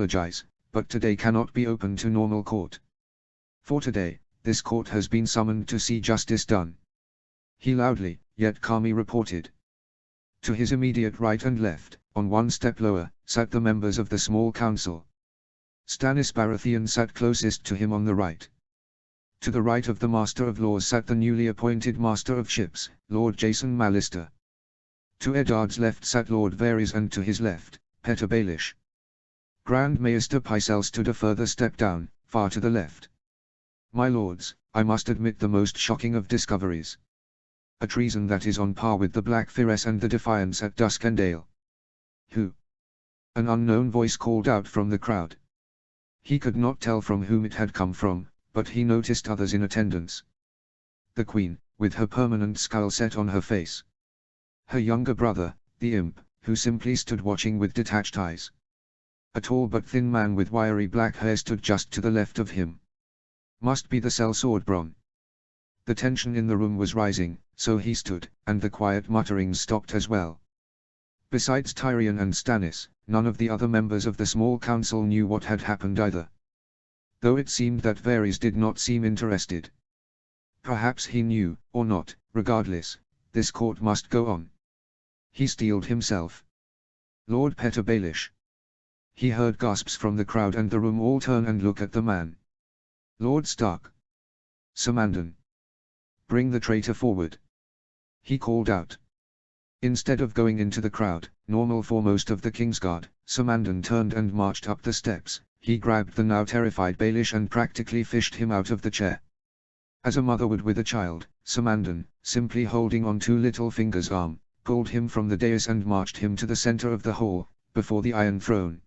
apologize, but today cannot be open to normal court. For today, this court has been summoned to see justice done. He loudly, yet calmly reported. To his immediate right and left, on one step lower, sat the members of the small council. Stannis Baratheon sat closest to him on the right. To the right of the Master of Laws sat the newly appointed Master of Ships, Lord Jason Mallister. To Eddard's left sat Lord Varys, and to his left, Petyr Baelish. Grand Maester Pycelle stood a further step down, far to the left. My lords, I must admit the most shocking of discoveries. A treason that is on par with the Black Fires and the Defiance at Duskendale. Who? An unknown voice called out from the crowd. He could not tell from whom it had come from, but he noticed others in attendance. The Queen, with her permanent scowl set on her face. Her younger brother, the imp, who simply stood watching with detached eyes. A tall but thin man with wiry black hair stood just to the left of him. Must be the sellsword Bronn. The tension in the room was rising, so he stood, and the quiet mutterings stopped as well. Besides Tyrion and Stannis, none of the other members of the small council knew what had happened either. Though it seemed that Varys did not seem interested. Perhaps he knew, or not, regardless, this court must go on. He steeled himself. Lord Petyr Baelish. He heard gasps from the crowd and the room all turn and look at the man. Lord Stark. Sir Mandon. Bring the traitor forward. He called out. Instead of going into the crowd, normal foremost of the Kingsguard, Sir Mandon turned and marched up the steps. He grabbed the now terrified Baelish and practically fished him out of the chair. As a mother would with a child, Sir Mandon, simply holding on to Littlefinger's arm, pulled him from the dais and marched him to the center of the hall, before the Iron Throne.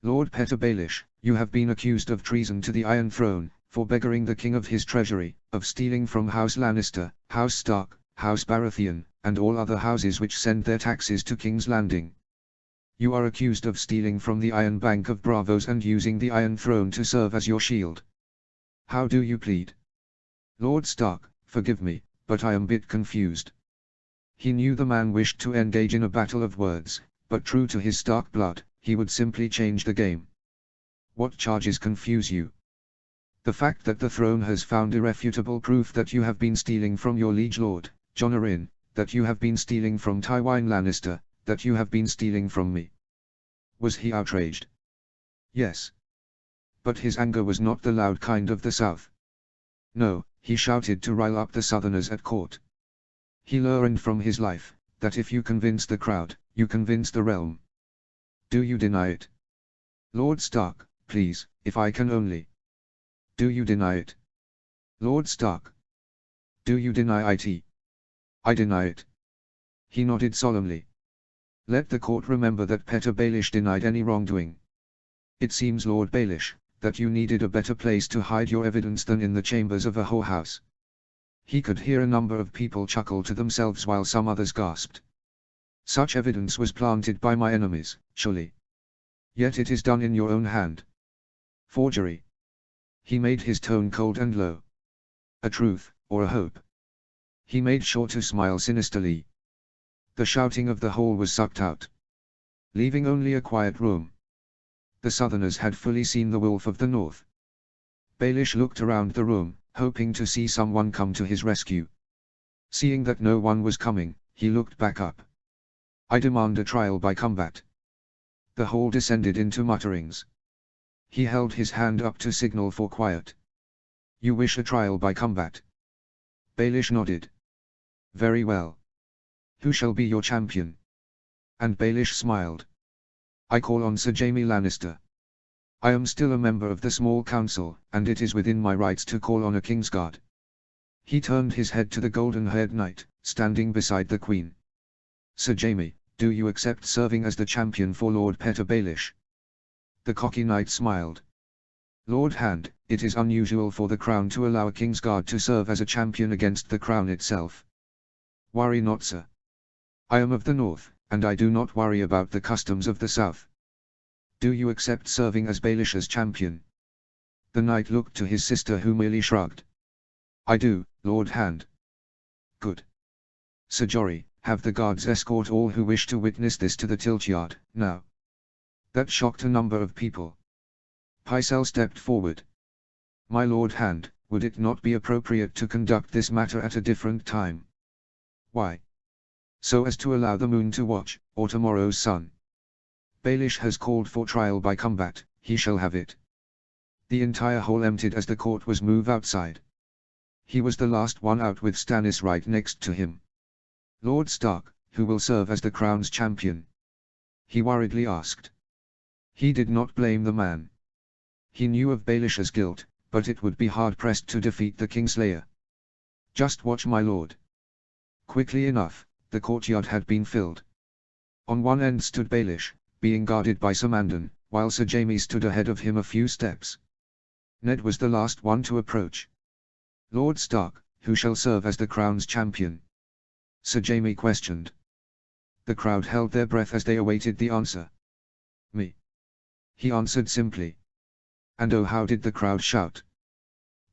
Lord Petyr Baelish, you have been accused of treason to the Iron Throne, for beggaring the king of his treasury, of stealing from House Lannister, House Stark, House Baratheon, and all other houses which send their taxes to King's Landing. You are accused of stealing from the Iron Bank of Braavos and using the Iron Throne to serve as your shield. How do you plead? Lord Stark, forgive me, but I am a bit confused. He knew the man wished to engage in a battle of words, but true to his Stark blood, he would simply change the game. What charges confuse you? The fact that the throne has found irrefutable proof that you have been stealing from your liege lord, Jon Arryn, that you have been stealing from Tywin Lannister, that you have been stealing from me. Was he outraged? Yes. But his anger was not the loud kind of the South. No, he shouted to rile up the Southerners at court. He learned from his life, that if you convince the crowd, you convince the realm. Do you deny it? Lord Stark, please, if I can only. Do you deny it? Lord Stark. Do you deny it? I deny it. He nodded solemnly. Let the court remember that Petyr Baelish denied any wrongdoing. It seems, Lord Baelish, that you needed a better place to hide your evidence than in the chambers of a whorehouse. He could hear a number of people chuckle to themselves while some others gasped. Such evidence was planted by my enemies, surely. Yet it is done in your own hand. Forgery. He made his tone cold and low. A truth, or a hope. He made sure to smile sinisterly. The shouting of the hall was sucked out, leaving only a quiet room. The Southerners had fully seen the Wolf of the North. Baelish looked around the room, hoping to see someone come to his rescue. Seeing that no one was coming, he looked back up. I demand a trial by combat. The hall descended into mutterings. He held his hand up to signal for quiet. You wish a trial by combat? Baelish nodded. Very well. Who shall be your champion? And Baelish smiled. I call on Sir Jaime Lannister. I am still a member of the small council, and it is within my rights to call on a Kingsguard. He turned his head to the golden-haired knight, standing beside the Queen. Sir Jaime, do you accept serving as the champion for Lord Petyr Baelish? The cocky knight smiled. Lord Hand, it is unusual for the Crown to allow a Kingsguard to serve as a champion against the Crown itself. Worry not, sir. I am of the North, and I do not worry about the customs of the South. Do you accept serving as Baelish's champion? The knight looked to his sister, who merely shrugged. I do, Lord Hand. Good. Sir Jory, have the guards escort all who wish to witness this to the tilt yard, now. That shocked a number of people. Pycelle stepped forward. "My Lord Hand, would it not be appropriate to conduct this matter at a different time?" "Why?" "So as to allow the moon to watch, or tomorrow's sun. Baelish has called for trial by combat, he shall have it." The entire hall emptied as the court was moved outside. He was the last one out with Stannis right next to him. "Lord Stark, who will serve as the crown's champion?" he worriedly asked. He did not blame the man. He knew of Baelish's guilt, but it would be hard-pressed to defeat the Kingslayer. "Just watch, my lord." Quickly enough, the courtyard had been filled. On one end stood Baelish, being guarded by Sir Mandon, while Sir Jaime stood ahead of him a few steps. Ned was the last one to approach. "Lord Stark, who shall serve as the crown's champion?" Sir Jaime questioned. The crowd held their breath as they awaited the answer. "Me," he answered simply. And oh, how did the crowd shout!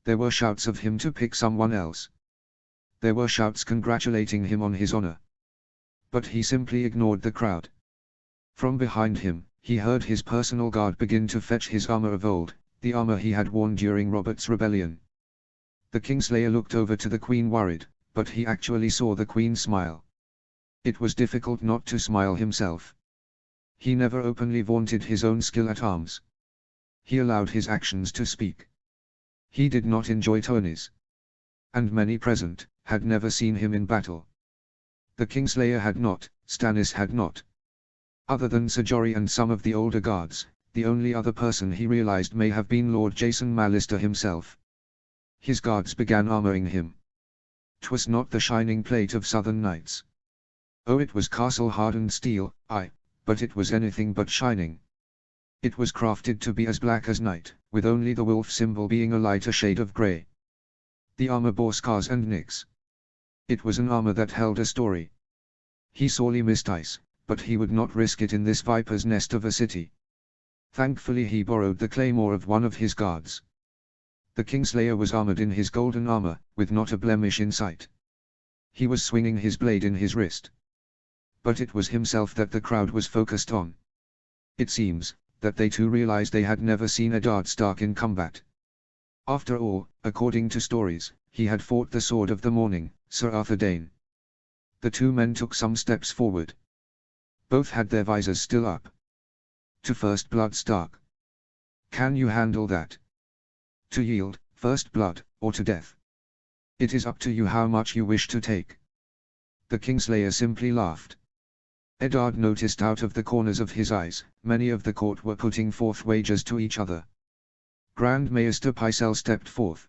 There were shouts of him to pick someone else. There were shouts congratulating him on his honor. But he simply ignored the crowd. From behind him, he heard his personal guard begin to fetch his armor of old, the armor he had worn during Robert's rebellion. The Kingslayer looked over to the Queen worried, but he actually saw the Queen smile. It was difficult not to smile himself. He never openly vaunted his own skill at arms. He allowed his actions to speak. He did not enjoy tourneys. And many present, had never seen him in battle. The Kingslayer had not, Stannis had not. Other than Sir Jorah and some of the older guards, the only other person he realized may have been Lord Jason Mallister himself. His guards began armoring him. 'Twas not the shining plate of southern knights. Oh, it was castle-hardened steel, aye, but it was anything but shining. It was crafted to be as black as night, with only the wolf symbol being a lighter shade of grey. The armor bore scars and nicks. It was an armor that held a story. He sorely missed ice, but he would not risk it in this viper's nest of a city. Thankfully he borrowed the claymore of one of his guards. The Kingslayer was armored in his golden armor, with not a blemish in sight. He was swinging his blade in his wrist. But it was himself that the crowd was focused on. It seems that they too realized they had never seen Eddard Stark in combat. After all, according to stories, he had fought the Sword of the Morning, Sir Arthur Dayne. The two men took some steps forward. Both had their visors still up. "To first blood, Stark. Can you handle that? To yield, first blood, or to death? It is up to you how much you wish to take." The Kingslayer simply laughed. Eddard noticed out of the corners of his eyes, many of the court were putting forth wagers to each other. Grand Maester Pycelle stepped forth.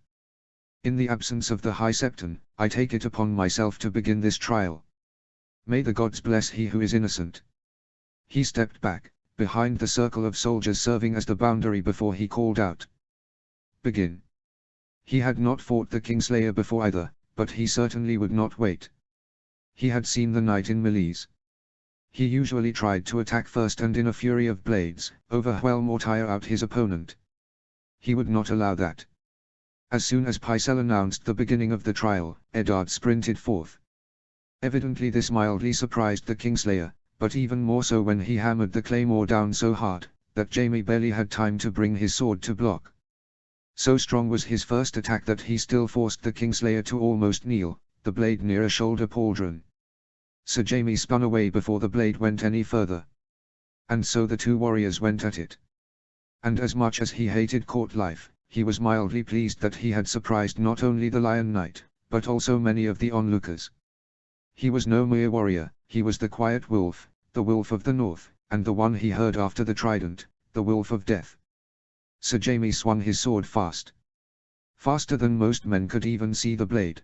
"In the absence of the High Septon, I take it upon myself to begin this trial. May the gods bless he who is innocent." He stepped back, behind the circle of soldiers serving as the boundary before he called out, "Begin." He had not fought the Kingslayer before either, but he certainly would not wait. He had seen the knight in melee. He usually tried to attack first and in a fury of blades, overwhelm or tire out his opponent. He would not allow that. As soon as Pycelle announced the beginning of the trial, Eddard sprinted forth. Evidently this mildly surprised the Kingslayer, but even more so when he hammered the claymore down so hard, that Jaime barely had time to bring his sword to block. So strong was his first attack that he still forced the Kingslayer to almost kneel, the blade near a shoulder pauldron. Sir Jaime spun away before the blade went any further. And so the two warriors went at it. And as much as he hated court life, he was mildly pleased that he had surprised not only the Lion Knight, but also many of the onlookers. He was no mere warrior, he was the quiet wolf, the wolf of the north, and the one he heard after the trident, the wolf of death. Sir Jaime swung his sword fast. Faster than most men could even see the blade.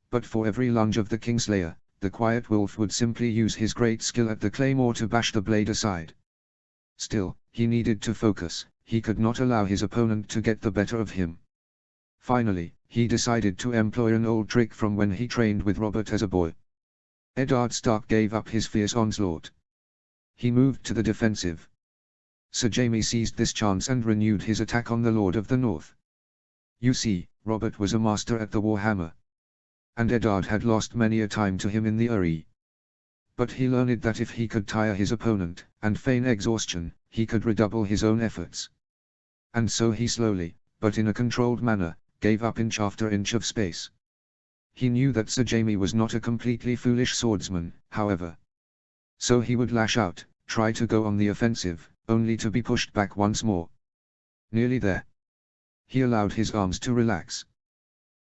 But for every lunge of the Kingslayer, the quiet wolf would simply use his great skill at the claymore to bash the blade aside. Still, he needed to focus, he could not allow his opponent to get the better of him. Finally, he decided to employ an old trick from when he trained with Robert as a boy. Eddard Stark gave up his fierce onslaught. He moved to the defensive. Sir Jaime seized this chance and renewed his attack on the Lord of the North. You see, Robert was a master at the warhammer. And Eddard had lost many a time to him in the array. But he learned that if he could tire his opponent, and feign exhaustion, he could redouble his own efforts. And so he slowly, but in a controlled manner, gave up inch after inch of space. He knew that Sir Jaime was not a completely foolish swordsman, however. So he would lash out, try to go on the offensive, only to be pushed back once more. Nearly there. He allowed his arms to relax.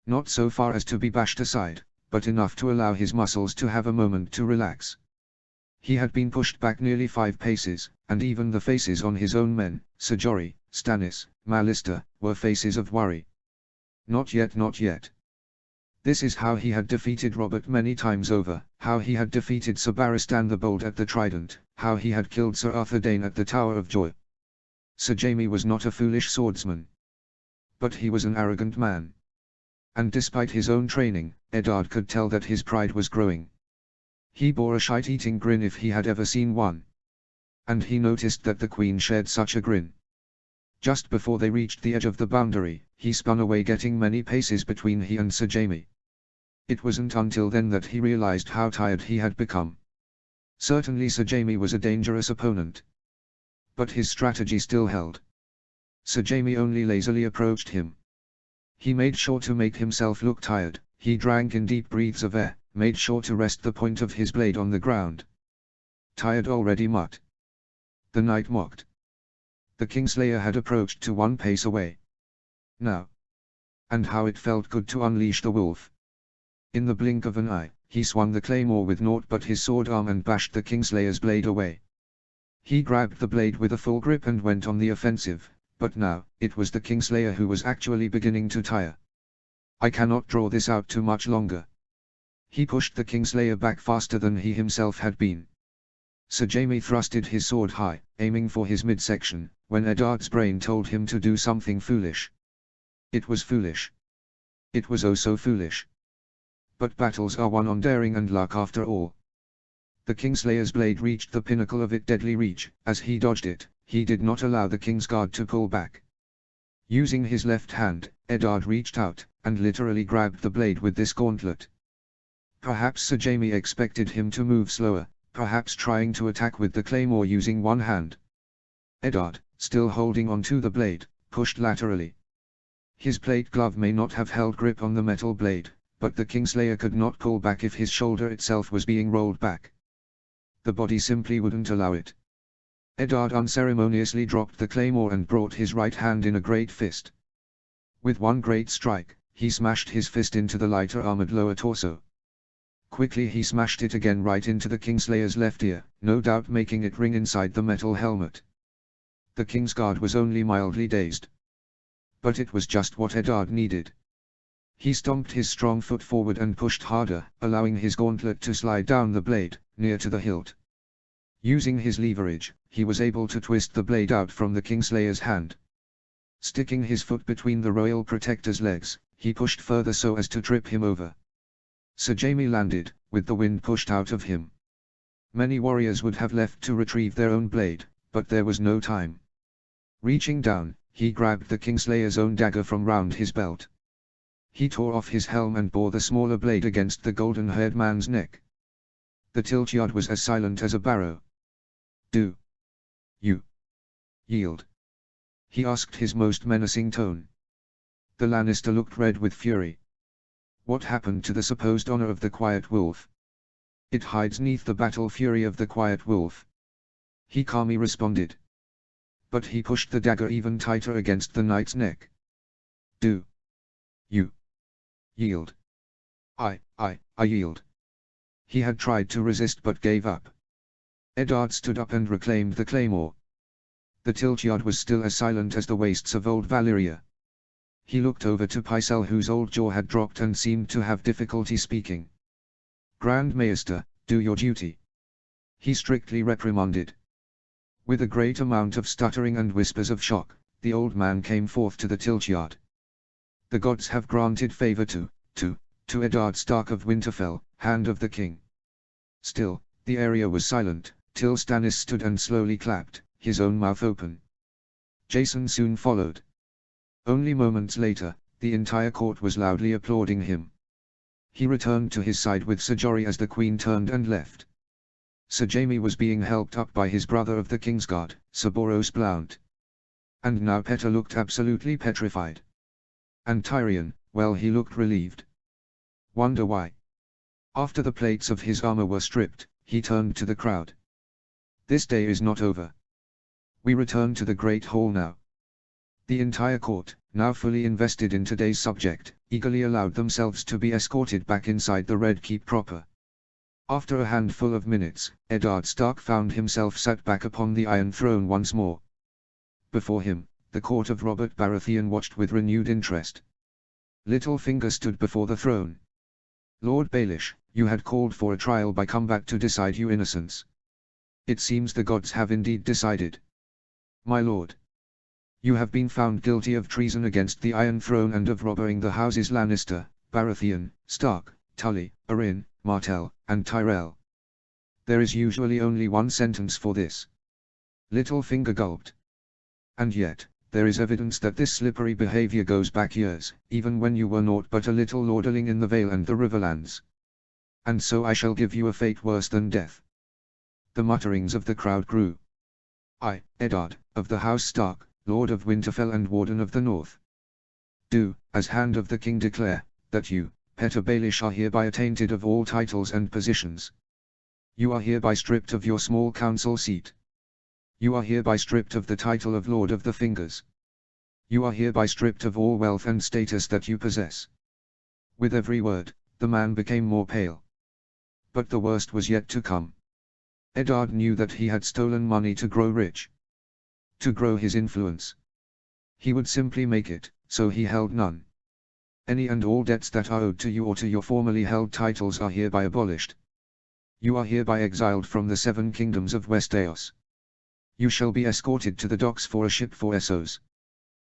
Not so far as to be bashed aside, but enough to allow his muscles to have a moment to relax. He had been pushed back nearly 5 paces, and even the faces on his own men, Sir Jory, Stannis, Mallister, were faces of worry. Not yet, not yet. This is how he had defeated Robert many times over, how he had defeated Sir Barristan the Bold at the Trident, how he had killed Sir Arthur Dayne at the Tower of Joy. Sir Jaime was not a foolish swordsman. But he was an arrogant man. And despite his own training, Eddard could tell that his pride was growing. He bore a shite-eating grin if he had ever seen one. And he noticed that the Queen shared such a grin. Just before they reached the edge of the boundary, he spun away, getting many paces between he and Sir Jaime. It wasn't until then that he realized how tired he had become. Certainly Sir Jaime was a dangerous opponent. But his strategy still held. Sir Jaime only lazily approached him. He made sure to make himself look tired, he drank in deep breaths of air, made sure to rest the point of his blade on the ground. Tired already, mutt. The knight mocked. The Kingslayer had approached to 1 pace away. Now. And how it felt good to unleash the wolf. In the blink of an eye, he swung the claymore with naught but his sword arm and bashed the Kingslayer's blade away. He grabbed the blade with a full grip and went on the offensive, but now, it was the Kingslayer who was actually beginning to tire. I cannot draw this out too much longer. He pushed the Kingslayer back faster than he himself had been. Sir Jaime thrusted his sword high, aiming for his midsection, when Eddard's brain told him to do something foolish. It was foolish. It was oh so foolish. But battles are won on daring and luck after all. The Kingslayer's blade reached the pinnacle of its deadly reach. As he dodged it, he did not allow the Kingsguard to pull back. Using his left hand, Eddard reached out, and literally grabbed the blade with this gauntlet. Perhaps Sir Jaime expected him to move slower, perhaps trying to attack with the claymore using one hand. Eddard, still holding on to the blade, pushed laterally. His plate glove may not have held grip on the metal blade, but the Kingslayer could not pull back if his shoulder itself was being rolled back. The body simply wouldn't allow it. Eddard unceremoniously dropped the claymore and brought his right hand in a great fist. With one great strike, he smashed his fist into the lighter armored lower torso. Quickly he smashed it again right into the Kingslayer's left ear, no doubt making it ring inside the metal helmet. The Kingsguard was only mildly dazed. But it was just what Eddard needed. He stomped his strong foot forward and pushed harder, allowing his gauntlet to slide down the blade, near to the hilt. Using his leverage, he was able to twist the blade out from the Kingslayer's hand. Sticking his foot between the Royal Protector's legs, he pushed further so as to trip him over. Sir Jaime landed, with the wind pushed out of him. Many warriors would have left to retrieve their own blade, but there was no time. Reaching down, he grabbed the Kingslayer's own dagger from round his belt. He tore off his helm and bore the smaller blade against the golden-haired man's neck. The tiltyard was as silent as a barrow. "Do you yield?" he asked, his most menacing tone. The Lannister looked red with fury. What happened to the supposed honor of the Quiet Wolf? It hides neath the battle fury of the Quiet Wolf. He calmly responded. But he pushed the dagger even tighter against the knight's neck. "Do you yield?" I yield." He had tried to resist but gave up. Eddard stood up and reclaimed the claymore. The tiltyard was still as silent as the wastes of old Valyria. He looked over to Pycelle, whose old jaw had dropped and seemed to have difficulty speaking. "Grand Maester, do your duty," he strictly reprimanded. With a great amount of stuttering and whispers of shock, the old man came forth to the tiltyard. "The gods have granted favor to Eddard Stark of Winterfell, Hand of the King." Still, the area was silent, till Stannis stood and slowly clapped, his own mouth open. Jason soon followed. Only moments later, the entire court was loudly applauding him. He returned to his side with Sir Jory as the Queen turned and left. Sir Jaime was being helped up by his brother of the Kingsguard, Sir Boros Blount. And now Petter looked absolutely petrified. And Tyrion, well, he looked relieved. Wonder why? After the plates of his armor were stripped, he turned to the crowd. This day is not over. We return to the Great Hall now. The entire court, now fully invested in today's subject, eagerly allowed themselves to be escorted back inside the Red Keep proper. After a handful of minutes, Eddard Stark found himself sat back upon the Iron Throne once more. Before him, the court of Robert Baratheon watched with renewed interest. Littlefinger stood before the throne. Lord Baelish, you had called for a trial by combat to decide your innocence. It seems the gods have indeed decided. My lord. You have been found guilty of treason against the Iron Throne and of robbing the houses Lannister, Baratheon, Stark, Tully, Arryn, Martell, and Tyrell. There is usually only one sentence for this. Littlefinger gulped. And yet, there is evidence that this slippery behavior goes back years, even when you were naught but a little lordling in the Vale and the Riverlands. And so I shall give you a fate worse than death. The mutterings of the crowd grew. I, Eddard, of the House Stark, Lord of Winterfell and Warden of the North, do, as Hand of the King declare, that you, Petter Baelish, are hereby attainted of all titles and positions. You are hereby stripped of your small council seat. You are hereby stripped of the title of Lord of the Fingers. You are hereby stripped of all wealth and status that you possess. With every word, the man became more pale. But the worst was yet to come. Eddard knew that he had stolen money to grow rich. To grow his influence. He would simply make it, so he held none. Any and all debts that are owed to you or to your formerly held titles are hereby abolished. You are hereby exiled from the 7 kingdoms of Westeros. You shall be escorted to the docks for a ship for Essos.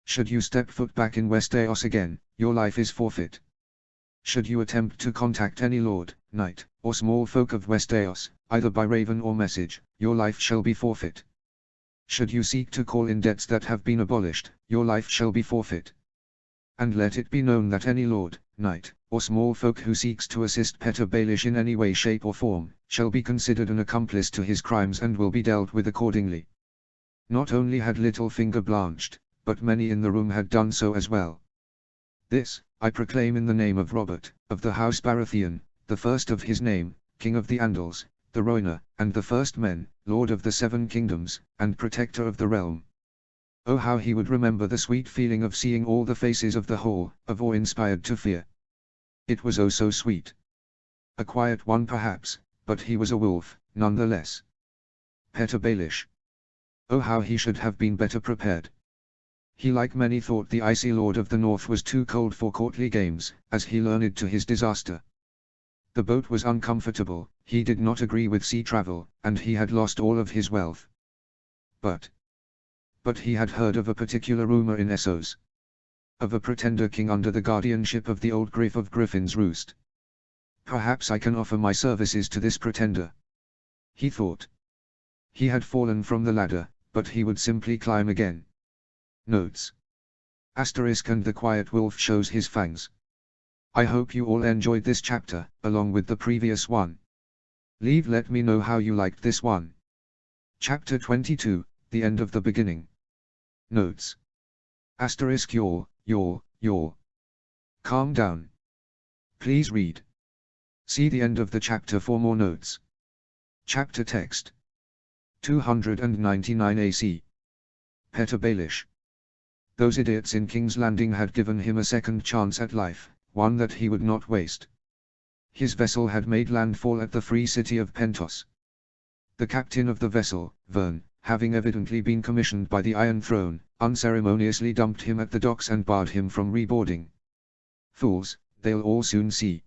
Should you step foot back in Westeros again, your life is forfeit. Should you attempt to contact any lord, knight, or small folk of Westeros, either by raven or message, your life shall be forfeit. Should you seek to call in debts that have been abolished, your life shall be forfeit. And let it be known that any lord, knight, or small folk who seeks to assist Petter Baelish in any way, shape or form, shall be considered an accomplice to his crimes and will be dealt with accordingly. Not only had Littlefinger blanched, but many in the room had done so as well. This, I proclaim in the name of Robert, of the House Baratheon, the first of his name, King of the Andals, the Rhoynar, and the First Men, Lord of the 7 Kingdoms, and Protector of the Realm. Oh, how he would remember the sweet feeling of seeing all the faces of the whole, of awe inspired to fear. It was oh so sweet. A quiet one perhaps, but he was a wolf, none the less. Petter Baelish. Oh, how he should have been better prepared. He, like many, thought the icy Lord of the North was too cold for courtly games, as he learned to his disaster. The boat was uncomfortable, he did not agree with sea travel, and he had lost all of his wealth. But he had heard of a particular rumor in Essos. Of a pretender king under the guardianship of the old Griff of Griffin's Roost. Perhaps I can offer my services to this pretender. He thought. He had fallen from the ladder, but he would simply climb again. Notes. Asterisk, and the quiet wolf shows his fangs. I hope you all enjoyed this chapter, along with the previous one. Let me know how you liked this one. Chapter 22, The End of the Beginning. Notes. Asterisk, yawl. Calm down. Please read. See the end of the chapter for more notes. Chapter text. 299 AC. Petter Baelish. Those idiots in King's Landing had given him a second chance at life, one that he would not waste. His vessel had made landfall at the free city of Pentos. The captain of the vessel, Vern, having evidently been commissioned by the Iron Throne, unceremoniously dumped him at the docks and barred him from reboarding. Fools, they'll all soon see.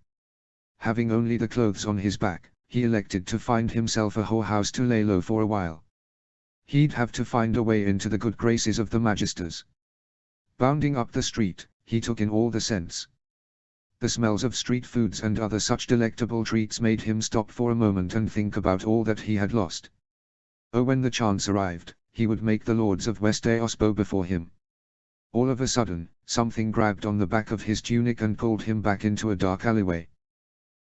Having only the clothes on his back, he elected to find himself a whorehouse to lay low for a while. He'd have to find a way into the good graces of the Magisters. Bounding up the street, he took in all the scents. The smells of street foods and other such delectable treats made him stop for a moment and think about all that he had lost. Oh, when the chance arrived, he would make the lords of Westeros bow before him. All of a sudden, something grabbed on the back of his tunic and pulled him back into a dark alleyway.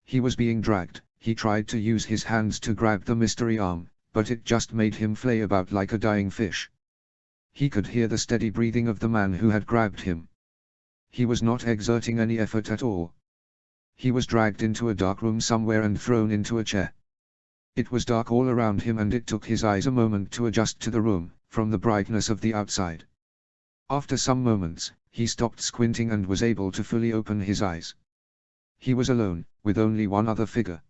He was being dragged, he tried to use his hands to grab the mystery arm, but it just made him flay about like a dying fish. He could hear the steady breathing of the man who had grabbed him. He was not exerting any effort at all. He was dragged into a dark room somewhere and thrown into a chair. It was dark all around him and it took his eyes a moment to adjust to the room, from the brightness of the outside. After some moments, he stopped squinting and was able to fully open his eyes. He was alone, with only one other figure.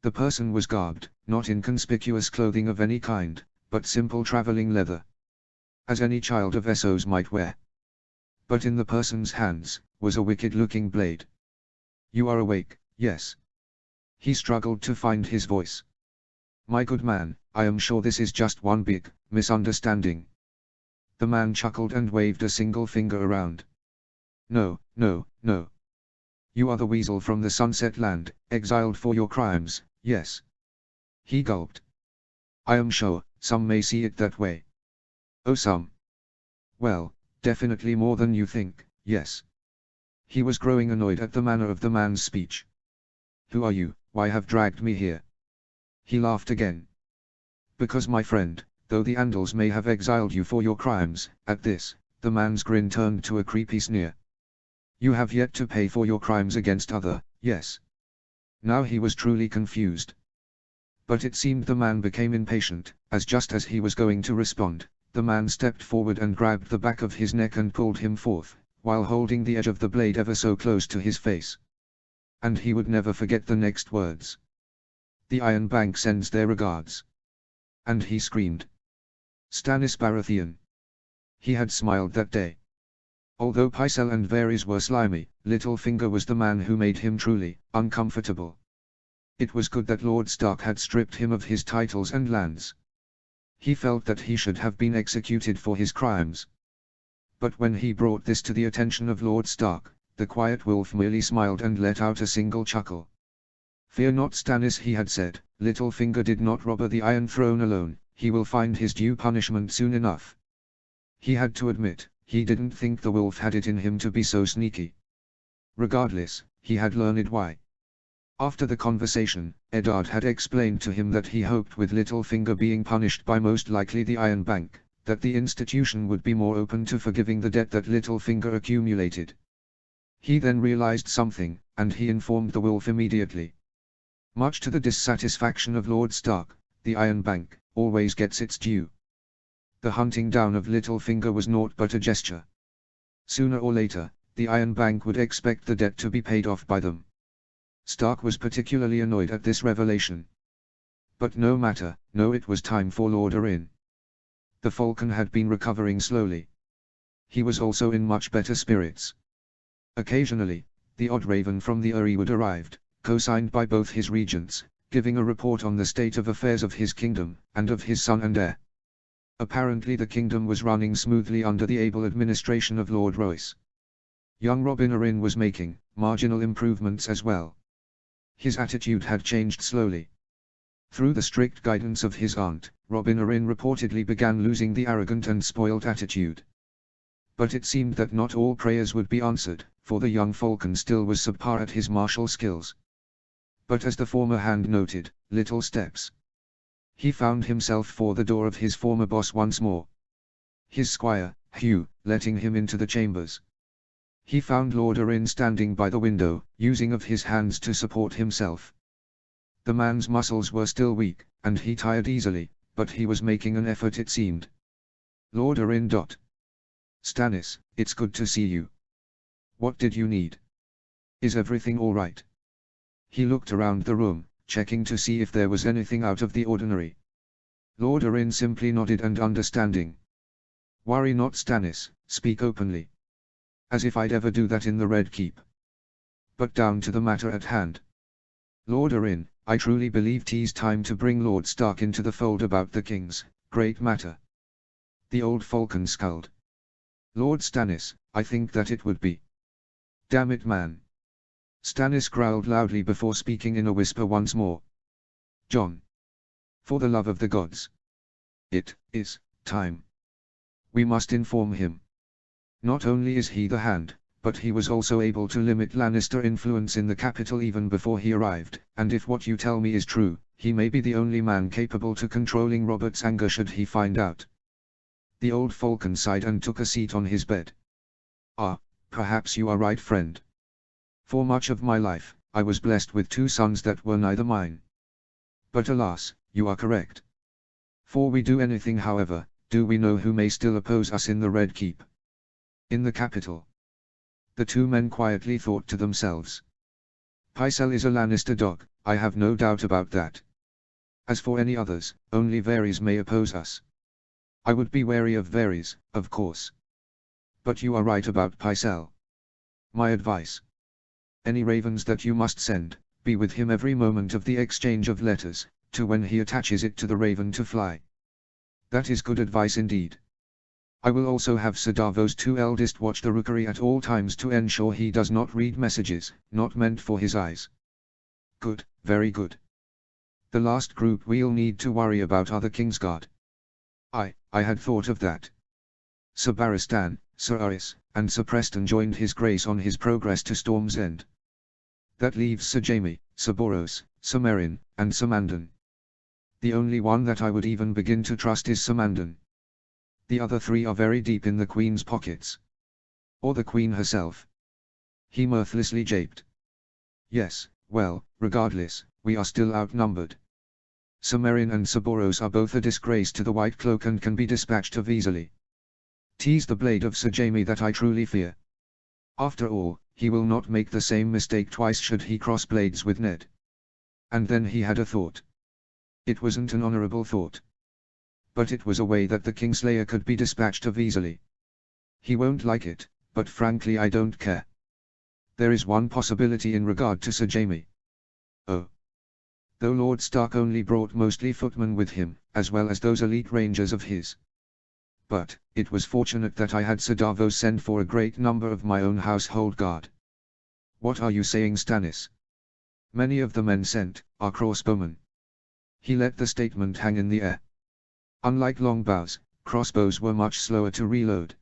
The person was garbed, not in conspicuous clothing of any kind, but simple traveling leather, as any child of Essos might wear. But in the person's hands, was a wicked-looking blade. "You are awake, yes?" He struggled to find his voice. "My good man, I am sure this is just one big misunderstanding." The man chuckled and waved a single finger around. "No, no, no. You are the weasel from the Sunset Land, exiled for your crimes, yes?" He gulped. "I am sure, some may see it that way." "Oh, some? Well, definitely more than you think, yes." He was growing annoyed at the manner of the man's speech. "Who are you, why have dragged me here?" He laughed again. "Because my friend, though the Andals may have exiled you for your crimes," at this, the man's grin turned to a creepy sneer. "You have yet to pay for your crimes against other, yes?" Now he was truly confused. But it seemed the man became impatient, as just as he was going to respond, the man stepped forward and grabbed the back of his neck and pulled him forth, while holding the edge of the blade ever so close to his face. And he would never forget the next words. "The Iron Bank sends their regards." And he screamed. Stannis Baratheon. He had smiled that day. Although Pycelle and Varys were slimy, Littlefinger was the man who made him truly uncomfortable. It was good that Lord Stark had stripped him of his titles and lands. He felt that he should have been executed for his crimes. But when he brought this to the attention of Lord Stark, the quiet wolf merely smiled and let out a single chuckle. "Fear not, Stannis," he had said, "Littlefinger did not rob the Iron Throne alone, he will find his due punishment soon enough." He had to admit, he didn't think the wolf had it in him to be so sneaky. Regardless, he had learned why. After the conversation, Eddard had explained to him that he hoped with Littlefinger being punished by most likely the Iron Bank, that the institution would be more open to forgiving the debt that Littlefinger accumulated. He then realized something, and he informed the wolf immediately. Much to the dissatisfaction of Lord Stark, the Iron Bank always gets its due. The hunting down of Littlefinger was naught but a gesture. Sooner or later, the Iron Bank would expect the debt to be paid off by them. Stark was particularly annoyed at this revelation. But no matter, it was time for Lord Arryn. The Falcon had been recovering slowly. He was also in much better spirits. Occasionally, the odd raven from the Eyrie would arrived, co-signed by both his regents, giving a report on the state of affairs of his kingdom, and of his son and heir. Apparently the kingdom was running smoothly under the able administration of Lord Royce. Young Robin Arryn was making marginal improvements as well. His attitude had changed slowly. Through the strict guidance of his aunt, Robin Arryn reportedly began losing the arrogant and spoilt attitude. But it seemed that not all prayers would be answered, for the young Falcon still was subpar at his martial skills. But as the former hand noted, little steps. He found himself for the door of his former boss once more. His squire, Hugh, letting him into the chambers. He found Lord Arryn standing by the window, using of his hands to support himself. The man's muscles were still weak, and he tired easily, but he was making an effort it seemed. Lord Arryn. "Stannis, it's good to see you. What did you need? Is everything all right?" He looked around the room, checking to see if there was anything out of the ordinary. Lord Arryn simply nodded and understanding. "Worry not, Stannis, speak openly. As if I'd ever do that in the Red Keep. But down to the matter at hand. Lord Arryn, I truly believe 'tis time to bring Lord Stark into the fold about the king's great matter." The old Falcon scowled. "Lord Stannis, I think that it would be." "Damn it, man." Stannis growled loudly before speaking in a whisper once more. "Jon. For the love of the gods. It is time. We must inform him. Not only is he the hand, but he was also able to limit Lannister influence in the capital even before he arrived, and if what you tell me is true, he may be the only man capable to controlling Robert's anger should he find out. The old falcon sighed and took a seat on his bed. Ah, perhaps you are right, friend. For much of my life, I was blessed with 2 sons that were neither mine. But alas, you are correct. Before we do anything, however, do we know who may still oppose us in the Red Keep? In the capital. The 2 men quietly thought to themselves. Pycelle is a Lannister dog, I have no doubt about that. As for any others, only Varys may oppose us. I would be wary of Varys, of course. But you are right about Pycelle. My advice. Any ravens that you must send, be with him every moment of the exchange of letters, to when he attaches it to the raven to fly. That is good advice indeed. I will also have Sir Davos' 2 eldest watch the rookery at all times to ensure he does not read messages, not meant for his eyes. Good, very good. The last group we'll need to worry about are the Kingsguard. I had thought of that. Sir Barristan, Sir Aris, and Sir Preston joined his grace on his progress to Storm's End. That leaves Sir Jaime, Sir Boros, Sir Meryn, and Sir Mandon. The only one that I would even begin to trust is Sir Mandon. The other 3 are very deep in the Queen's pockets. Or the Queen herself. He mirthlessly japed. Yes, well, regardless, we are still outnumbered. Sir Meryn and Sir Boros are both a disgrace to the White Cloak and can be dispatched of easily. 'Tis the blade of Sir Jaime that I truly fear. After all, he will not make the same mistake twice should he cross blades with Ned. And then he had a thought. It wasn't an honorable thought. But it was a way that the Kingslayer could be dispatched of easily. He won't like it, but frankly I don't care. There is one possibility in regard to Sir Jaime. Oh. Though Lord Stark only brought mostly footmen with him, as well as those elite rangers of his. But, it was fortunate that I had Sir Davos send for a great number of my own household guard. What are you saying, Stannis? Many of the men sent, are crossbowmen. He let the statement hang in the air. Unlike longbows, crossbows were much slower to reload.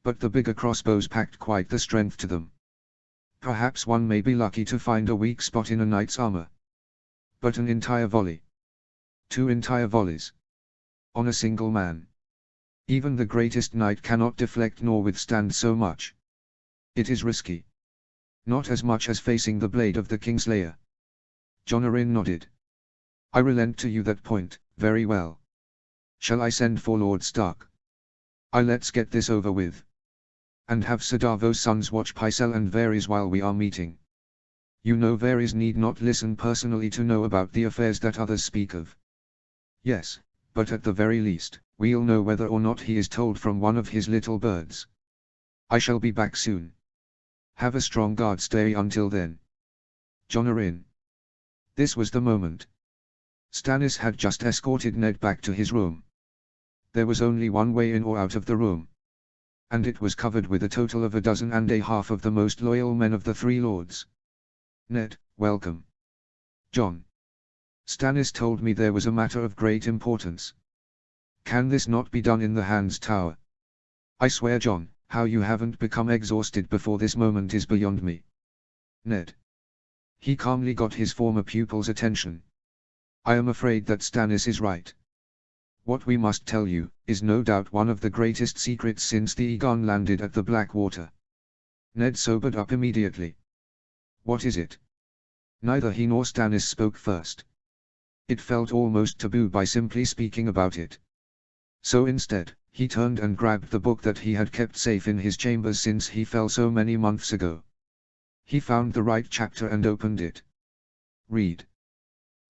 But the bigger crossbows packed quite the strength to them. Perhaps one may be lucky to find a weak spot in a knight's armor. But an entire volley. 2 entire volleys. On a single man. Even the greatest knight cannot deflect nor withstand so much. It is risky. Not as much as facing the blade of the Kingslayer. Jon Arryn nodded. I relent to you that point, very well. Shall I send for Lord Stark? Let's get this over with. And have Sir Davos' sons watch Pycelle and Varys while we are meeting. You know Varys need not listen personally to know about the affairs that others speak of. Yes, but at the very least, we'll know whether or not he is told from one of his little birds. I shall be back soon. Have a strong guard stay until then. Jon Arryn. This was the moment. Stannis had just escorted Ned back to his room. There was only one way in or out of the room. And it was covered with a total of 12 of the most loyal men of the 3 lords. Ned, welcome. Jon. Stannis told me there was a matter of great importance. Can this not be done in the Hand's Tower? I swear, Jon, how you haven't become exhausted before this moment is beyond me. Ned. He calmly got his former pupil's attention. I am afraid that Stannis is right. What we must tell you, is no doubt one of the greatest secrets since the Aegon landed at the Blackwater. Ned sobered up immediately. What is it? Neither he nor Stannis spoke first. It felt almost taboo by simply speaking about it. So instead, he turned and grabbed the book that he had kept safe in his chambers since he fell so many months ago. He found the right chapter and opened it. Read.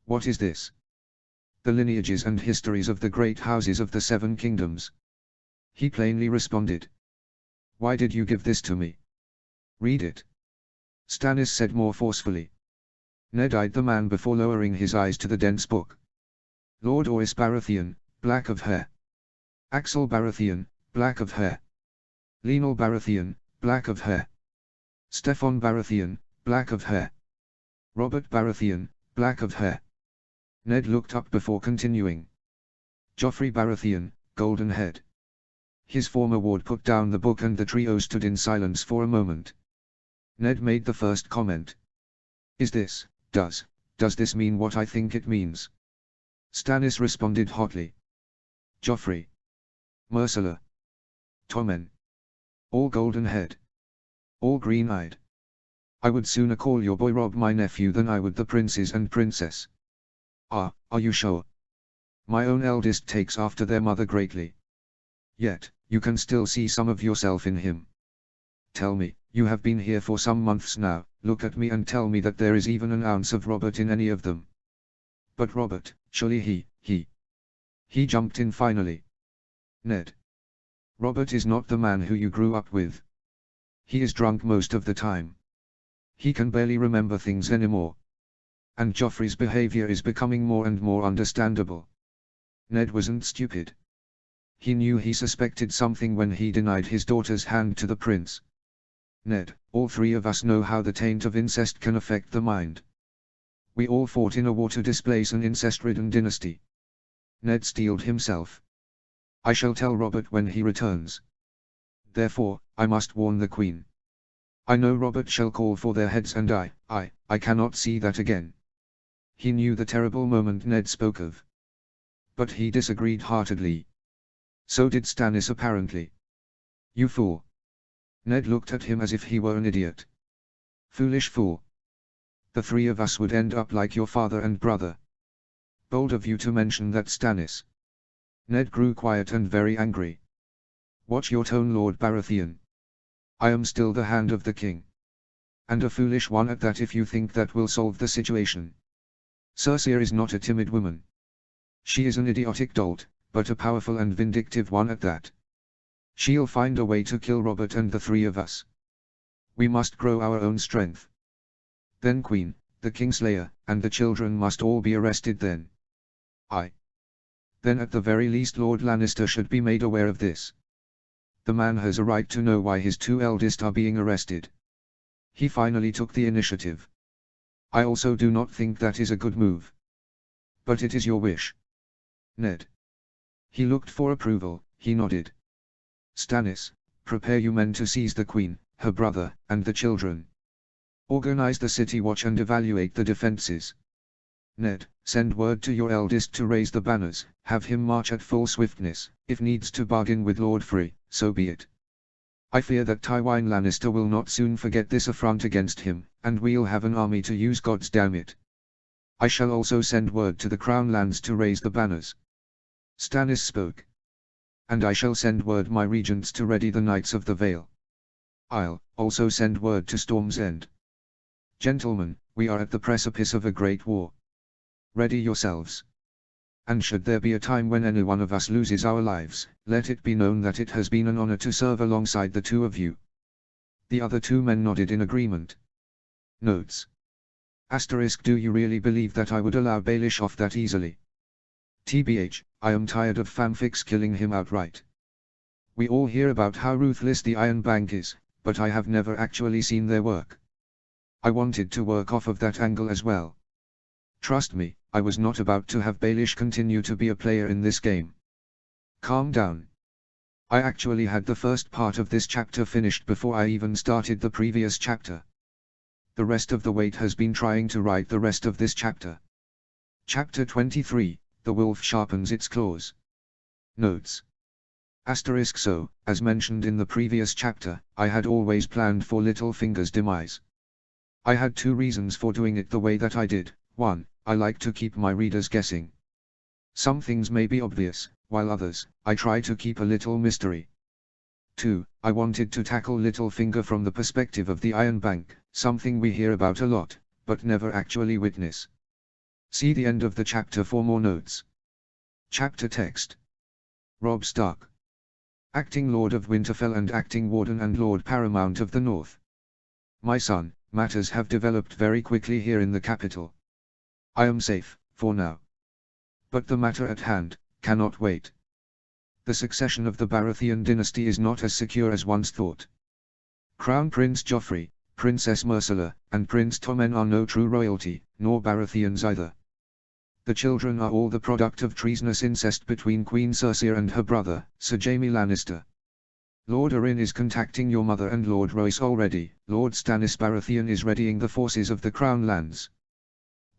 What is this? The lineages and histories of the great houses of the 7 kingdoms. He plainly responded. Why did you give this to me? Read it. Stannis said more forcefully. Ned eyed the man before lowering his eyes to the dense book. Lord Oris Baratheon, black of hair. Axel Baratheon, black of hair. Lenal Baratheon, black of hair. Steffon Baratheon, black of hair. Robert Baratheon, black of hair. Ned looked up before continuing. Joffrey Baratheon, golden head. His former ward put down the book and the trio stood in silence for a moment. Ned made the first comment. Does this mean what I think it means? Stannis responded hotly. Joffrey. Myrcella. Tommen. All golden-haired. All green-eyed. I would sooner call your boy Robb my nephew than I would the princes and princess. Are you sure? My own eldest takes after their mother greatly. Yet, you can still see some of yourself in him. Tell me, you have been here for some months now, look at me and tell me that there is even an ounce of Robert in any of them. But Robert, surely he jumped in finally. Ned. Robert is not the man who you grew up with. He is drunk most of the time. He can barely remember things anymore. And Joffrey's behavior is becoming more and more understandable. Ned wasn't stupid. He knew he suspected something when he denied his daughter's hand to the prince. Ned, all three of us know how the taint of incest can affect the mind. We all fought in a war to displace an incest-ridden dynasty. Ned steeled himself. I shall tell Robert when he returns. Therefore, I must warn the Queen. I know Robert shall call for their heads and I cannot see that again. He knew the terrible moment Ned spoke of. But he disagreed heartedly. So did Stannis apparently. You fool. Ned looked at him as if he were an idiot. Foolish fool. The three of us would end up like your father and brother. Bold of you to mention that, Stannis. Ned grew quiet and very angry. Watch your tone, Lord Baratheon. I am still the hand of the king. And a foolish one at that if you think that will solve the situation. Cersei is not a timid woman. She is an idiotic dolt, but a powerful and vindictive one at that. She'll find a way to kill Robert and the three of us. We must grow our own strength. Then Queen, the Kingslayer, and the children must all be arrested then. Then at the very least Lord Lannister should be made aware of this. The man has a right to know why his two eldest are being arrested. He finally took the initiative. I also do not think that is a good move. But it is your wish. Ned. He looked for approval, he nodded. Stannis, prepare you men to seize the Queen, her brother, and the children. Organize the city watch and evaluate the defenses. Ned, send word to your eldest to raise the banners, have him march at full swiftness, if needs to bargain with Lord Frey, so be it. I fear that Tywin Lannister will not soon forget this affront against him, and we'll have an army to use, goddamn it. I shall also send word to the Crown Lands to raise the banners. Stannis spoke. And I shall send word my regents to ready the Knights of the Vale. I'll also send word to Storm's End. Gentlemen, we are at the precipice of a great war. Ready yourselves. And should there be a time when any one of us loses our lives, let it be known that it has been an honor to serve alongside the two of you. The other two men nodded in agreement. Notes. Asterisk, do you really believe that I would allow Baelish off that easily? TBH, I am tired of fanfics killing him outright. We all hear about how ruthless the Iron Bank is, but I have never actually seen their work. I wanted to work off of that angle as well. Trust me, I was not about to have Baelish continue to be a player in this game. Calm down. I actually had the first part of this chapter finished before I even started the previous chapter. The rest of the weight has been trying to write the rest of this chapter. Chapter 23, The Wolf Sharpens Its Claws. Notes. Asterisk, so, as mentioned in the previous chapter, I had always planned for Littlefinger's demise. I had two reasons for doing it the way that I did. 1. I like to keep my readers guessing. Some things may be obvious, while others, I try to keep a little mystery. 2. I wanted to tackle Littlefinger from the perspective of the Iron Bank, something we hear about a lot, but never actually witness. See the end of the chapter for more notes. Chapter text. Robb Stark. Acting Lord of Winterfell and Acting Warden and Lord Paramount of the North. My son, matters have developed very quickly here in the capital. I am safe, for now. But the matter at hand, cannot wait. The succession of the Baratheon dynasty is not as secure as once thought. Crown Prince Joffrey, Princess Myrcella, and Prince Tommen are no true royalty, nor Baratheons either. The children are all the product of treasonous incest between Queen Cersei and her brother, Sir Jaime Lannister. Lord Arryn is contacting your mother and Lord Royce already. Lord Stannis Baratheon is readying the forces of the Crown Lands.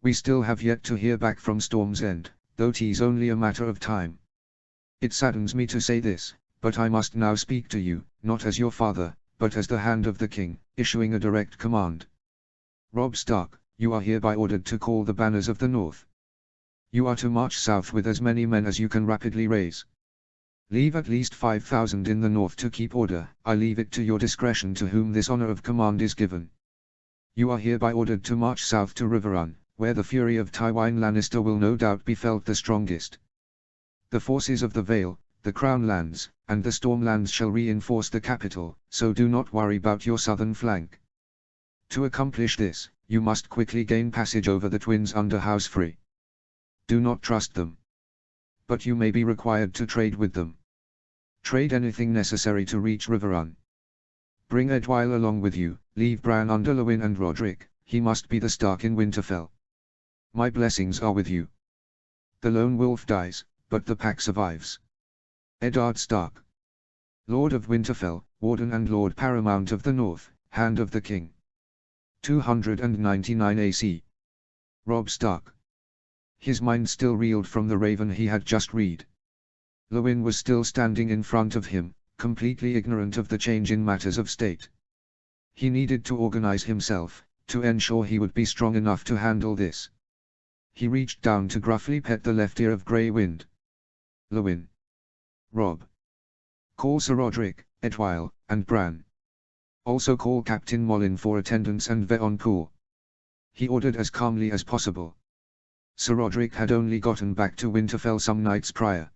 We still have yet to hear back from Storm's End, though 'tis only a matter of time. It saddens me to say this, but I must now speak to you, not as your father, but as the hand of the king, issuing a direct command. Robb Stark, you are hereby ordered to call the banners of the north. You are to march south with as many men as you can rapidly raise. Leave at least 5,000 in the north to keep order. I leave it to your discretion to whom this honor of command is given. You are hereby ordered to march south to Riverrun, where the fury of Tywin Lannister will no doubt be felt the strongest. The forces of the Vale, the Crown Lands, and the Stormlands shall reinforce the capital, so do not worry about your southern flank. To accomplish this, you must quickly gain passage over the twins under House Free. Do not trust them. But you may be required to trade with them. Trade anything necessary to reach Riverrun. Bring Edwyle along with you, leave Bran under Lewyn and Roderick, he must be the Stark in Winterfell. My blessings are with you. The lone wolf dies, but the pack survives. Eddard Stark, Lord of Winterfell, Warden and Lord Paramount of the North, Hand of the King. 299 AC. Robb Stark. His mind still reeled from the raven he had just read. Lewyn was still standing in front of him, completely ignorant of the change in matters of state. He needed to organize himself, to ensure he would be strong enough to handle this. He reached down to gruffly pet the left ear of Grey Wind. Lewyn. Robb. Call Sir Roderick, Edwyle, and Bran. Also call Captain Mollin for attendance and Veon Poole. He ordered as calmly as possible. Sir Roderick had only gotten back to Winterfell some nights prior.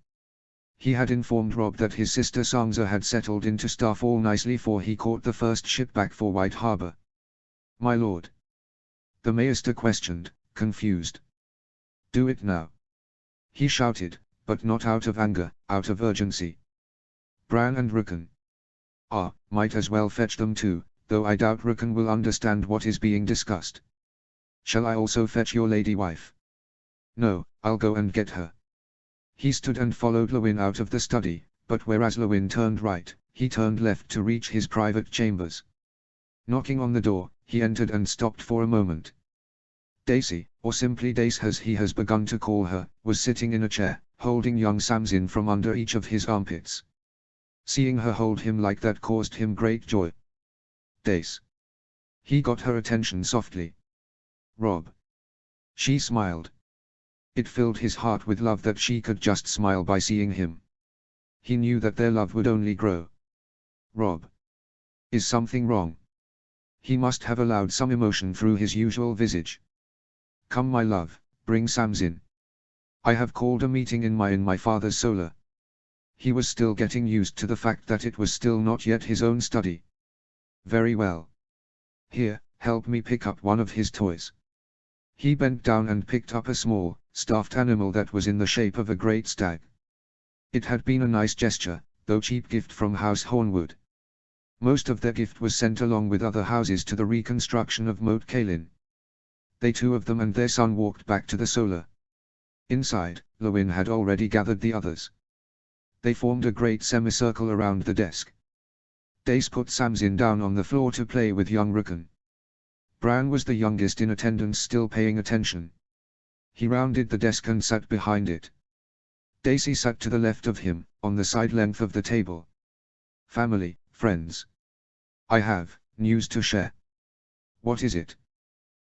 He had informed Robb that his sister Sansa had settled into Starfall nicely for he caught the first ship back for White Harbor. My lord. The Maester questioned, confused. Do it now. He shouted, but not out of anger, out of urgency. Bran and Rickon. Might as well fetch them too, though I doubt Rickon will understand what is being discussed. Shall I also fetch your lady wife? No, I'll go and get her. He stood and followed Lewyn out of the study, but whereas Lewyn turned right, he turned left to reach his private chambers. Knocking on the door, he entered and stopped for a moment. Daisy, or simply Dace as he has begun to call her, was sitting in a chair, holding young Samsin from under each of his armpits. Seeing her hold him like that caused him great joy. Dace. He got her attention softly. Robb. She smiled. It filled his heart with love that she could just smile by seeing him. He knew that their love would only grow. Robb. Is something wrong? He must have allowed some emotion through his usual visage. Come my love, bring Samsin. I have called a meeting in my father's solar. He was still getting used to the fact that it was still not yet his own study. Very well. Here, help me pick up one of his toys. He bent down and picked up a small, stuffed animal that was in the shape of a great stag. It had been a nice gesture, though cheap gift from House Hornwood. Most of their gift was sent along with other houses to the reconstruction of Moat Cailin. They two of them and their son walked back to the solar. Inside, Lewyn had already gathered the others. They formed a great semicircle around the desk. Dace put Samsin down on the floor to play with young Rickon. Bran was the youngest in attendance, still paying attention. He rounded the desk and sat behind it. Daisy sat to the left of him, on the side length of the table. Family, friends. I have news to share. What is it?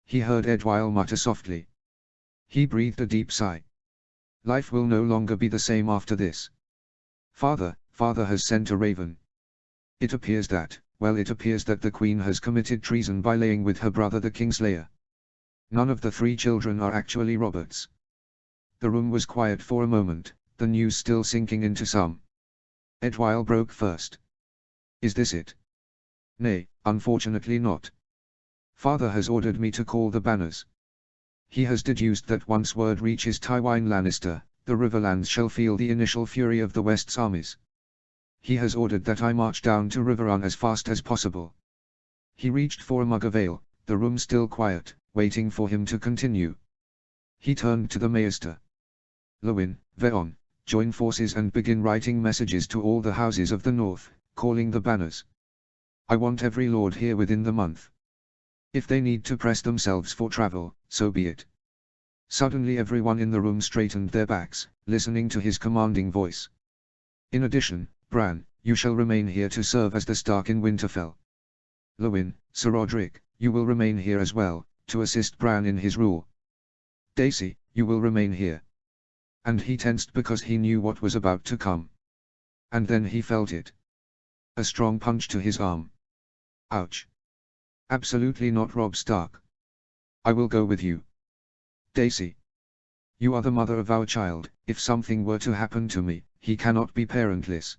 He heard Edwyle mutter softly. He breathed a deep sigh. Life will no longer be the same after this. Father has sent a raven. It appears that the Queen has committed treason by laying with her brother the Kingslayer. None of the 3 children are actually Robert's. The room was quiet for a moment, the news still sinking into some. Edwyle broke first. Is this it? Nay, unfortunately not. Father has ordered me to call the banners. He has deduced that once word reaches Tywin Lannister, the Riverlands shall feel the initial fury of the West's armies. He has ordered that I march down to Riverrun as fast as possible. He reached for a mug of ale, the room still quiet, waiting for him to continue. He turned to the Maester. Lewyn, Veon, join forces and begin writing messages to all the houses of the north, calling the banners. I want every lord here within the month. If they need to press themselves for travel, so be it. Suddenly everyone in the room straightened their backs, listening to his commanding voice. In addition, Bran, you shall remain here to serve as the Stark in Winterfell. Lewyn, Sir Roderick, you will remain here as well, to assist Bran in his rule. Daisy, you will remain here. And he tensed because he knew what was about to come. And then he felt it. A strong punch to his arm. Ouch. Absolutely not, Robb Stark. I will go with you. Daisy. You are the mother of our child. If something were to happen to me, he cannot be parentless.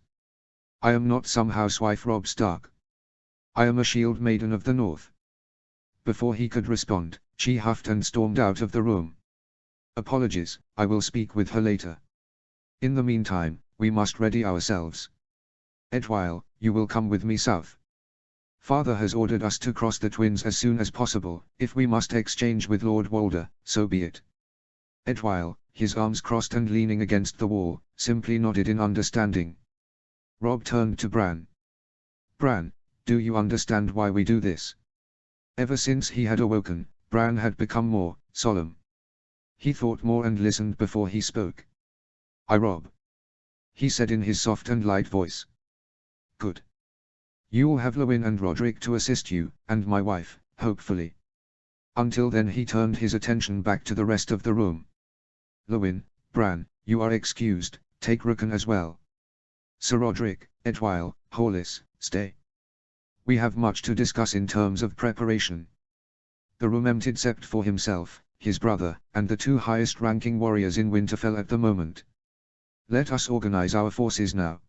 I am not some housewife, Robb Stark. I am a shield maiden of the North. Before he could respond, she huffed and stormed out of the room. Apologies, I will speak with her later. In the meantime, we must ready ourselves. Edwyle, you will come with me south. Father has ordered us to cross the Twins as soon as possible. If we must exchange with Lord Walder, so be it. Edwyle, his arms crossed and leaning against the wall, simply nodded in understanding. Robb turned to Bran. Bran, do you understand why we do this? Ever since he had awoken, Bran had become more solemn. He thought more and listened before he spoke. Robb. He said in his soft and light voice. Good. You'll have Lewyn and Roderick to assist you, and my wife, hopefully. Until then he turned his attention back to the rest of the room. Lewyn, Bran, you are excused, take Rickon as well. Sir Roderick, Edwyle, Horlis, stay. We have much to discuss in terms of preparation. The room emptied except for himself, his brother, and the two highest-ranking warriors in Winterfell at the moment. Let us organize our forces now.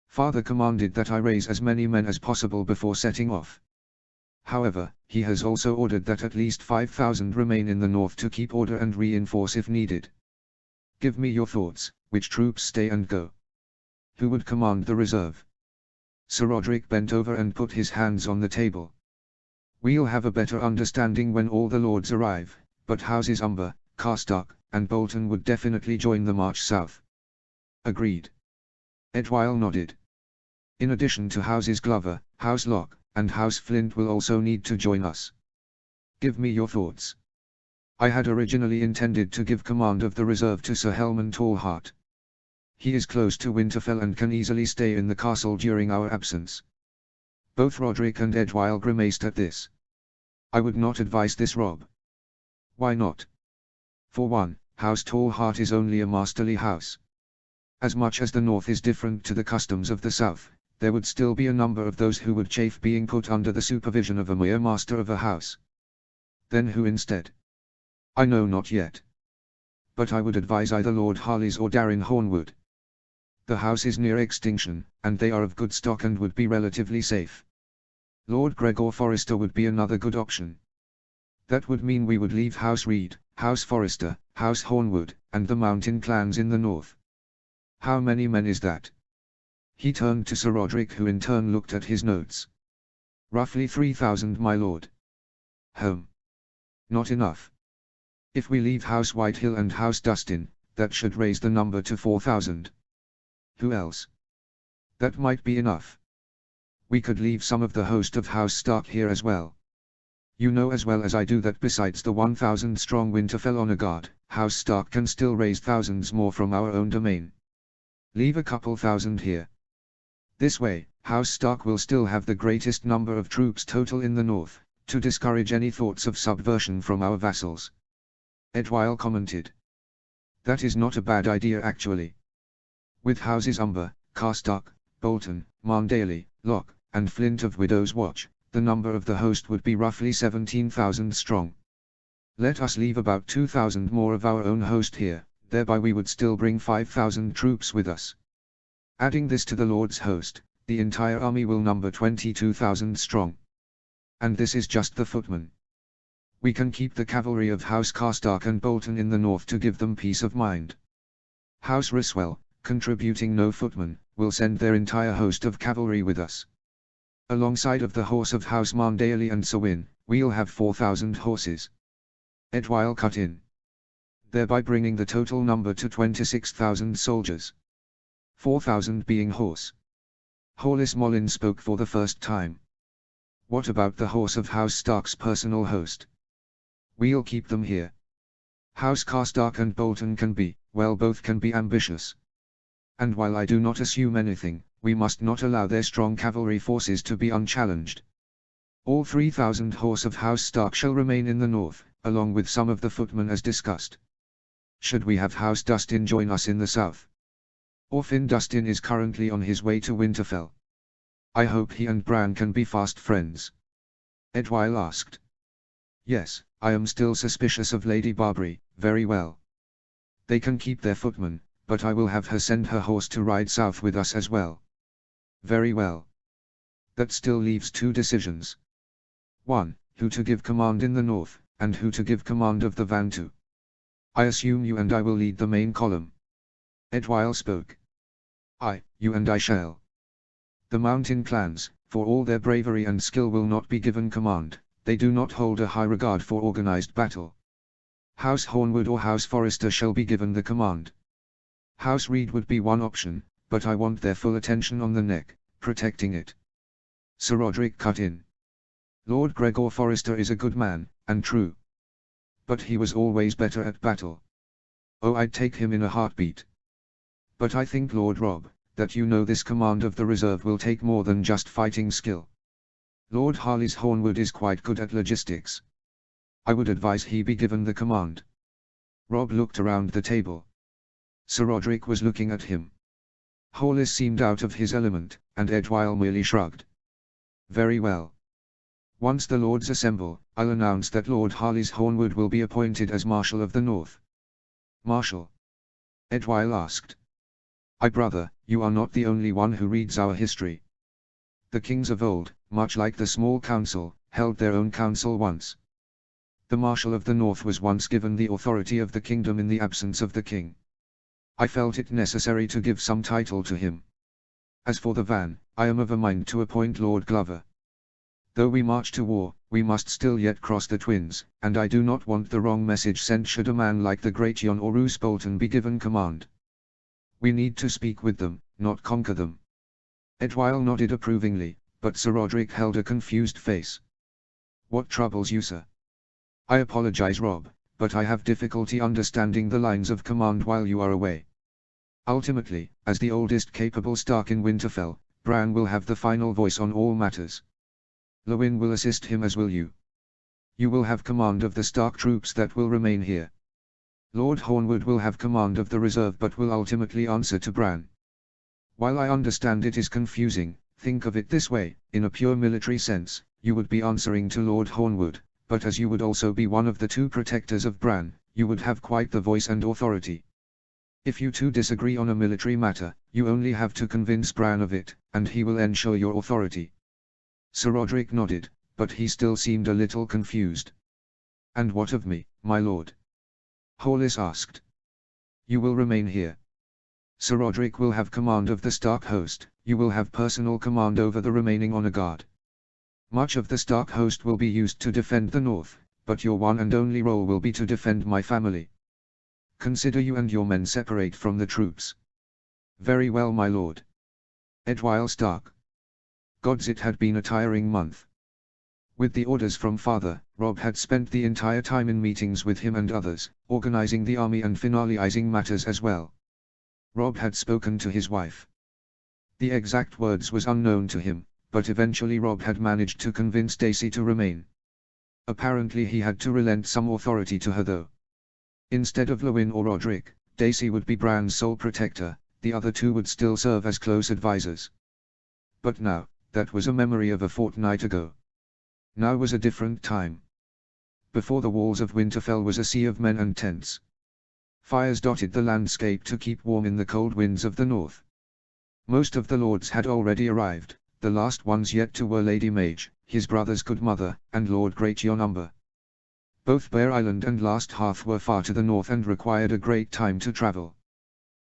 Father commanded that I raise as many men as possible before setting off. However, he has also ordered that at least 5,000 remain in the north to keep order and reinforce if needed. Give me your thoughts, which troops stay and go? Who would command the reserve? Sir Roderick bent over and put his hands on the table. We'll have a better understanding when all the lords arrive, but Houses Umber, Karstark, and Bolton would definitely join the march south. Agreed. Edwyle nodded. In addition to Houses Glover, House Locke, and House Flint will also need to join us. Give me your thoughts. I had originally intended to give command of the reserve to Sir Helman Tallheart. He is close to Winterfell and can easily stay in the castle during our absence. Both Roderick and Edwyle grimaced at this. I would not advise this, Robb. Why not? For one, House Tallheart is only a masterly house. As much as the North is different to the customs of the South, there would still be a number of those who would chafe being put under the supervision of a mere master of a house. Then who instead? I know not yet. But I would advise either Lord Harleys or Darren Hornwood. The house is near extinction, and they are of good stock and would be relatively safe. Lord Gregor Forrester would be another good option. That would mean we would leave House Reed, House Forrester, House Hornwood, and the mountain clans in the north. How many men is that? He turned to Sir Roderick, who in turn looked at his notes. Roughly 3,000, my lord. Not enough. If we leave House Whitehill and House Dustin, that should raise the number to 4,000. Who else? That might be enough. We could leave some of the host of House Stark here as well. You know as well as I do that besides the 1,000-strong Winterfell honor guard, House Stark can still raise thousands more from our own domain. Leave a couple thousand here. This way, House Stark will still have the greatest number of troops total in the north, to discourage any thoughts of subversion from our vassals. Edwyle commented. That is not a bad idea actually. With Houses Umber, Karstark, Bolton, Marndale, Locke, and Flint of Widow's Watch, the number of the host would be roughly 17,000 strong. Let us leave about 2,000 more of our own host here, thereby we would still bring 5,000 troops with us. Adding this to the Lord's host, the entire army will number 22,000 strong. And this is just the footmen. We can keep the cavalry of House Karstark and Bolton in the north to give them peace of mind. House Ryswell, contributing no footmen, will send their entire host of cavalry with us. Alongside of the horse of House Marndale and Sewin, we'll have 4,000 horses. Edwyle cut in. Thereby bringing the total number to 26,000 soldiers. 4,000 being horse. Hollis Mollen spoke for the first time. What about the horse of House Stark's personal host? We'll keep them here. House Karstark and Bolton can be, well, both can be ambitious. And while I do not assume anything, we must not allow their strong cavalry forces to be unchallenged. All 3,000 horse of House Stark shall remain in the north, along with some of the footmen as discussed. Should we have House Dustin join us in the south? Orphan Dustin is currently on his way to Winterfell. I hope he and Bran can be fast friends. Edwyle asked. Yes, I am still suspicious of Lady Barbary. Very well. They can keep their footmen, but I will have her send her horse to ride south with us as well. Very well. That still leaves two decisions. 1. Who to give command in the north, and who to give command of the van to. I assume you and I will lead the main column. Edwyle spoke. Aye, you and I shall. The mountain clans, for all their bravery and skill, will not be given command. They do not hold a high regard for organized battle. House Hornwood or House Forrester shall be given the command. House Reed would be one option, but I want their full attention on the neck, protecting it. Sir Roderick cut in. Lord Gregor Forrester is a good man, and true. But he was always better at battle. Oh, I'd take him in a heartbeat. But I think, Lord Robb, that you know this command of the reserve will take more than just fighting skill. Lord Harley's Hornwood is quite good at logistics. I would advise he be given the command. Robb looked around the table. Sir Roderick was looking at him. Hollis seemed out of his element, and Edwyle merely shrugged. Very well. Once the lords assemble, I'll announce that Lord Harley's Hornwood will be appointed as Marshal of the North. Marshal? Edwyle asked. Aye, brother, you are not the only one who reads our history. The kings of old, much like the small council, held their own council once. The Marshal of the North was once given the authority of the kingdom in the absence of the king. I felt it necessary to give some title to him. As for the van, I am of a mind to appoint Lord Glover. Though we march to war, we must still yet cross the Twins, and I do not want the wrong message sent should a man like the great Jon or Roose Bolton be given command. We need to speak with them, not conquer them. Edwyle nodded approvingly, but Sir Roderick held a confused face. What troubles you, sir? I apologize, Robb, but I have difficulty understanding the lines of command while you are away. Ultimately, as the oldest capable Stark in Winterfell, Bran will have the final voice on all matters. Lewyn will assist him, as will you. You will have command of the Stark troops that will remain here. Lord Hornwood will have command of the reserve but will ultimately answer to Bran. While I understand it is confusing, think of it this way: in a pure military sense, you would be answering to Lord Hornwood, but as you would also be one of the two protectors of Bran, you would have quite the voice and authority. If you two disagree on a military matter, you only have to convince Bran of it, and he will ensure your authority. Sir Roderick nodded, but he still seemed a little confused. And what of me, my lord? Hollis asked. You will remain here. Sir Roderick will have command of the Stark host, you will have personal command over the remaining honor guard. Much of the Stark host will be used to defend the north, but your one and only role will be to defend my family. Consider you and your men separate from the troops. Very well, my lord. Edwyle Stark. Gods, it had been a tiring month. With the orders from father, Robb had spent the entire time in meetings with him and others, organizing the army and finalizing matters as well. Robb had spoken to his wife. The exact words was unknown to him, but eventually Robb had managed to convince Daisy to remain. Apparently he had to relent some authority to her though. Instead of Lewyn or Roderick, Daisy would be Bran's sole protector, the other two would still serve as close advisors. But now, that was a memory of a fortnight ago. Now was a different time. Before the walls of Winterfell was a sea of men and tents. Fires dotted the landscape to keep warm in the cold winds of the north. Most of the lords had already arrived, the last ones yet to were Lady Mage, his brother's good mother, and Lord Great Jon Umber. Both Bear Island and Last Hearth were far to the north and required a great time to travel.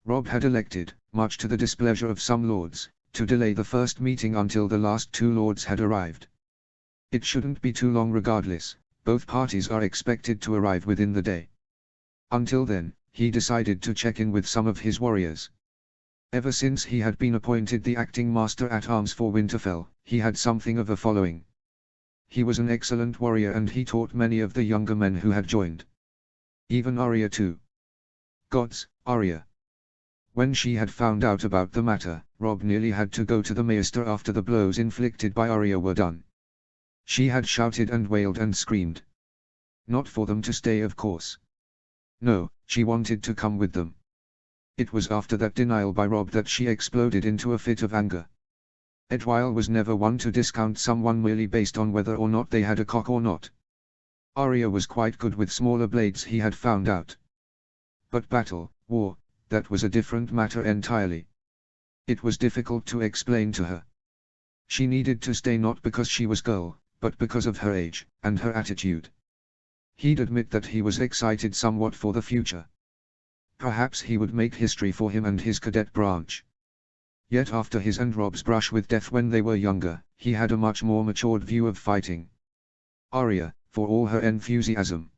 Robb had elected, much to the displeasure of some lords, to delay the first meeting until the last two lords had arrived. It shouldn't be too long regardless, both parties are expected to arrive within the day. Until then, he decided to check in with some of his warriors. Ever since he had been appointed the acting master-at-arms for Winterfell, he had something of a following. He was an excellent warrior and he taught many of the younger men who had joined. Even Arya too. Gods, Arya. When she had found out about the matter, Robb nearly had to go to the Maester after the blows inflicted by Arya were done. She had shouted and wailed and screamed. Not for them to stay, of course. No, she wanted to come with them. It was after that denial by Robb that she exploded into a fit of anger. Edwyle was never one to discount someone merely based on whether or not they had a cock or not. Arya was quite good with smaller blades, he had found out. But battle, war, that was a different matter entirely. It was difficult to explain to her. She needed to stay not because she was girl, but because of her age, and her attitude. He'd admit that he was excited somewhat for the future. Perhaps he would make history for him and his cadet branch. Yet after his and Robb's brush with death when they were younger, he had a much more matured view of fighting. Arya, for all her enthusiasm,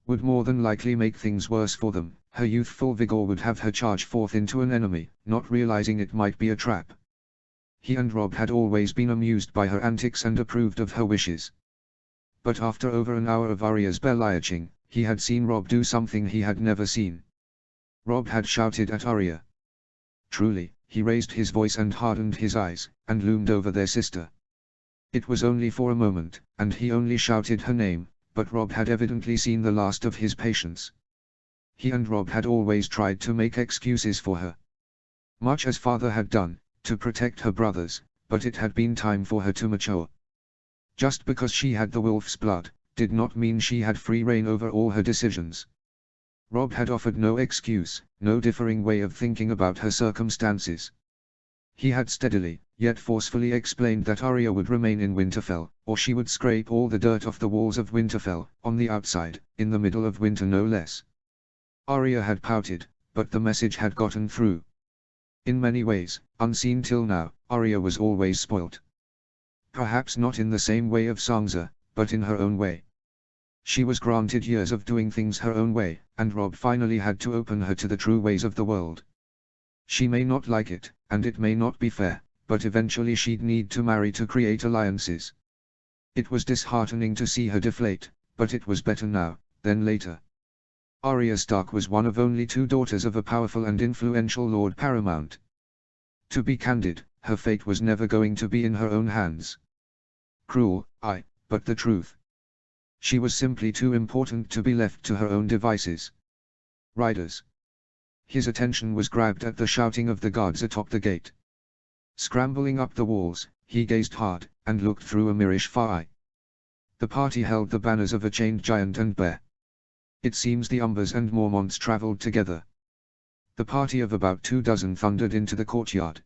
would more than likely make things worse for them. Her youthful vigor would have her charge forth into an enemy, not realizing it might be a trap. He and Robb had always been amused by her antics and approved of her wishes. But after over an hour of Arya's bellyaching, he had seen Robb do something he had never seen. Robb had shouted at Arya. Truly, he raised his voice and hardened his eyes, and loomed over their sister. It was only for a moment, and he only shouted her name, but Robb had evidently seen the last of his patience. He and Robb had always tried to make excuses for her. Much as father had done, to protect her brothers, but it had been time for her to mature. Just because she had the wolf's blood, did not mean she had free rein over all her decisions. Robb had offered no excuse, no differing way of thinking about her circumstances. He had steadily, yet forcefully explained that Arya would remain in Winterfell, or she would scrape all the dirt off the walls of Winterfell, on the outside, in the middle of winter no less. Arya had pouted, but the message had gotten through. In many ways, unseen till now, Arya was always spoilt. Perhaps not in the same way of Sansa, but in her own way. She was granted years of doing things her own way, and Robb finally had to open her to the true ways of the world. She may not like it, and it may not be fair, but eventually she'd need to marry to create alliances. It was disheartening to see her deflate, but it was better now, than later. Arya Stark was one of only 2 daughters of a powerful and influential Lord Paramount. To be candid, her fate was never going to be in her own hands. Cruel, aye, but the truth. She was simply too important to be left to her own devices. Riders. His attention was grabbed at the shouting of the guards atop the gate. Scrambling up the walls, he gazed hard, and looked through a mirish far eye. The party held the banners of a chained giant and bear. It seems the Umbers and Mormonts travelled together. The party of about 24 thundered into the courtyard.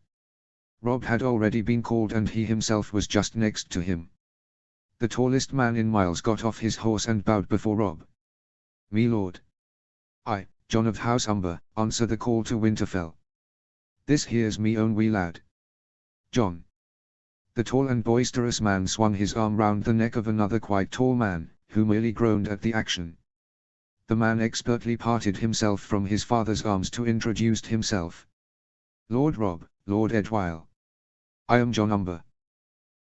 Robb had already been called and he himself was just next to him. The tallest man in miles got off his horse and bowed before Robb. "Me lord." "I, Jon of House Umber, answer the call to Winterfell. This here's me own wee lad. Jon." The tall and boisterous man swung his arm round the neck of another quite tall man, who merely groaned at the action. The man expertly parted himself from his father's arms to introduce himself. "Lord Robb, Lord Edwyle. I am Jon Umber.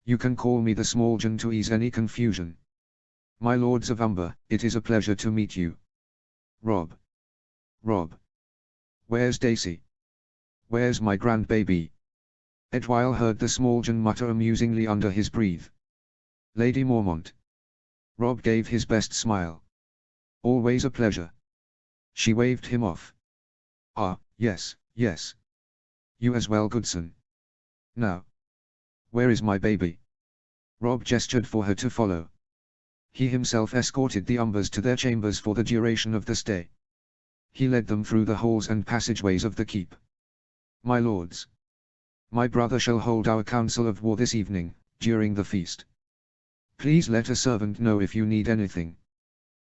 You can call me the Small Jon to ease any confusion. My lords of Umber, it is a pleasure to meet you. Robb. Robb. Where's Daisy? Where's my grandbaby?" Edwyle heard the Small Jon mutter amusingly under his breath. "Lady Mormont." Robb gave his best smile. "Always a pleasure." She waved him off. "Ah, yes, yes. You as well, Goodson. Now. Where is my baby?" Robb gestured for her to follow. He himself escorted the Umbers to their chambers for the duration of the stay. He led them through the halls and passageways of the keep. "My lords. My brother shall hold our council of war this evening, during the feast. Please let a servant know if you need anything."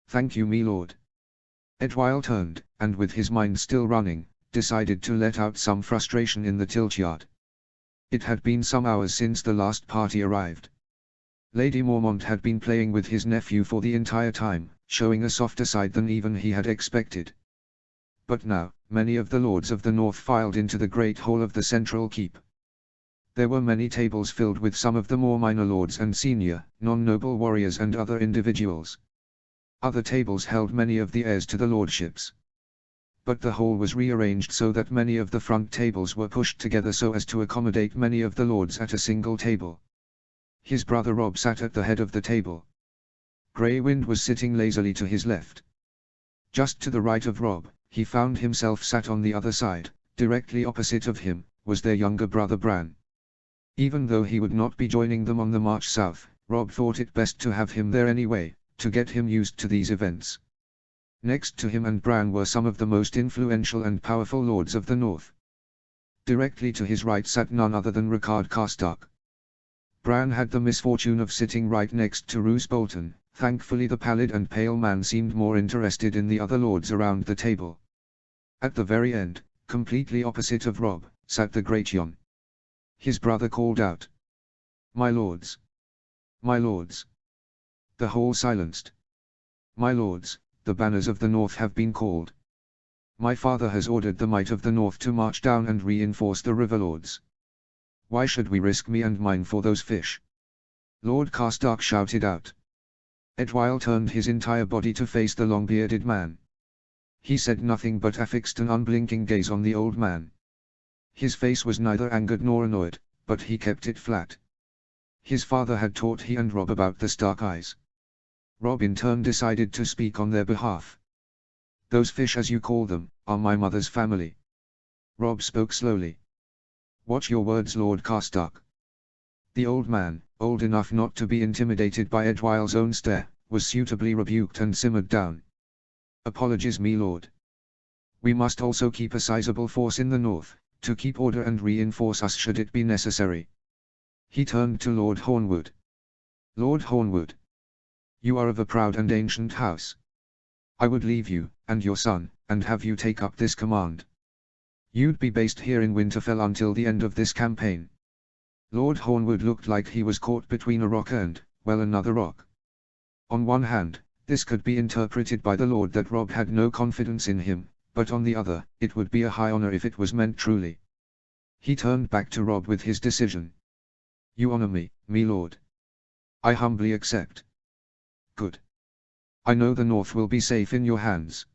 "Thank you, me lord." Edwyle turned, and with his mind still running, decided to let out some frustration in the tiltyard. It had been some hours since the last party arrived. Lady Mormont had been playing with his nephew for the entire time, showing a softer side than even he had expected. But now, many of the lords of the north filed into the great hall of the central keep. There were many tables filled with some of the more minor lords and senior, non-noble warriors and other individuals. Other tables held many of the heirs to the lordships. But the hall was rearranged so that many of the front tables were pushed together so as to accommodate many of the lords at a single table. His brother Rob sat at the head of the table. Grey Wind was sitting lazily to his left. Just to the right of Rob, he found himself sat on the other side. Directly opposite of him, was their younger brother Bran. Even though he would not be joining them on the march south, Rob thought it best to have him there anyway, to get him used to these events. Next to him and Bran were some of the most influential and powerful lords of the north. Directly to his right sat none other than Rickard Karstark. Bran had the misfortune of sitting right next to Roose Bolton. Thankfully the pallid and pale man seemed more interested in the other lords around the table. At the very end, completely opposite of Rob, sat the Great Jon. His brother called out, "My lords! My lords!" The whole silenced. "My lords, the banners of the north have been called. My father has ordered the might of the north to march down and reinforce the river lords. Why should we risk me and mine for those fish?" Lord Karstark shouted out. Edwyle turned his entire body to face the long-bearded man. He said nothing but affixed an unblinking gaze on the old man. His face was neither angered nor annoyed, but he kept it flat. His father had taught he and Rob about the Stark eyes. Rob in turn decided to speak on their behalf. "Those fish as you call them, are my mother's family." Rob spoke slowly. "Watch your words, Lord Karstark." The old man, old enough not to be intimidated by Edwyle's own stare, was suitably rebuked and simmered down. "Apologies, me lord. We must also keep a sizable force in the north, to keep order and reinforce us should it be necessary." He turned to Lord Hornwood. "Lord Hornwood, you are of a proud and ancient house. I would leave you, and your son, and have you take up this command. You'd be based here in Winterfell until the end of this campaign." Lord Hornwood looked like he was caught between a rock and, well, another rock. On one hand, this could be interpreted by the Lord that Rob had no confidence in him, but on the other, it would be a high honor if it was meant truly. He turned back to Rob with his decision. "You honor me, me lord. I humbly accept." "Good. I know the north will be safe in your hands.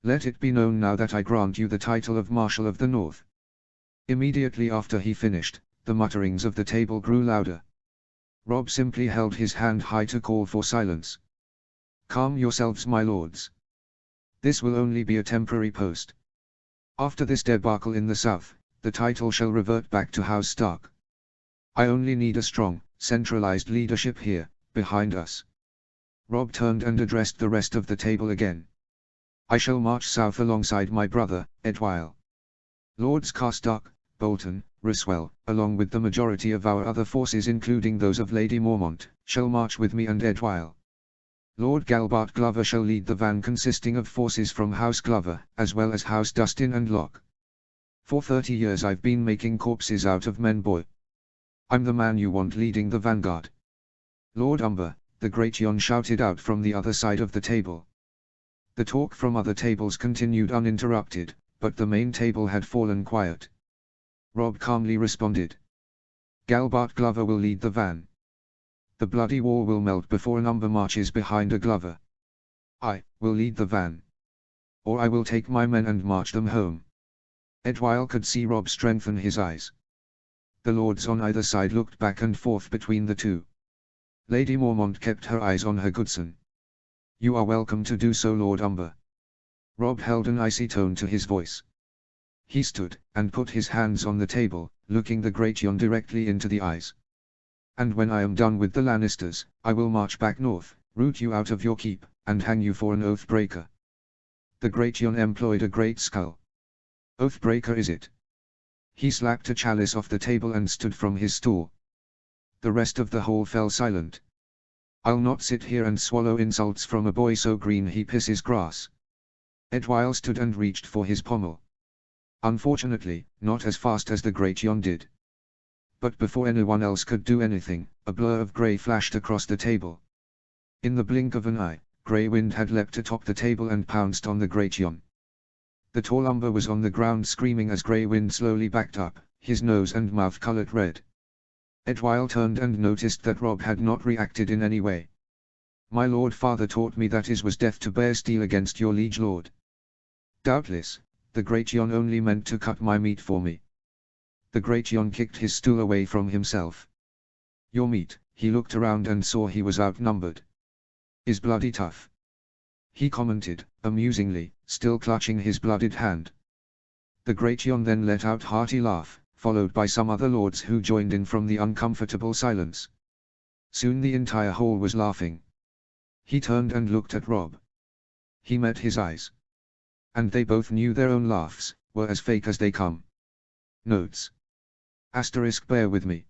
Let it be known now that I grant you the title of Marshal of the North." Immediately after he finished, the mutterings of the table grew louder. Rob simply held his hand high to call for silence. "Calm yourselves, my lords. This will only be a temporary post. After this debacle in the south, the title shall revert back to House Stark. I only need a strong, centralized leadership here, behind us." Rob turned and addressed the rest of the table again. "I shall march south alongside my brother, Edwyle. Lords Karstark, Bolton, Roosewell, along with the majority of our other forces including those of Lady Mormont, shall march with me and Edwyle. Lord Galbart Glover shall lead the van consisting of forces from House Glover, as well as House Dustin and Locke. For 30 years I've been making corpses out of men, boy. I'm the man you want leading the vanguard." "Lord Umber," the Great Jon shouted out from the other side of the table. The talk from other tables continued uninterrupted, but the main table had fallen quiet. Rob calmly responded. "Galbart Glover will lead the van. The bloody wall will melt before an Umber marches behind a Glover. I will lead the van. Or I will take my men and march them home." Edwyle could see Rob strengthen his eyes. The lords on either side looked back and forth between the two. Lady Mormont kept her eyes on her godson. "You are welcome to do so, Lord Umber." Rob held an icy tone to his voice. He stood, and put his hands on the table, looking the Great Jon directly into the eyes. "And when I am done with the Lannisters, I will march back north, root you out of your keep, and hang you for an oath-breaker." The Great Jon employed a great skull. "Oath-breaker is it?" He slapped a chalice off the table and stood from his stool. The rest of the hall fell silent. "I'll not sit here and swallow insults from a boy so green he pisses grass." Edwyle stood and reached for his pommel. Unfortunately, not as fast as the Great Jon did. But before anyone else could do anything, a blur of grey flashed across the table. In the blink of an eye, Grey Wind had leapt atop the table and pounced on the Great Jon. The tall Umber was on the ground screaming as Grey Wind slowly backed up, his nose and mouth colored red. Edwyle turned and noticed that Robb had not reacted in any way. "My lord father taught me that is was death to bear steel against your liege lord." "Doubtless, the Great Jon only meant to cut my meat for me." The Great Jon kicked his stool away from himself. "Your meat," he looked around and saw he was outnumbered. "Is bloody tough," he commented, amusingly, still clutching his blooded hand. The Great Jon then let out a hearty laugh, followed by some other lords who joined in from the uncomfortable silence. Soon the entire hall was laughing. He turned and looked at Robb. He met his eyes. And they both knew their own laughs were as fake as they come. Notes. * Bear with me.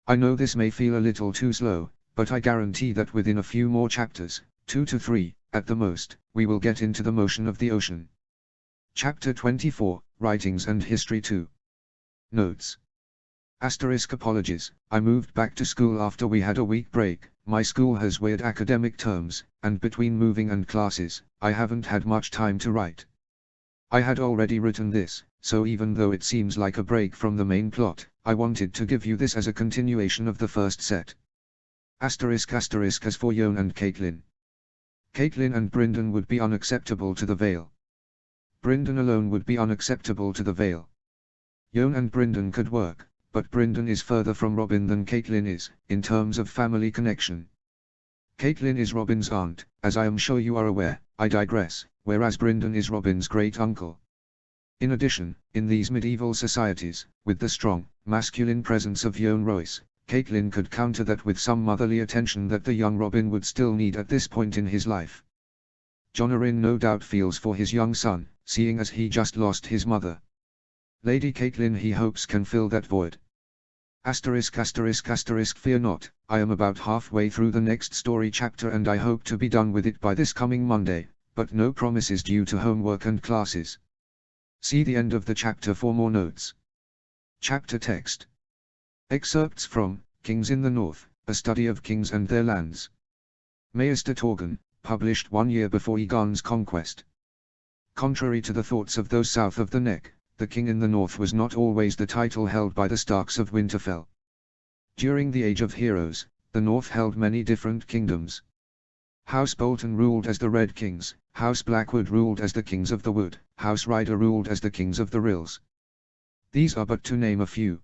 I know this may feel a little too slow, but I guarantee that within a few more chapters, 2 to 3, at the most, we will get into the motion of the ocean. Chapter 24, Writings and History 2. Notes. Apologies, I moved back to school after we had a week break. My school has weird academic terms, and between moving and classes, I haven't had much time to write. I had already written this, so even though it seems like a break from the main plot, I wanted to give you this as a continuation of the first set. As for Jon and Catelyn. Catelyn and Brynden would be unacceptable to the Vale. Brynden alone would be unacceptable to the Vale. Jon and Brynden could work, but Brynden is further from Robin than Catelyn is, in terms of family connection. Catelyn is Robin's aunt, as I am sure you are aware. I digress, whereas Brynden is Robin's great-uncle. In addition, in these medieval societies, with the strong, masculine presence of Jon Royce, Catelyn could counter that with some motherly attention that the young Robin would still need at this point in his life. Jon Arryn no doubt feels for his young son, seeing as he just lost his mother. Lady Catelyn he hopes can fill that void. Fear not, I am about halfway through the next story chapter and I hope to be done with it by this coming Monday, but no promises due to homework and classes. See the end of the chapter for more notes. Chapter text. Excerpts from Kings in the North, a study of kings and their lands. Maester Torgon, published 1 year before Aegon's conquest. Contrary to the thoughts of those south of the Neck, the King in the North was not always the title held by the Starks of Winterfell. During the Age of Heroes, the North held many different kingdoms. House Bolton ruled as the Red Kings, House Blackwood ruled as the Kings of the Wood, House Ryder ruled as the Kings of the Rills. These are but to name a few.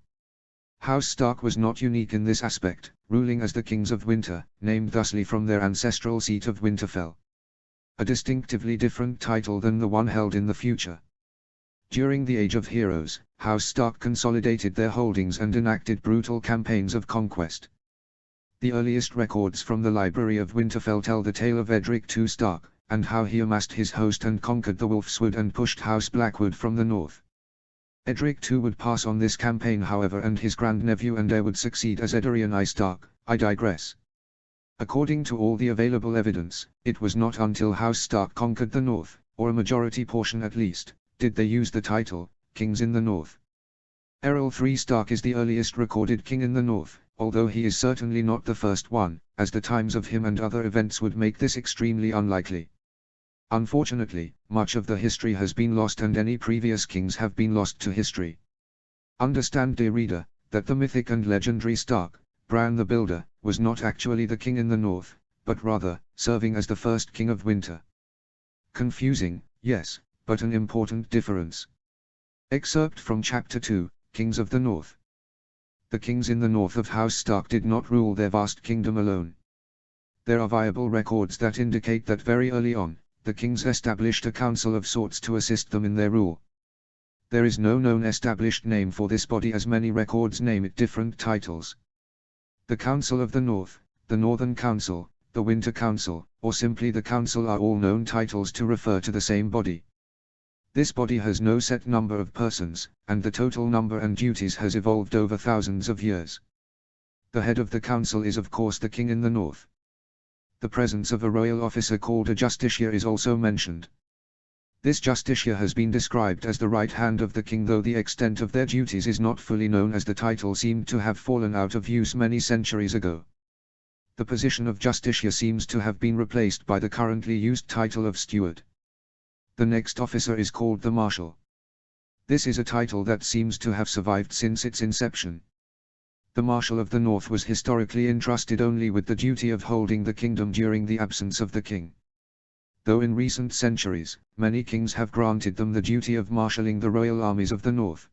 House Stark was not unique in this aspect, ruling as the Kings of Winter, named thusly from their ancestral seat of Winterfell. A distinctively different title than the one held in the future. During the Age of Heroes, House Stark consolidated their holdings and enacted brutal campaigns of conquest. The earliest records from the Library of Winterfell tell the tale of Edric II Stark, and how he amassed his host and conquered the Wolfswood and pushed House Blackwood from the north. Edric II would pass on this campaign however, and his grandnephew and heir would succeed as Eddarion I Stark. I digress. According to all the available evidence, it was not until House Stark conquered the north, or a majority portion at least, did they use the title, Kings in the North. Errol III Stark is the earliest recorded king in the North, although he is certainly not the first one, as the times of him and other events would make this extremely unlikely. Unfortunately, much of the history has been lost and any previous kings have been lost to history. Understand, dear reader, that the mythic and legendary Stark, Bran the Builder, was not actually the king in the North, but rather, serving as the first king of winter. Confusing, yes, but an important difference. Excerpt from Chapter 2, Kings of the North. The kings in the north of House Stark did not rule their vast kingdom alone. There are viable records that indicate that very early on, the kings established a council of sorts to assist them in their rule. There is no known established name for this body, as many records name it different titles. The Council of the North, the Northern Council, the Winter Council, or simply the Council are all known titles to refer to the same body. This body has no set number of persons, and the total number and duties has evolved over thousands of years. The head of the council is of course the king in the north. The presence of a royal officer called a justiciar is also mentioned. This justiciar has been described as the right hand of the king, though the extent of their duties is not fully known, as the title seemed to have fallen out of use many centuries ago. The position of justiciar seems to have been replaced by the currently used title of steward. The next officer is called the Marshal. This is a title that seems to have survived since its inception. The Marshal of the North was historically entrusted only with the duty of holding the kingdom during the absence of the king. Though in recent centuries, many kings have granted them the duty of marshalling the royal armies of the North.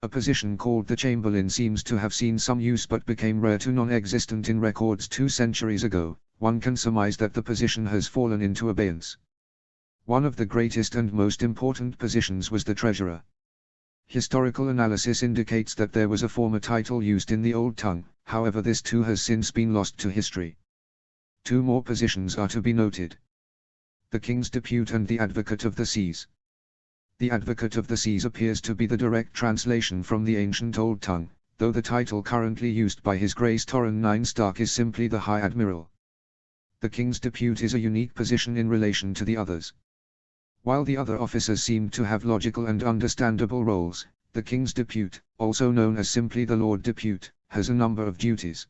A position called the Chamberlain seems to have seen some use but became rare to non-existent in records 2 centuries ago. One can surmise that the position has fallen into abeyance. One of the greatest and most important positions was the treasurer. Historical analysis indicates that there was a former title used in the Old Tongue, however this too has since been lost to history. 2 more positions are to be noted. The King's Depute and the Advocate of the Seas. The Advocate of the Seas appears to be the direct translation from the ancient Old Tongue, though the title currently used by His Grace Torren 9 Stark is simply the High Admiral. The King's Depute is a unique position in relation to the others. While the other officers seem to have logical and understandable roles, the King's Depute, also known as simply the Lord Depute, has a number of duties.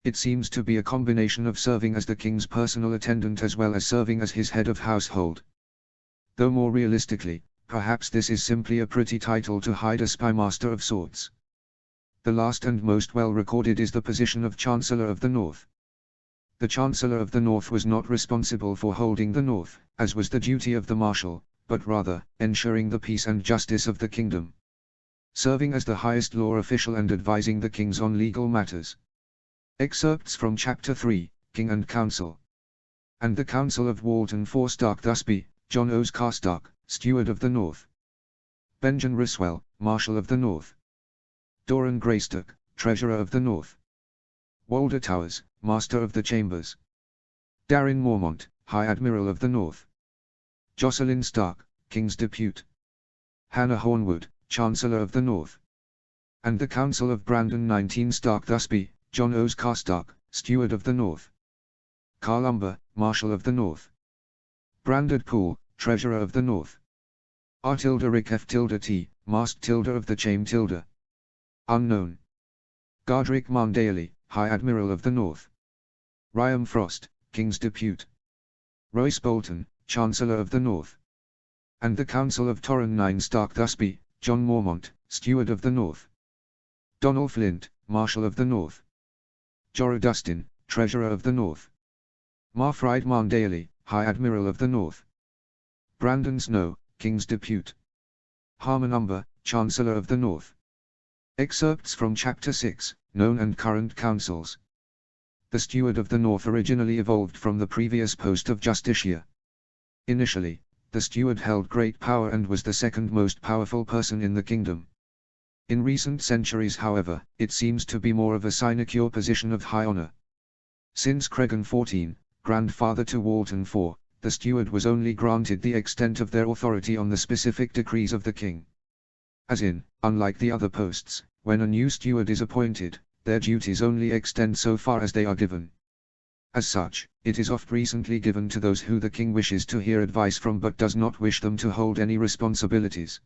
It seems to be a combination of serving as the King's personal attendant as well as serving as his head of household. Though more realistically, perhaps this is simply a pretty title to hide a spymaster of sorts. The last and most well recorded is the position of Chancellor of the North. The Chancellor of the North was not responsible for holding the North, as was the duty of the Marshal, but rather, ensuring the peace and justice of the kingdom. Serving as the highest law official and advising the kings on legal matters. Excerpts from Chapter 3, King and Council. And the Council of Walton 4 Stark Thusby, John Oscar Stark, Steward of the North. Benjamin Riswell, Marshal of the North. Doran Greystock, Treasurer of the North. Walder Towers, Master of the Chambers. Darren Mormont, High Admiral of the North. Jocelyn Stark, King's Depute. Hannah Hornwood, Chancellor of the North. And the Council of Brandon 19 Stark Thusby, John Oscar Stark, Steward of the North. Carl Umber, Marshal of the North. Brandon Poole, Treasurer of the North. Artilda Rick F. T, Mast Tilda of the Chame Tilda. Unknown. Gardrick Mandaley, High Admiral of the North. Ryam Frost, King's Depute. Royce Bolton, Chancellor of the North. And the Council of Torren 9 Stark Thusby, John Mormont, Steward of the North. Donald Flint, Marshal of the North. Jorah Dustin, Treasurer of the North. Marfride Mandaley, High Admiral of the North. Brandon Snow, King's Depute. Harmon Umber, Chancellor of the North. Excerpts from Chapter 6, Known and Current Councils. The Steward of the North originally evolved from the previous post of Justiciar. Initially, the steward held great power and was the second most powerful person in the kingdom. In recent centuries however, it seems to be more of a sinecure position of high honor. Since Cregan 14, grandfather to Walton 4, the steward was only granted the extent of their authority on the specific decrees of the king. As in, unlike the other posts, when a new steward is appointed, their duties only extend so far as they are given. As such, it is oft recently given to those who the king wishes to hear advice from but does not wish them to hold any responsibilities.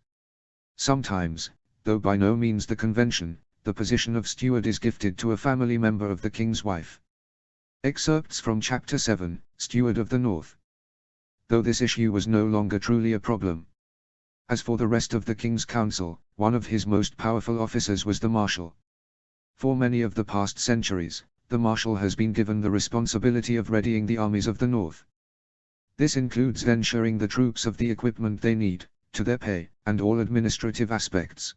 Sometimes, though by no means the convention, the position of steward is gifted to a family member of the king's wife. Excerpts from Chapter 7, Steward of the North. Though this issue was no longer truly a problem. As for the rest of the king's council, one of his most powerful officers was the Marshal. For many of the past centuries, the Marshal has been given the responsibility of readying the armies of the North. This includes ensuring the troops have the equipment they need, to their pay, and all administrative aspects.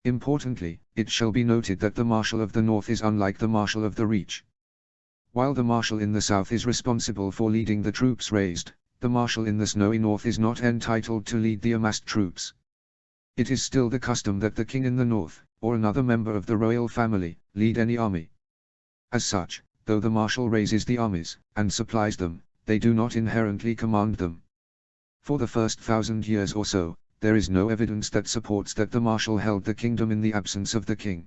Importantly, it shall be noted that the Marshal of the North is unlike the Marshal of the Reach. While the Marshal in the South is responsible for leading the troops raised, the Marshal in the snowy North is not entitled to lead the amassed troops. It is still the custom that the king in the North, or another member of the royal family, lead any army. As such, though the Marshal raises the armies, and supplies them, they do not inherently command them. For the first 1,000 years or so, there is no evidence that supports that the Marshal held the kingdom in the absence of the king.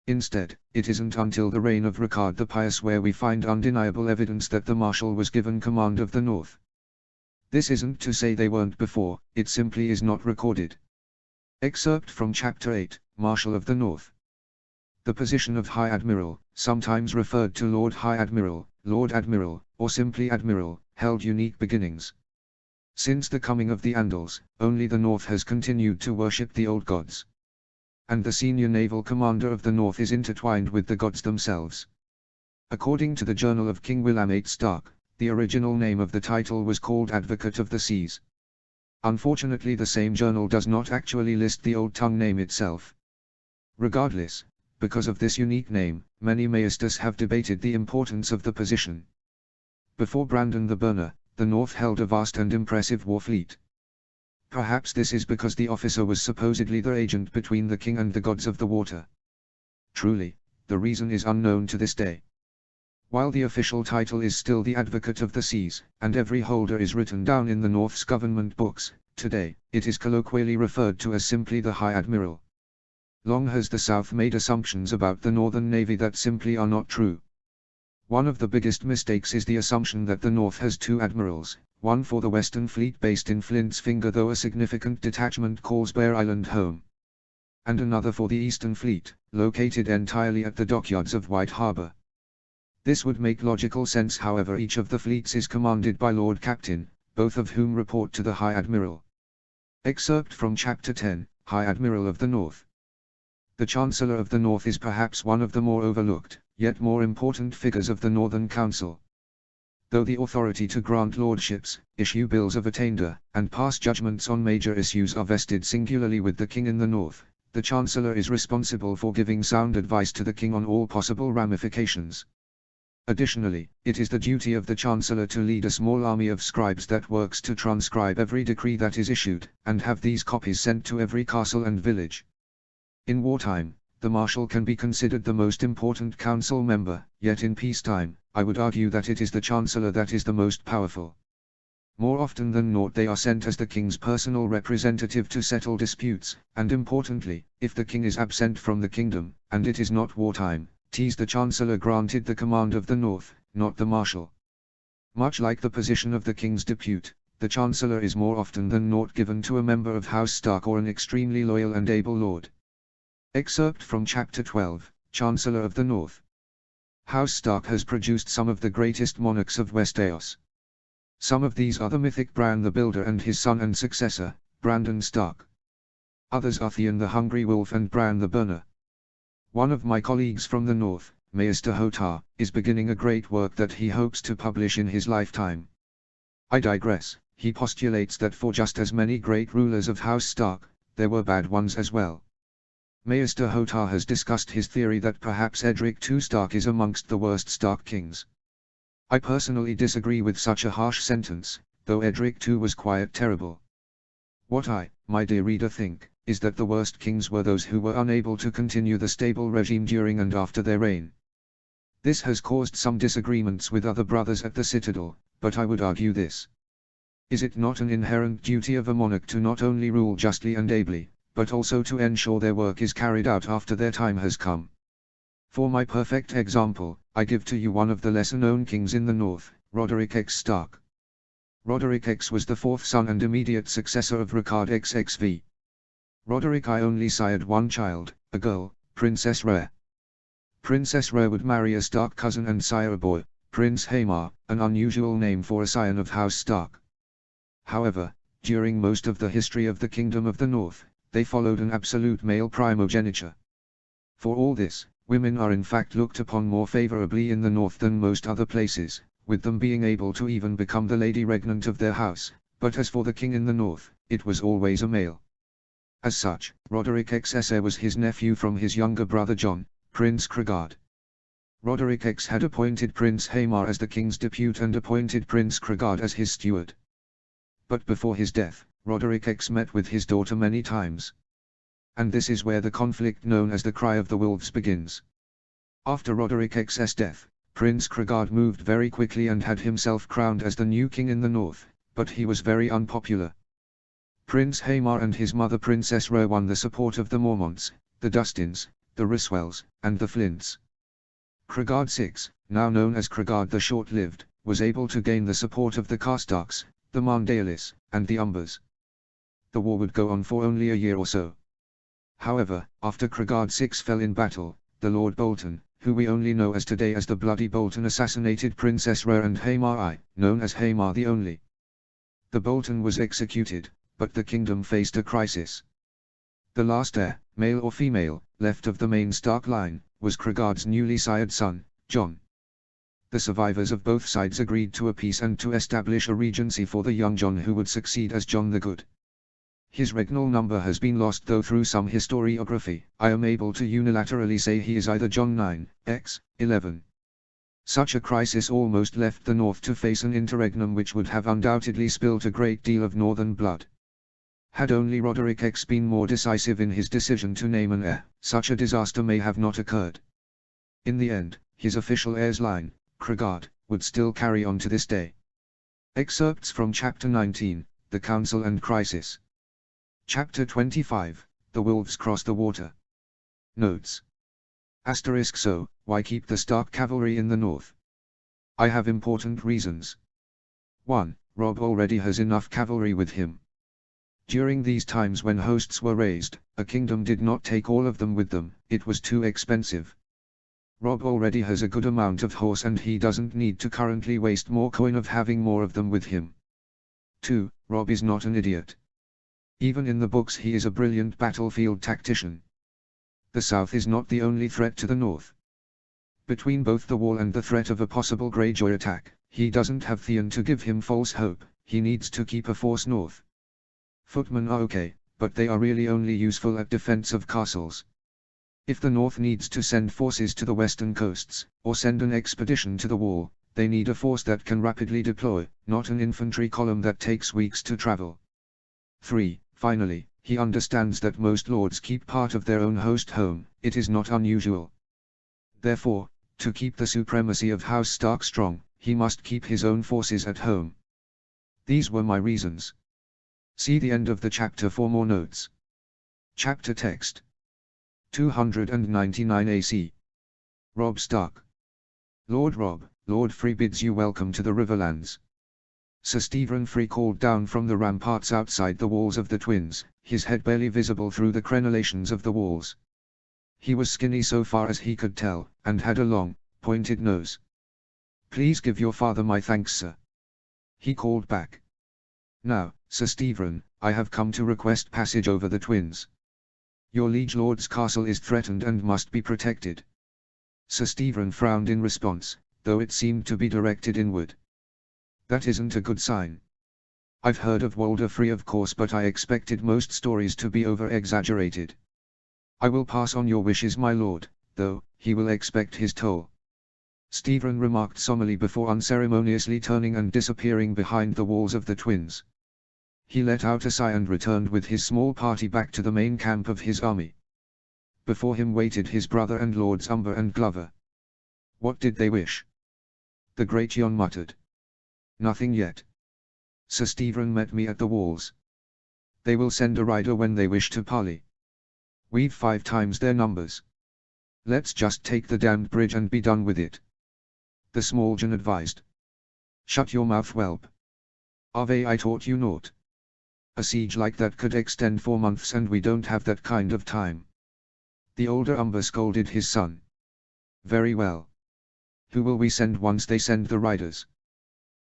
Instead, it isn't until the reign of Richard the Pious where we find undeniable evidence that the Marshal was given command of the North. This isn't to say they weren't before, it simply is not recorded. Excerpt from Chapter 8, Marshal of the North. The position of High Admiral, sometimes referred to Lord High Admiral, Lord Admiral, or simply Admiral, held unique beginnings. Since the coming of the Andals, only the North has continued to worship the old gods. And the senior naval commander of the North is intertwined with the gods themselves. According to the Journal of King William VIII Stark, the original name of the title was called Advocate of the Seas. Unfortunately, the same journal does not actually list the Old Tongue name itself. Regardless, because of this unique name, many maesters have debated the importance of the position. Before Brandon the Burner, the North held a vast and impressive war fleet. Perhaps this is because the officer was supposedly the agent between the king and the gods of the water. Truly, the reason is unknown to this day. While the official title is still the Advocate of the Seas, and every holder is written down in the North's government books, today, it is colloquially referred to as simply the High Admiral. Long has the South made assumptions about the Northern Navy that simply are not true. One of the biggest mistakes is the assumption that the North has two admirals, one for the Western Fleet based in Flint's Finger, though a significant detachment calls Bear Island home, and another for the Eastern Fleet, located entirely at the dockyards of White Harbor. This would make logical sense, however each of the fleets is commanded by Lord Captain, both of whom report to the High Admiral. Excerpt from Chapter 10, High Admiral of the North. The Chancellor of the North is perhaps one of the more overlooked, yet more important figures of the Northern Council. Though the authority to grant lordships, issue bills of attainder, and pass judgments on major issues are vested singularly with the King in the North, the Chancellor is responsible for giving sound advice to the King on all possible ramifications. Additionally, it is the duty of the Chancellor to lead a small army of scribes that works to transcribe every decree that is issued, and have these copies sent to every castle and village. In wartime, the Marshal can be considered the most important council member, yet in peacetime, I would argue that it is the Chancellor that is the most powerful. More often than not they are sent as the King's personal representative to settle disputes, and importantly, if the King is absent from the kingdom, and it is not wartime, the Chancellor granted the command of the North, not the Marshal. Much like the position of the King's depute, the Chancellor is more often than not given to a member of House Stark or an extremely loyal and able lord. Excerpt from Chapter 12, Chancellor of the North. House Stark has produced some of the greatest monarchs of Westeros. Some of these are the mythic Bran the Builder and his son and successor, Brandon Stark. Others are Theon the Hungry Wolf and Bran the Burner. One of my colleagues from the North, Maester Hotar, is beginning a great work that he hopes to publish in his lifetime. I digress. He postulates that for just as many great rulers of House Stark, there were bad ones as well. Maester Hotar has discussed his theory that perhaps Edric II Stark is amongst the worst Stark kings. I personally disagree with such a harsh sentence, though Edric II was quite terrible. What I, my dear reader, think, is that the worst kings were those who were unable to continue the stable regime during and after their reign. This has caused some disagreements with other brothers at the Citadel, but I would argue this. Is it not an inherent duty of a monarch to not only rule justly and ably, but also to ensure their work is carried out after their time has come? For my perfect example, I give to you one of the lesser-known kings in the North, Roderick X. Stark. Roderick X was the fourth son and immediate successor of Rickard XXV. Roderick I only sired one child, a girl, Princess Rhea. Princess Rhea would marry a Stark cousin and sire a boy, Prince Haemar, an unusual name for a scion of House Stark. However, during most of the history of the Kingdom of the North, they followed an absolute male primogeniture. For all this, women are in fact looked upon more favorably in the North than most other places, with them being able to even become the lady regnant of their house, but as for the king in the North, it was always a male. As such, Roderick XXV was his nephew from his younger brother John, Prince Cregaard. Roderick X had appointed Prince Haemar as the king's depute and appointed Prince Cregaard as his steward. But before his death, Roderick X met with his daughter many times. And this is where the conflict known as the Cry of the Wolves begins. After Roderick X's death, Prince Cregaard moved very quickly and had himself crowned as the new king in the North, but he was very unpopular. Prince Haemar and his mother Princess Rhea won the support of the Mormonts, the Dustins, the Ryswells, and the Flints. Cregaard VI, now known as Cregaard the Short-Lived, was able to gain the support of the Karstarks, the Marndalis, and the Umbers. The war would go on for only a year or so. However, after Cregaard VI fell in battle, the Lord Bolton, who we only know as today as the Bloody Bolton, assassinated Princess Rhea and Haemar I, known as Haemar the Only. The Bolton was executed, but the kingdom faced a crisis. The last heir, male or female, left of the main Stark line, was Cregarde's newly sired son, John. The survivors of both sides agreed to a peace and to establish a regency for the young John who would succeed as John the Good. His regnal number has been lost, though through some historiography, I am able to unilaterally say he is either John 9, x. 11. Such a crisis almost left the North to face an interregnum which would have undoubtedly spilt a great deal of northern blood. Had only Roderick X been more decisive in his decision to name an heir, such a disaster may have not occurred. In the end, his official heir's line, Cregarde, would still carry on to this day. Excerpts from Chapter 19, The Council and Crisis. Chapter 25, The Wolves Cross the Water. Notes. So, why keep the Stark cavalry in the north? I have important reasons. 1. Robb already has enough cavalry with him. During these times when hosts were raised, a kingdom did not take all of them with them, it was too expensive. Robb already has a good amount of horse and he doesn't need to currently waste more coin of having more of them with him. 2. Robb is not an idiot. Even in the books he is a brilliant battlefield tactician. The south is not the only threat to the north. Between both the wall and the threat of a possible Greyjoy attack, he doesn't have Theon to give him false hope, he needs to keep a force north. Footmen are okay, but they are really only useful at defense of castles. If the north needs to send forces to the western coasts, or send an expedition to the wall, they need a force that can rapidly deploy, not an infantry column that takes weeks to travel. 3. Finally, he understands that most lords keep part of their own host home, it is not unusual. Therefore, to keep the supremacy of House Stark strong, he must keep his own forces at home. These were my reasons. See the end of the chapter for more notes. Chapter text. 299 AC. Robb Stark. Lord Robb, Lord Free bids you welcome to the Riverlands. Sir Stephen Free called down from the ramparts outside the walls of the Twins, his head barely visible through the crenellations of the walls. He was skinny so far as he could tell, and had a long, pointed nose. Please give your father my thanks, sir. He called back. Now, Sir Stephen, I have come to request passage over the Twins. Your liege lord's castle is threatened and must be protected. Sir Stephen frowned in response, though it seemed to be directed inward. That isn't a good sign. I've heard of Walder Free of course, but I expected most stories to be over-exaggerated. I will pass on your wishes, my lord, though, he will expect his toll. Stephen remarked solemnly before unceremoniously turning and disappearing behind the walls of the Twins. He let out a sigh and returned with his small party back to the main camp of his army. Before him waited his brother and Lords Umber and Glover. What did they wish? The Great Jon muttered. Nothing yet. Sir Stephen met me at the walls. They will send a rider when they wish to parley. We've 5 times their numbers. Let's just take the damned bridge and be done with it. The small Jon advised. Shut your mouth, whelp. Ave, I taught you naught. A siege like that could extend for months and we don't have that kind of time. The older Umber scolded his son. Very well. Who will we send once they send the riders?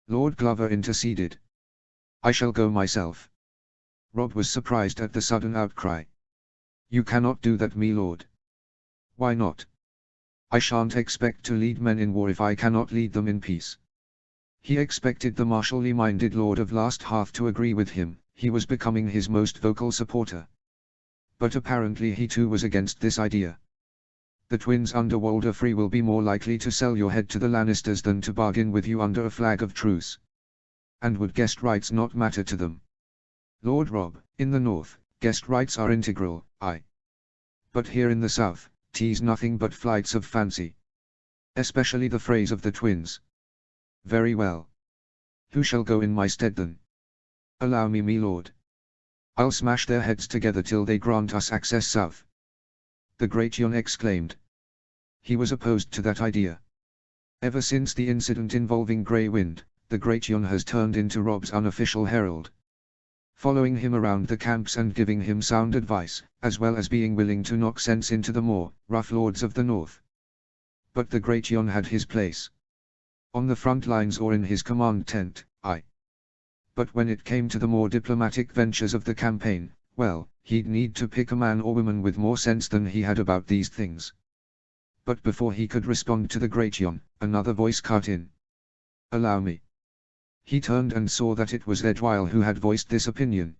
Lord Glover interceded. I shall go myself. Robb was surprised at the sudden outcry. You cannot do that, me lord. Why not? I shan't expect to lead men in war if I cannot lead them in peace. He expected the martially minded Lord of Last Hearth to agree with him, he was becoming his most vocal supporter. But apparently he too was against this idea. The Twins under Walder Free will be more likely to sell your head to the Lannisters than to bargain with you under a flag of truce. And would guest rights not matter to them? Lord Robb, in the north, guest rights are integral, aye. But here in the south, tea's nothing but flights of fancy. Especially the phrase of the Twins. Very well. Who shall go in my stead then? Allow me, me lord. I'll smash their heads together till they grant us access south. The Great Jon exclaimed. He was opposed to that idea. Ever since the incident involving Grey Wind, the Great Jon has turned into Robb's unofficial herald. Following him around the camps and giving him sound advice, as well as being willing to knock sense into the more rough lords of the north. But the Great Jon had his place. On the front lines or in his command tent, aye. But when it came to the more diplomatic ventures of the campaign, well, he'd need to pick a man or woman with more sense than he had about these things. But before he could respond to the great yawn, another voice cut in. "Allow me." He turned and saw that it was Edwile who had voiced this opinion.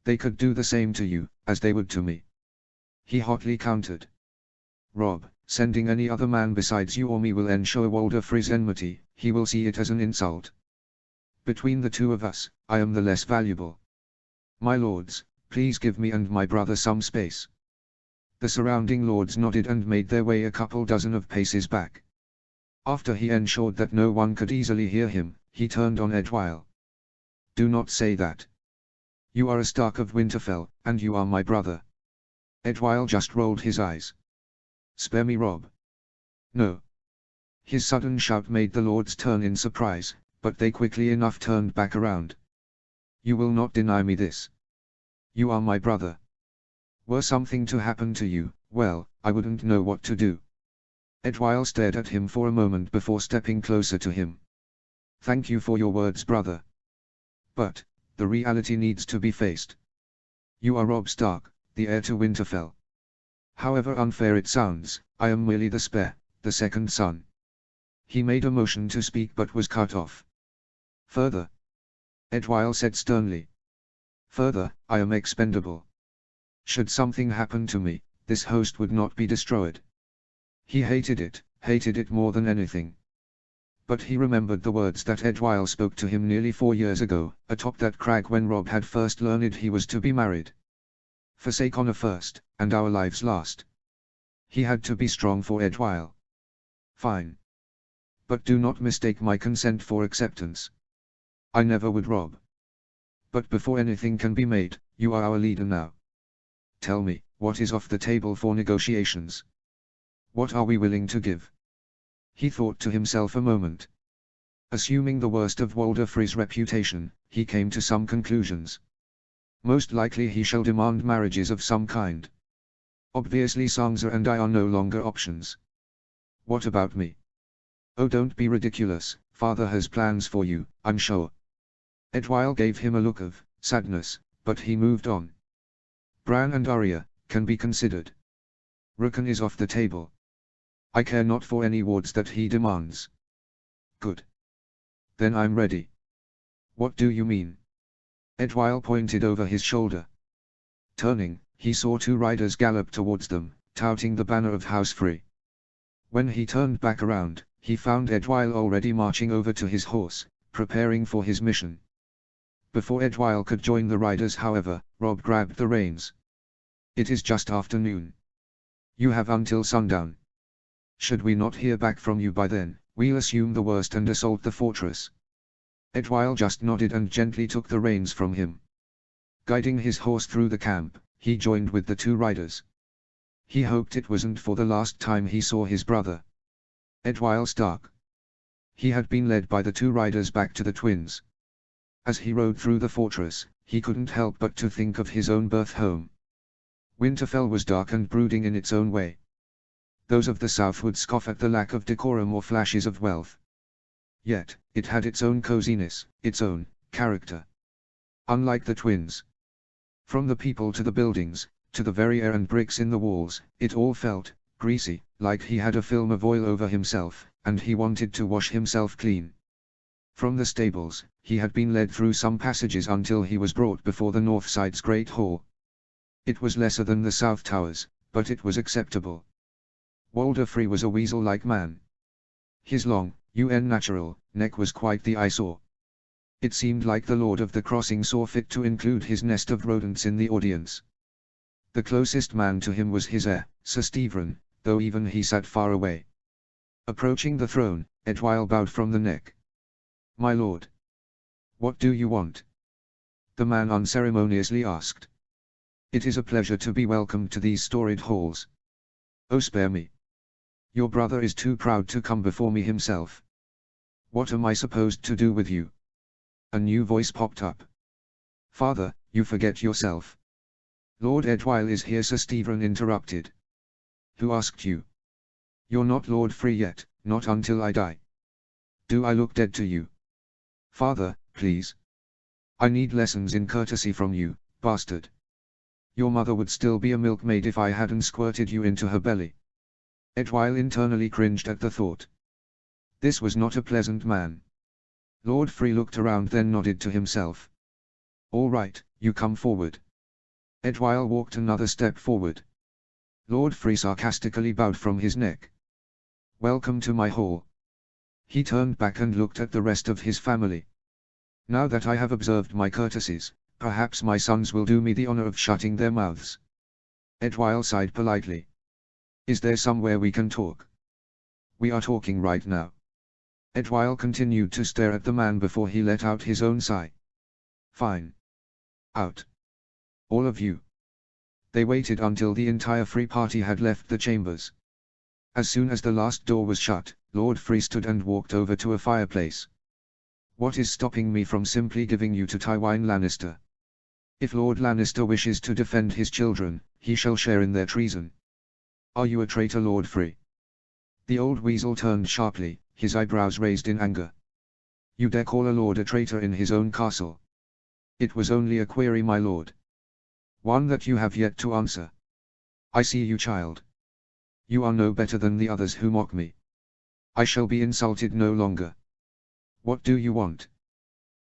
"They could do the same to you, as they would to me," he hotly countered. "Rob, sending any other man besides you or me will ensure Walder Frey's enmity. He will see it as an insult. Between the two of us, I am the less valuable. My lords, please give me and my brother some space." The surrounding lords nodded and made their way a couple dozen of paces back. After he ensured that no one could easily hear him, he turned on Edwile. "Do not say that. You are a Stark of Winterfell, and you are my brother." Edwile just rolled his eyes. "Spare me, Rob." "No." His sudden shout made the lords turn in surprise, but they quickly enough turned back around. "You will not deny me this. You are my brother. Were something to happen to you, well, I wouldn't know what to do." Edwile stared at him for a moment before stepping closer to him. "Thank you for your words, brother. But, the reality needs to be faced. You are Robb Stark, the heir to Winterfell. However unfair it sounds, I am merely the spare, the second son." He made a motion to speak but was cut off. "Further," Edwile said sternly. "Further, I am expendable. Should something happen to me, this host would not be destroyed." He hated it more than anything. But he remembered the words that Edwile spoke to him nearly 4 years ago, atop that crag when Robb had first learned he was to be married. "Forsake honor first, and our lives last." He had to be strong for Edwile. "Fine. But do not mistake my consent for acceptance. I never would, Robb. But before anything can be made, you are our leader now. Tell me, what is off the table for negotiations? What are we willing to give?" He thought to himself a moment. Assuming the worst of Walder Frey's reputation, he came to some conclusions. Most likely he shall demand marriages of some kind. Obviously Sansa and I are no longer options. "What about me?" "Oh, don't be ridiculous, father has plans for you, I'm sure." Edwile gave him a look of sadness, but he moved on. "Bran and Arya can be considered. Rickon is off the table. I care not for any wards that he demands." "Good. Then I'm ready." "What do you mean?" Edwile pointed over his shoulder. Turning, he saw 2 riders gallop towards them, touting the banner of House Frey. When he turned back around, he found Edwile already marching over to his horse, preparing for his mission. Before Edwile could join the riders, however, Robb grabbed the reins. "It is just afternoon. You have until sundown. Should we not hear back from you by then, we'll assume the worst and assault the fortress." Edwile just nodded and gently took the reins from him. Guiding his horse through the camp, he joined with the 2 riders. He hoped it wasn't for the last time he saw his brother. Edwile Stark. He had been led by the 2 riders back to the twins. As he rode through the fortress, he couldn't help but to think of his own birth home. Winterfell was dark and brooding in its own way. Those of the south would scoff at the lack of decorum or flashes of wealth. Yet, it had its own coziness, its own character. Unlike the twins. From the people to the buildings, to the very air and bricks in the walls, it all felt greasy, like he had a film of oil over himself, and he wanted to wash himself clean. From the stables, he had been led through some passages until he was brought before the north side's great hall. It was lesser than the south towers, but it was acceptable. Walder Frey was a weasel-like man. His long, natural neck was quite the eyesore. It seemed like the Lord of the Crossing saw fit to include his nest of rodents in the audience. The closest man to him was his heir, Sir Stevron, though even he sat far away. Approaching the throne, Edwile bowed from the neck. "My lord. What do you want?" the man unceremoniously asked. "It is a pleasure to be welcomed to these storied halls." "Oh, spare me. Your brother is too proud to come before me himself." "What am I supposed to do with you?" A new voice popped up. "Father, you forget yourself." "Lord Edwile is here," Sir Stevron interrupted. "Who asked you?" "You're not Lord Frey yet, not until I die." "Do I look dead to you?" "Father, please." I need lessons in courtesy from you, bastard. Your mother would still be a milkmaid if I hadn't squirted you into her belly. Etwile internally cringed at the thought. This was not a pleasant man. Lord Free looked around then nodded to himself. All right, you come forward. Etwile walked another step forward. Lord Free sarcastically bowed from his neck. Welcome to my hall. He turned back and looked at the rest of his family. Now that I have observed my courtesies, perhaps my sons will do me the honor of shutting their mouths. Etwile sighed politely. Is there somewhere we can talk? We are talking right now. Etwile continued to stare at the man before he let out his own sigh. Fine. Out. All of you. They waited until the entire Free party had left the chambers. As soon as the last door was shut, Lord Free stood and walked over to a fireplace. What is stopping me from simply giving you to Tywin Lannister? If Lord Lannister wishes to defend his children, he shall share in their treason. Are you a traitor, Lord Free? The old weasel turned sharply, his eyebrows raised in anger. You dare call a lord a traitor in his own castle? It was only a query, my lord. One that you have yet to answer. I see you, child. You are no better than the others who mock me. I shall be insulted no longer. What do you want?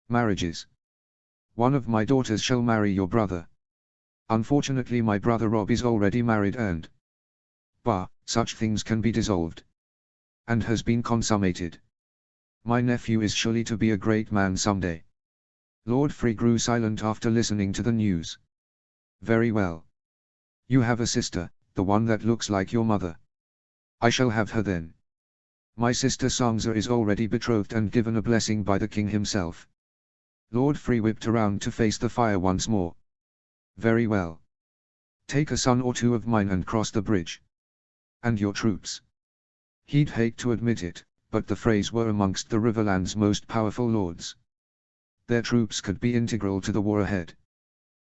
Marriages. One of my daughters shall marry your brother. Unfortunately my brother Robb is already married and... Bah, such things can be dissolved. And has been consummated. My nephew is surely to be a great man someday. Lord Free grew silent after listening to the news. Very well. You have a sister, the one that looks like your mother. I shall have her then. My sister Sansa is already betrothed and given a blessing by the king himself. Lord Free whipped around to face the fire once more. Very well. Take a son or two of mine and cross the bridge. And your troops. He'd hate to admit it, but the Freys were amongst the Riverland's most powerful lords. Their troops could be integral to the war ahead.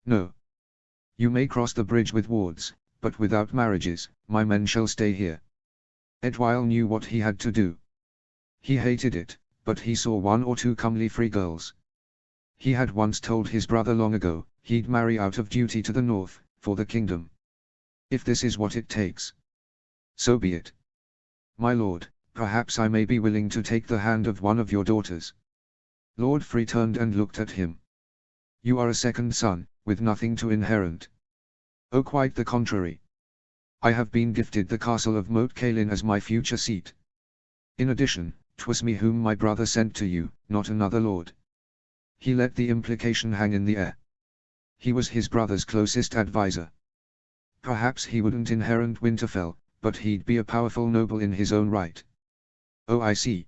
No. You may cross the bridge with wards, but without marriages, my men shall stay here. Etwile knew what he had to do. He hated it, but he saw one or two comely Free girls. He had once told his brother long ago, he'd marry out of duty to the north, for the kingdom. If this is what it takes. So be it. My lord, perhaps I may be willing to take the hand of one of your daughters. Lord Free turned and looked at him. You are a second son, with nothing to inherit. Oh, quite the contrary. I have been gifted the castle of Moat Cailin as my future seat. In addition, 'twas me whom my brother sent to you, not another lord. He let the implication hang in the air. He was his brother's closest advisor. Perhaps he wouldn't inherit Winterfell, but he'd be a powerful noble in his own right. Oh, I see.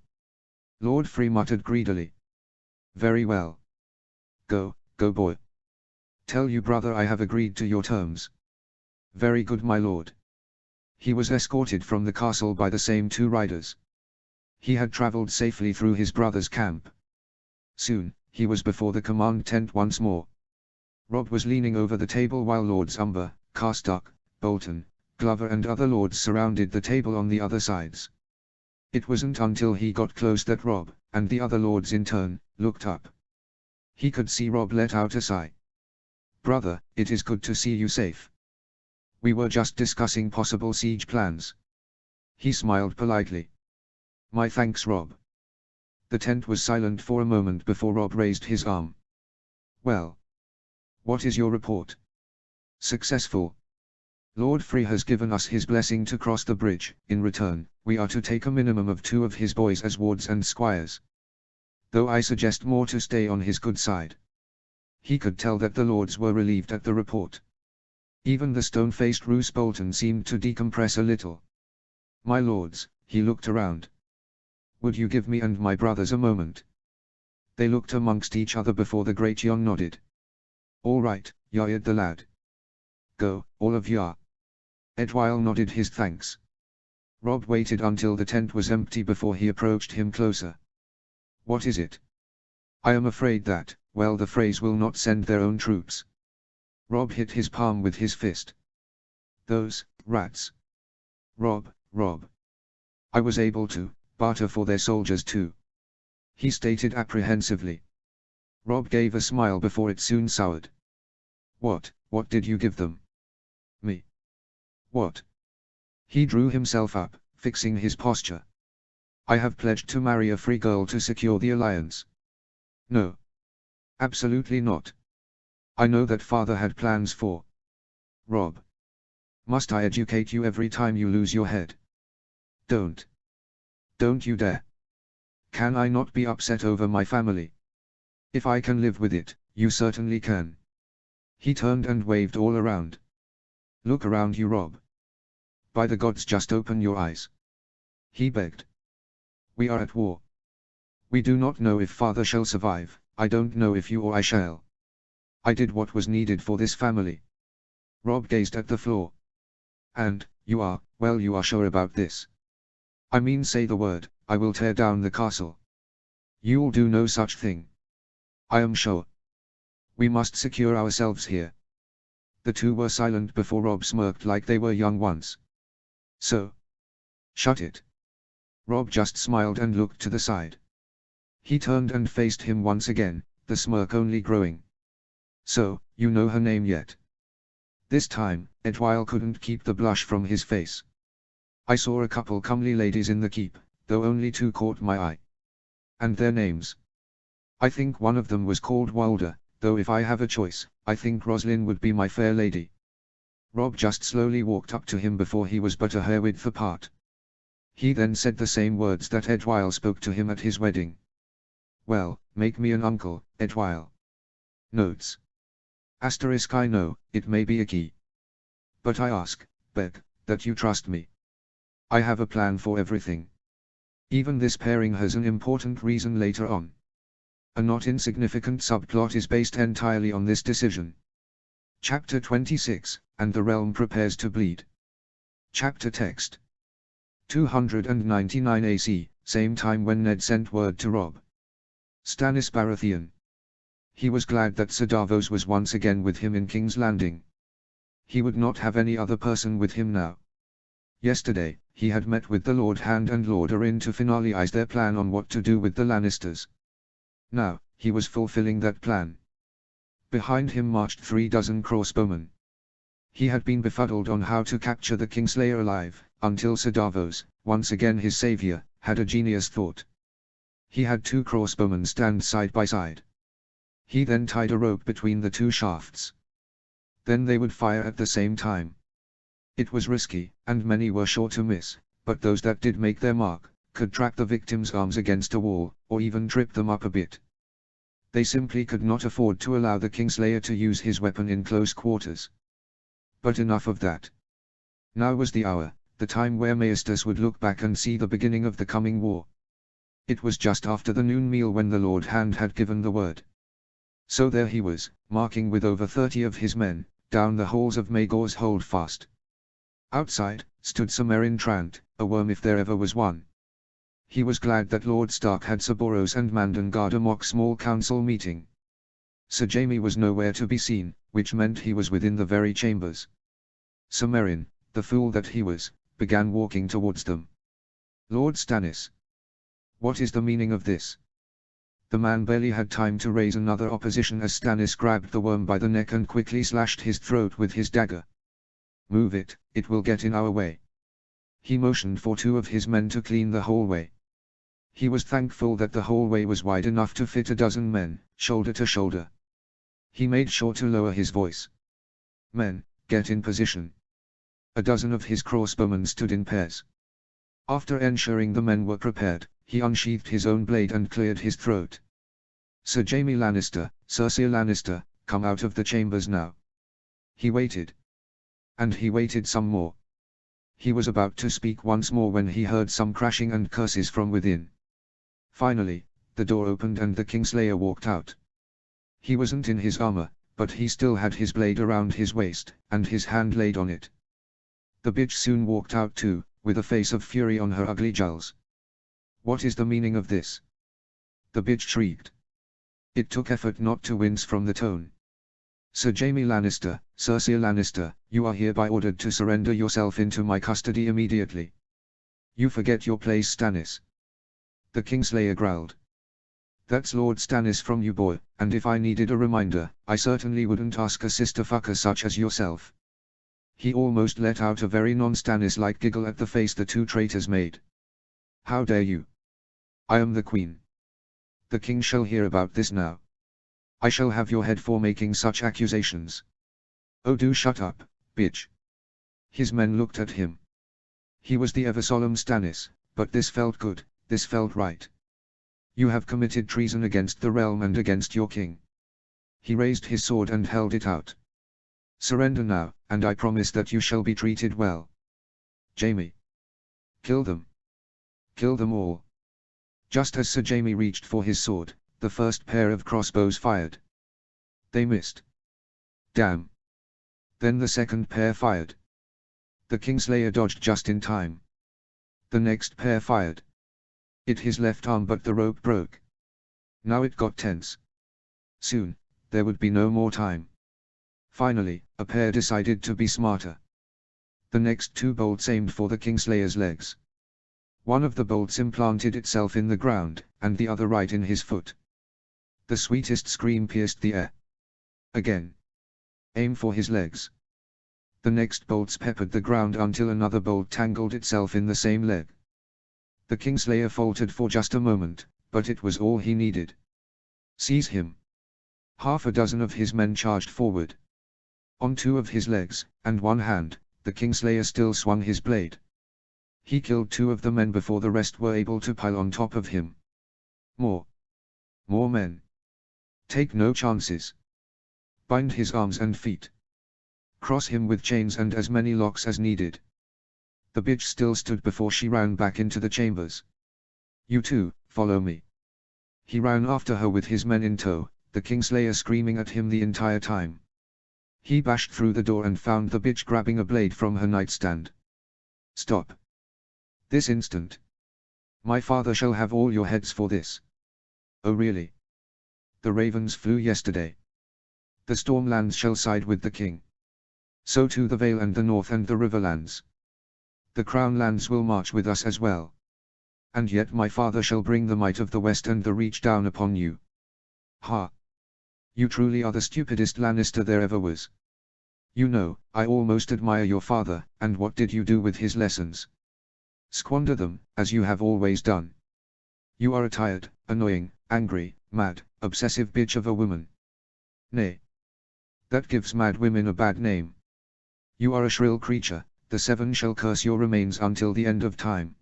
Lord Free muttered greedily. Very well. Go, go boy. Tell you brother I have agreed to your terms. Very good, my lord. He was escorted from the castle by the same two riders. He had travelled safely through his brother's camp. Soon, he was before the command tent once more. Robb was leaning over the table while Lords Umber, Carstark, Bolton, Glover and other lords surrounded the table on the other sides. It wasn't until he got close that Robb, and the other lords in turn, looked up. He could see Robb let out a sigh. Brother, it is good to see you safe. We were just discussing possible siege plans. He smiled politely. My thanks, Robb. The tent was silent for a moment before Robb raised his arm. Well. What is your report? Successful. Lord Free has given us his blessing to cross the bridge. In return, we are to take a minimum of 2 of his boys as wards and squires. Though I suggest more to stay on his good side. He could tell that the lords were relieved at the report. Even the stone-faced Roose Bolton seemed to decompress a little. My lords, he looked around. Would you give me and my brothers a moment? They looked amongst each other before the great Jon nodded. All right, Yard the lad. Go, all of ya. Etwile nodded his thanks. Robb waited until the tent was empty before he approached him closer. What is it? I am afraid that, well, the Freys will not send their own troops. Robb hit his palm with his fist. Those rats. Robb. I was able to barter for their soldiers too. He stated apprehensively. Rob gave a smile before it soon soured. What did you give them? Me. What? He drew himself up, fixing his posture. I have pledged to marry a free girl to secure the alliance. No. Absolutely not. I know that father had plans for. Rob. Must I educate you every time you lose your head? Don't. Don't you dare. Can I not be upset over my family? If I can live with it, you certainly can. He turned and waved all around. Look around you, Rob. By the gods, just open your eyes. He begged. We are at war. We do not know if father shall survive. I don't know if you or I shall. I did what was needed for this family. Rob gazed at the floor. And, you are sure about this? I mean, say the word, I will tear down the castle. You'll do no such thing. I am sure. We must secure ourselves here. The two were silent before Rob smirked like they were young once. So? Shut it. Rob just smiled and looked to the side. He turned and faced him once again, the smirk only growing. So, you know her name yet? This time, Edwyle couldn't keep the blush from his face. I saw a couple comely ladies in the keep, though only two caught my eye. And their names? I think one of them was called Wilder, though if I have a choice, I think Roslyn would be my fair lady. Rob just slowly walked up to him before he was but a hair width apart. He then said the same words that Edwyle spoke to him at his wedding. Well, make me an uncle, Edwyle. Notes. Asterisk, I know, it may be a key. But I ask, beg, that you trust me. I have a plan for everything. Even this pairing has an important reason later on. A not insignificant subplot is based entirely on this decision. Chapter 26, and the realm prepares to bleed. Chapter text. 299 AC, same time when Ned sent word to Rob. Stannis Baratheon. He was glad that Sir Davos was once again with him in King's Landing. He would not have any other person with him now. Yesterday, he had met with the Lord Hand and Lord Arryn to finalize their plan on what to do with the Lannisters. Now, he was fulfilling that plan. Behind him marched 36 crossbowmen. He had been befuddled on how to capture the Kingslayer alive, until Sir Davos, once again his savior, had a genius thought. He had 2 crossbowmen stand side by side. He then tied a rope between the 2 shafts. Then they would fire at the same time. It was risky, and many were sure to miss, but those that did make their mark, could track the victim's arms against a wall, or even trip them up a bit. They simply could not afford to allow the Kingslayer to use his weapon in close quarters. But enough of that. Now was the hour, the time where Maestas would look back and see the beginning of the coming war. It was just after the noon meal when the Lord Hand had given the word. So there he was, marking with over 30 of his men, down the halls of Maegor's Holdfast. Outside, stood Sir Meryn Trant, a worm if there ever was one. He was glad that Lord Stark had Sir Boros and Mandon guard a mock small council meeting. Sir Jaime was nowhere to be seen, which meant he was within the very chambers. Sir Meryn, the fool that he was, began walking towards them. Lord Stannis. What is the meaning of this? The man barely had time to raise another opposition as Stannis grabbed the worm by the neck and quickly slashed his throat with his dagger. Move it, it will get in our way. He motioned for 2 of his men to clean the hallway. He was thankful that the hallway was wide enough to fit a dozen men, shoulder to shoulder. He made sure to lower his voice. Men, get in position. A dozen of his crossbowmen stood in pairs. After ensuring the men were prepared, he unsheathed his own blade and cleared his throat. Sir Jaime Lannister, Cersei Lannister, come out of the chambers now. He waited. And he waited some more. He was about to speak once more when he heard some crashing and curses from within. Finally, the door opened and the Kingslayer walked out. He wasn't in his armor, but he still had his blade around his waist, and his hand laid on it. The bitch soon walked out too, with a face of fury on her ugly jowls. What is the meaning of this? The bitch shrieked. It took effort not to wince from the tone. Sir Jaime Lannister, Cersei Lannister, you are hereby ordered to surrender yourself into my custody immediately. You forget your place, Stannis. The Kingslayer growled. That's Lord Stannis from you, boy, and if I needed a reminder, I certainly wouldn't ask a sister fucker such as yourself. He almost let out a very non-Stannis-like giggle at the face the two traitors made. How dare you? I am the queen. The king shall hear about this now. I shall have your head for making such accusations. Oh, do shut up, bitch. His men looked at him. He was the ever-solemn Stannis, but this felt good, this felt right. You have committed treason against the realm and against your king. He raised his sword and held it out. Surrender now, and I promise that you shall be treated well. Jaime. Kill them. Kill them all. Just as Sir Jaime reached for his sword, the first pair of crossbows fired. They missed. Damn. Then the second pair fired. The Kingslayer dodged just in time. The next pair fired. It his left arm, but the rope broke. Now it got tense. Soon, there would be no more time. Finally, a pair decided to be smarter. The next two bolts aimed for the Kingslayer's legs. One of the bolts implanted itself in the ground, and the other right in his foot. The sweetest scream pierced the air. Again. Aim for his legs. The next bolts peppered the ground until another bolt tangled itself in the same leg. The Kingslayer faltered for just a moment, but it was all he needed. Seize him. Half a dozen of his men charged forward. On two of his legs, and one hand, the Kingslayer still swung his blade. He killed two of the men before the rest were able to pile on top of him. More. More men. Take no chances. Bind his arms and feet. Cross him with chains and as many locks as needed. The bitch still stood before she ran back into the chambers. You two, follow me. He ran after her with his men in tow, the Kingslayer screaming at him the entire time. He bashed through the door and found the bitch grabbing a blade from her nightstand. Stop. This instant. My father shall have all your heads for this. Oh really? The ravens flew yesterday. The Stormlands shall side with the king. So too the Vale and the North and the Riverlands. The Crownlands will march with us as well. And yet my father shall bring the might of the West and the Reach down upon you. Ha! You truly are the stupidest Lannister there ever was. You know, I almost admire your father, and what did you do with his lessons? Squander them, as you have always done. You are a tired, annoying, angry, mad, obsessive bitch of a woman. Nay. That gives mad women a bad name. You are a shrill creature, the Seven shall curse your remains until the end of time.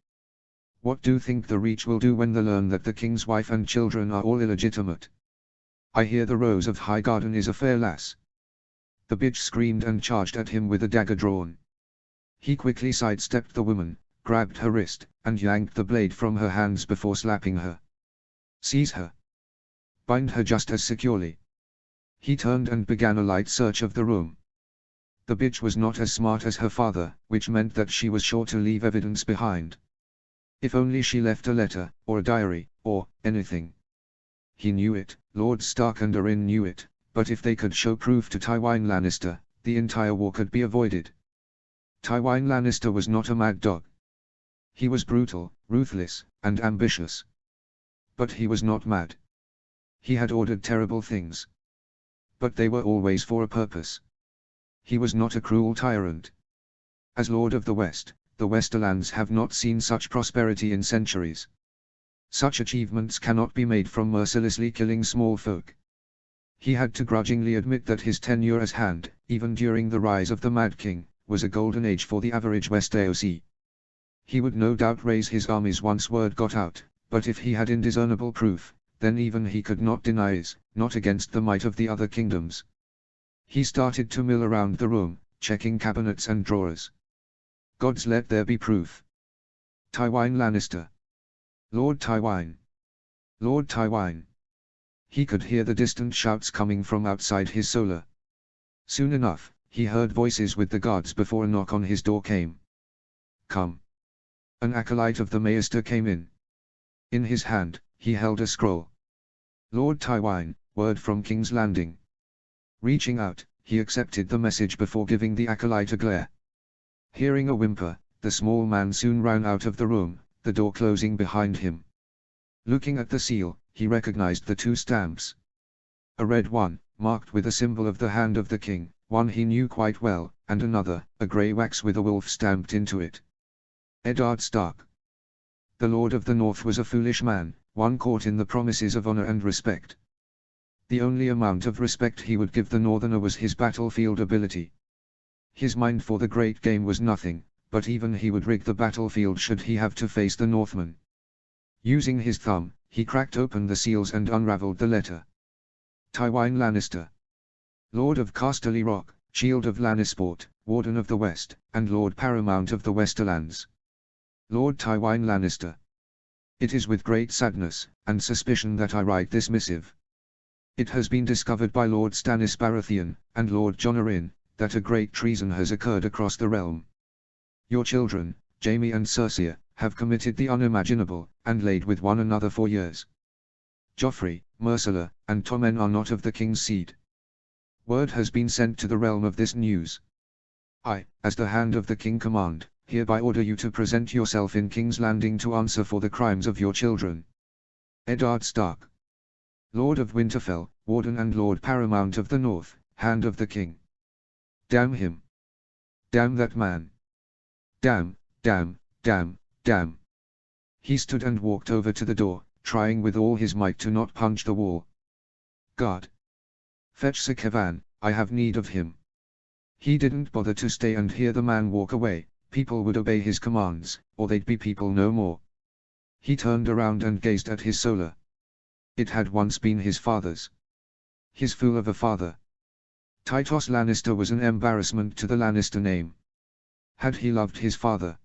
What do you think the Reach will do when they learn that the king's wife and children are all illegitimate? I hear the Rose of Highgarden is a fair lass. The bitch screamed and charged at him with a dagger drawn. He quickly sidestepped the woman, grabbed her wrist, and yanked the blade from her hands before slapping her. Seize her. Bind her just as securely. He turned and began a light search of the room. The bitch was not as smart as her father, which meant that she was sure to leave evidence behind. If only she left a letter, or a diary, or anything. He knew it, Lord Stark and Arryn knew it, but if they could show proof to Tywin Lannister, the entire war could be avoided. Tywin Lannister was not a mad dog. He was brutal, ruthless, and ambitious. But he was not mad. He had ordered terrible things. But they were always for a purpose. He was not a cruel tyrant. As Lord of the West, the Westerlands have not seen such prosperity in centuries. Such achievements cannot be made from mercilessly killing small folk. He had to grudgingly admit that his tenure as Hand, even during the rise of the Mad King, was a golden age for the average West AOC. He would no doubt raise his armies once word got out, but if he had indiscernible proof, then even he could not deny his, not against the might of the other kingdoms. He started to mill around the room, checking cabinets and drawers. Gods, let there be proof. Tywin Lannister. Lord Tywin. Lord Tywin. He could hear the distant shouts coming from outside his solar. Soon enough, he heard voices with the guards before a knock on his door came. Come. An acolyte of the Maester came in. In his hand, he held a scroll. Lord Tywin, word from King's Landing. Reaching out, he accepted the message before giving the acolyte a glare. Hearing a whimper, the small man soon ran out of the room, the door closing behind him. Looking at the seal, he recognized the two stamps. A red one, marked with a symbol of the hand of the king, one he knew quite well, and another, a grey wax with a wolf stamped into it. Eddard Stark. The Lord of the North was a foolish man, one caught in the promises of honor and respect. The only amount of respect he would give the Northerner was his battlefield ability. His mind for the great game was nothing, but even he would rig the battlefield should he have to face the Northmen. Using his thumb, he cracked open the seals and unraveled the letter. Tywin Lannister. Lord of Casterly Rock, Shield of Lannisport, Warden of the West, and Lord Paramount of the Westerlands. Lord Tywin Lannister. It is with great sadness and suspicion that I write this missive. It has been discovered by Lord Stannis Baratheon and Lord Jon Arryn that a great treason has occurred across the realm. Your children, Jaime and Cersei, have committed the unimaginable, and laid with one another for years. Joffrey, Myrcella, and Tommen are not of the king's seed. Word has been sent to the realm of this news. I, as the hand of the king command, hereby order you to present yourself in King's Landing to answer for the crimes of your children. Eddard Stark. Lord of Winterfell, Warden and Lord Paramount of the North, Hand of the King. Damn him. Damn that man. Damn, damn, damn, damn. He stood and walked over to the door, trying with all his might to not punch the wall. Guard. Fetch Sir Kevan, I have need of him. He didn't bother to stay and hear the man walk away. People would obey his commands, or they'd be people no more. He turned around and gazed at his solar. It had once been his father's. His fool of a father. Tytos Lannister was an embarrassment to the Lannister name. Had he loved his father?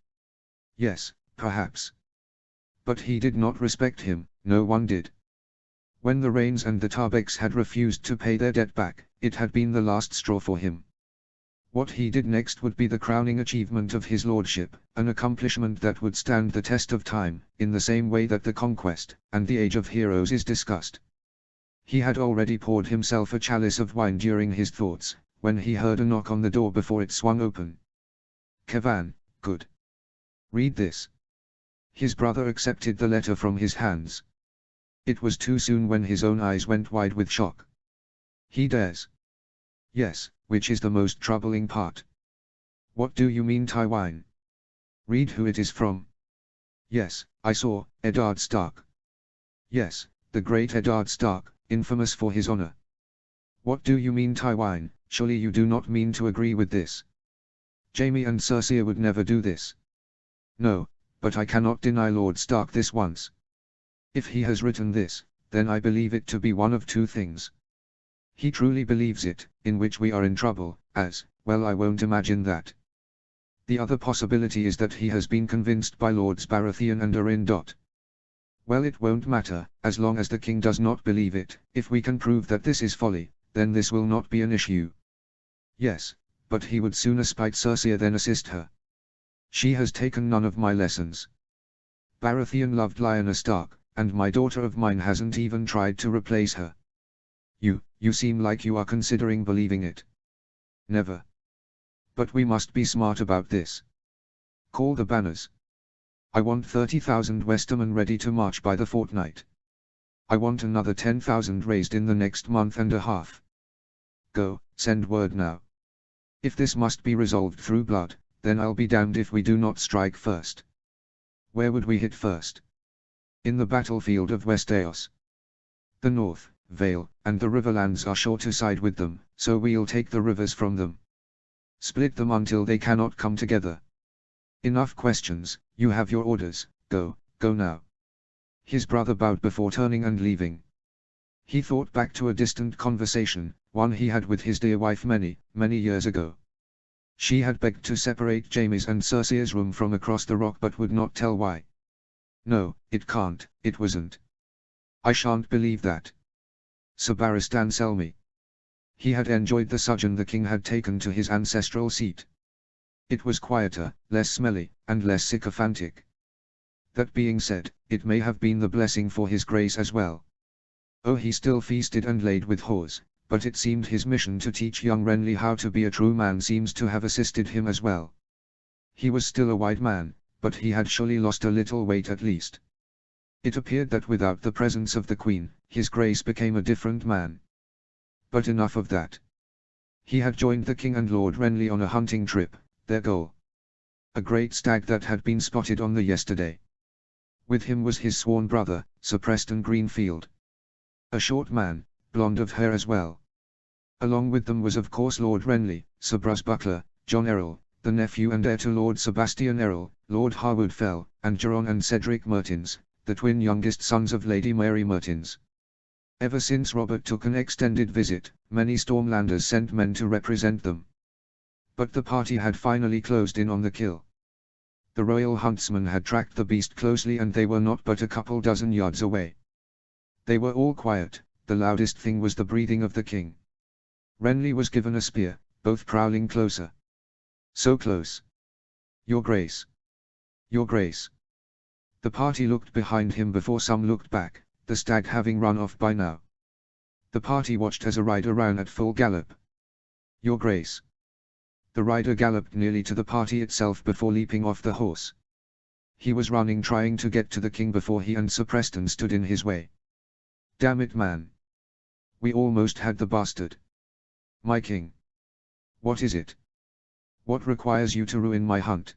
Yes, perhaps. But he did not respect him, no one did. When the Rains and the Tarbecks had refused to pay their debt back, it had been the last straw for him. What he did next would be the crowning achievement of his lordship, an accomplishment that would stand the test of time, in the same way that the conquest, and the Age of Heroes is discussed. He had already poured himself a chalice of wine during his thoughts, when he heard a knock on the door before it swung open. Kevan, good. Read this. His brother accepted the letter from his hands. It was too soon when his own eyes went wide with shock. He dares. Yes, which is the most troubling part. What do you mean, Tywin? Read who it is from. Yes, I saw, Eddard Stark. Yes, the great Eddard Stark, infamous for his honor. What do you mean, Tywin? Surely you do not mean to agree with this. Jaime and Cersei would never do this. No, but I cannot deny Lord Stark this once. If he has written this, then I believe it to be one of two things. He truly believes it, in which we are in trouble, as, well, I won't imagine that. The other possibility is that he has been convinced by Lords Baratheon and Arryn. Well, it won't matter, as long as the king does not believe it. If we can prove that this is folly, then this will not be an issue. Yes, but he would sooner spite Cersei than assist her. She has taken none of my lessons. Baratheon loved Lyanna Stark, and my daughter of mine hasn't even tried to replace her. You seem like you are considering believing it. Never. But we must be smart about this. Call the banners. I want 30,000 Westermen ready to march by the fortnight. I want another 10,000 raised in the next month and a half. Go, send word now. If this must be resolved through blood, then I'll be damned if we do not strike first. Where would we hit first? In the battlefield of Westeros. The North, Vale, and the Riverlands are sure to side with them, so we'll take the rivers from them. Split them until they cannot come together. Enough questions, you have your orders, go now. His brother bowed before turning and leaving. He thought back to a distant conversation, one he had with his dear wife many years ago. She had begged to separate Jaime's and Cersei's room from across the rock but would not tell why. No, it can't, it wasn't. I shan't believe that. Sir Barristan Selmy. He had enjoyed the sojourn the king had taken to his ancestral seat. It was quieter, less smelly, and less sycophantic. That being said, it may have been the blessing for his grace as well. Oh, he still feasted and laid with whores, but it seemed his mission to teach young Renly how to be a true man seems to have assisted him as well. He was still a white man, but he had surely lost a little weight at least. It appeared that without the presence of the Queen, his Grace became a different man. But enough of that. He had joined the King and Lord Renly on a hunting trip, their goal. A great stag that had been spotted on the yesterday. With him was his sworn brother, Sir Preston Greenfield. A short man, blonde of hair as well. Along with them was of course Lord Renly, Sir Brus Butler, Jon Errol, the nephew and heir to Lord Sebastian Errol, Lord Harwood Fell, and Geron and Cedric Mertins, the twin youngest sons of Lady Mary Mertins. Ever since Robert took an extended visit, many Stormlanders sent men to represent them. But the party had finally closed in on the kill. The royal huntsman had tracked the beast closely and they were not but a couple dozen yards away. They were all quiet, the loudest thing was the breathing of the king. Renly was given a spear, both prowling closer. So close. Your Grace. Your Grace. The party looked behind him before some looked back, the stag having run off by now. The party watched as a rider ran at full gallop. Your Grace. The rider galloped nearly to the party itself before leaping off the horse. He was running trying to get to the king before he and Sir Preston stood in his way. Damn it, man. We almost had the bastard. My king. What is it? What requires you to ruin my hunt?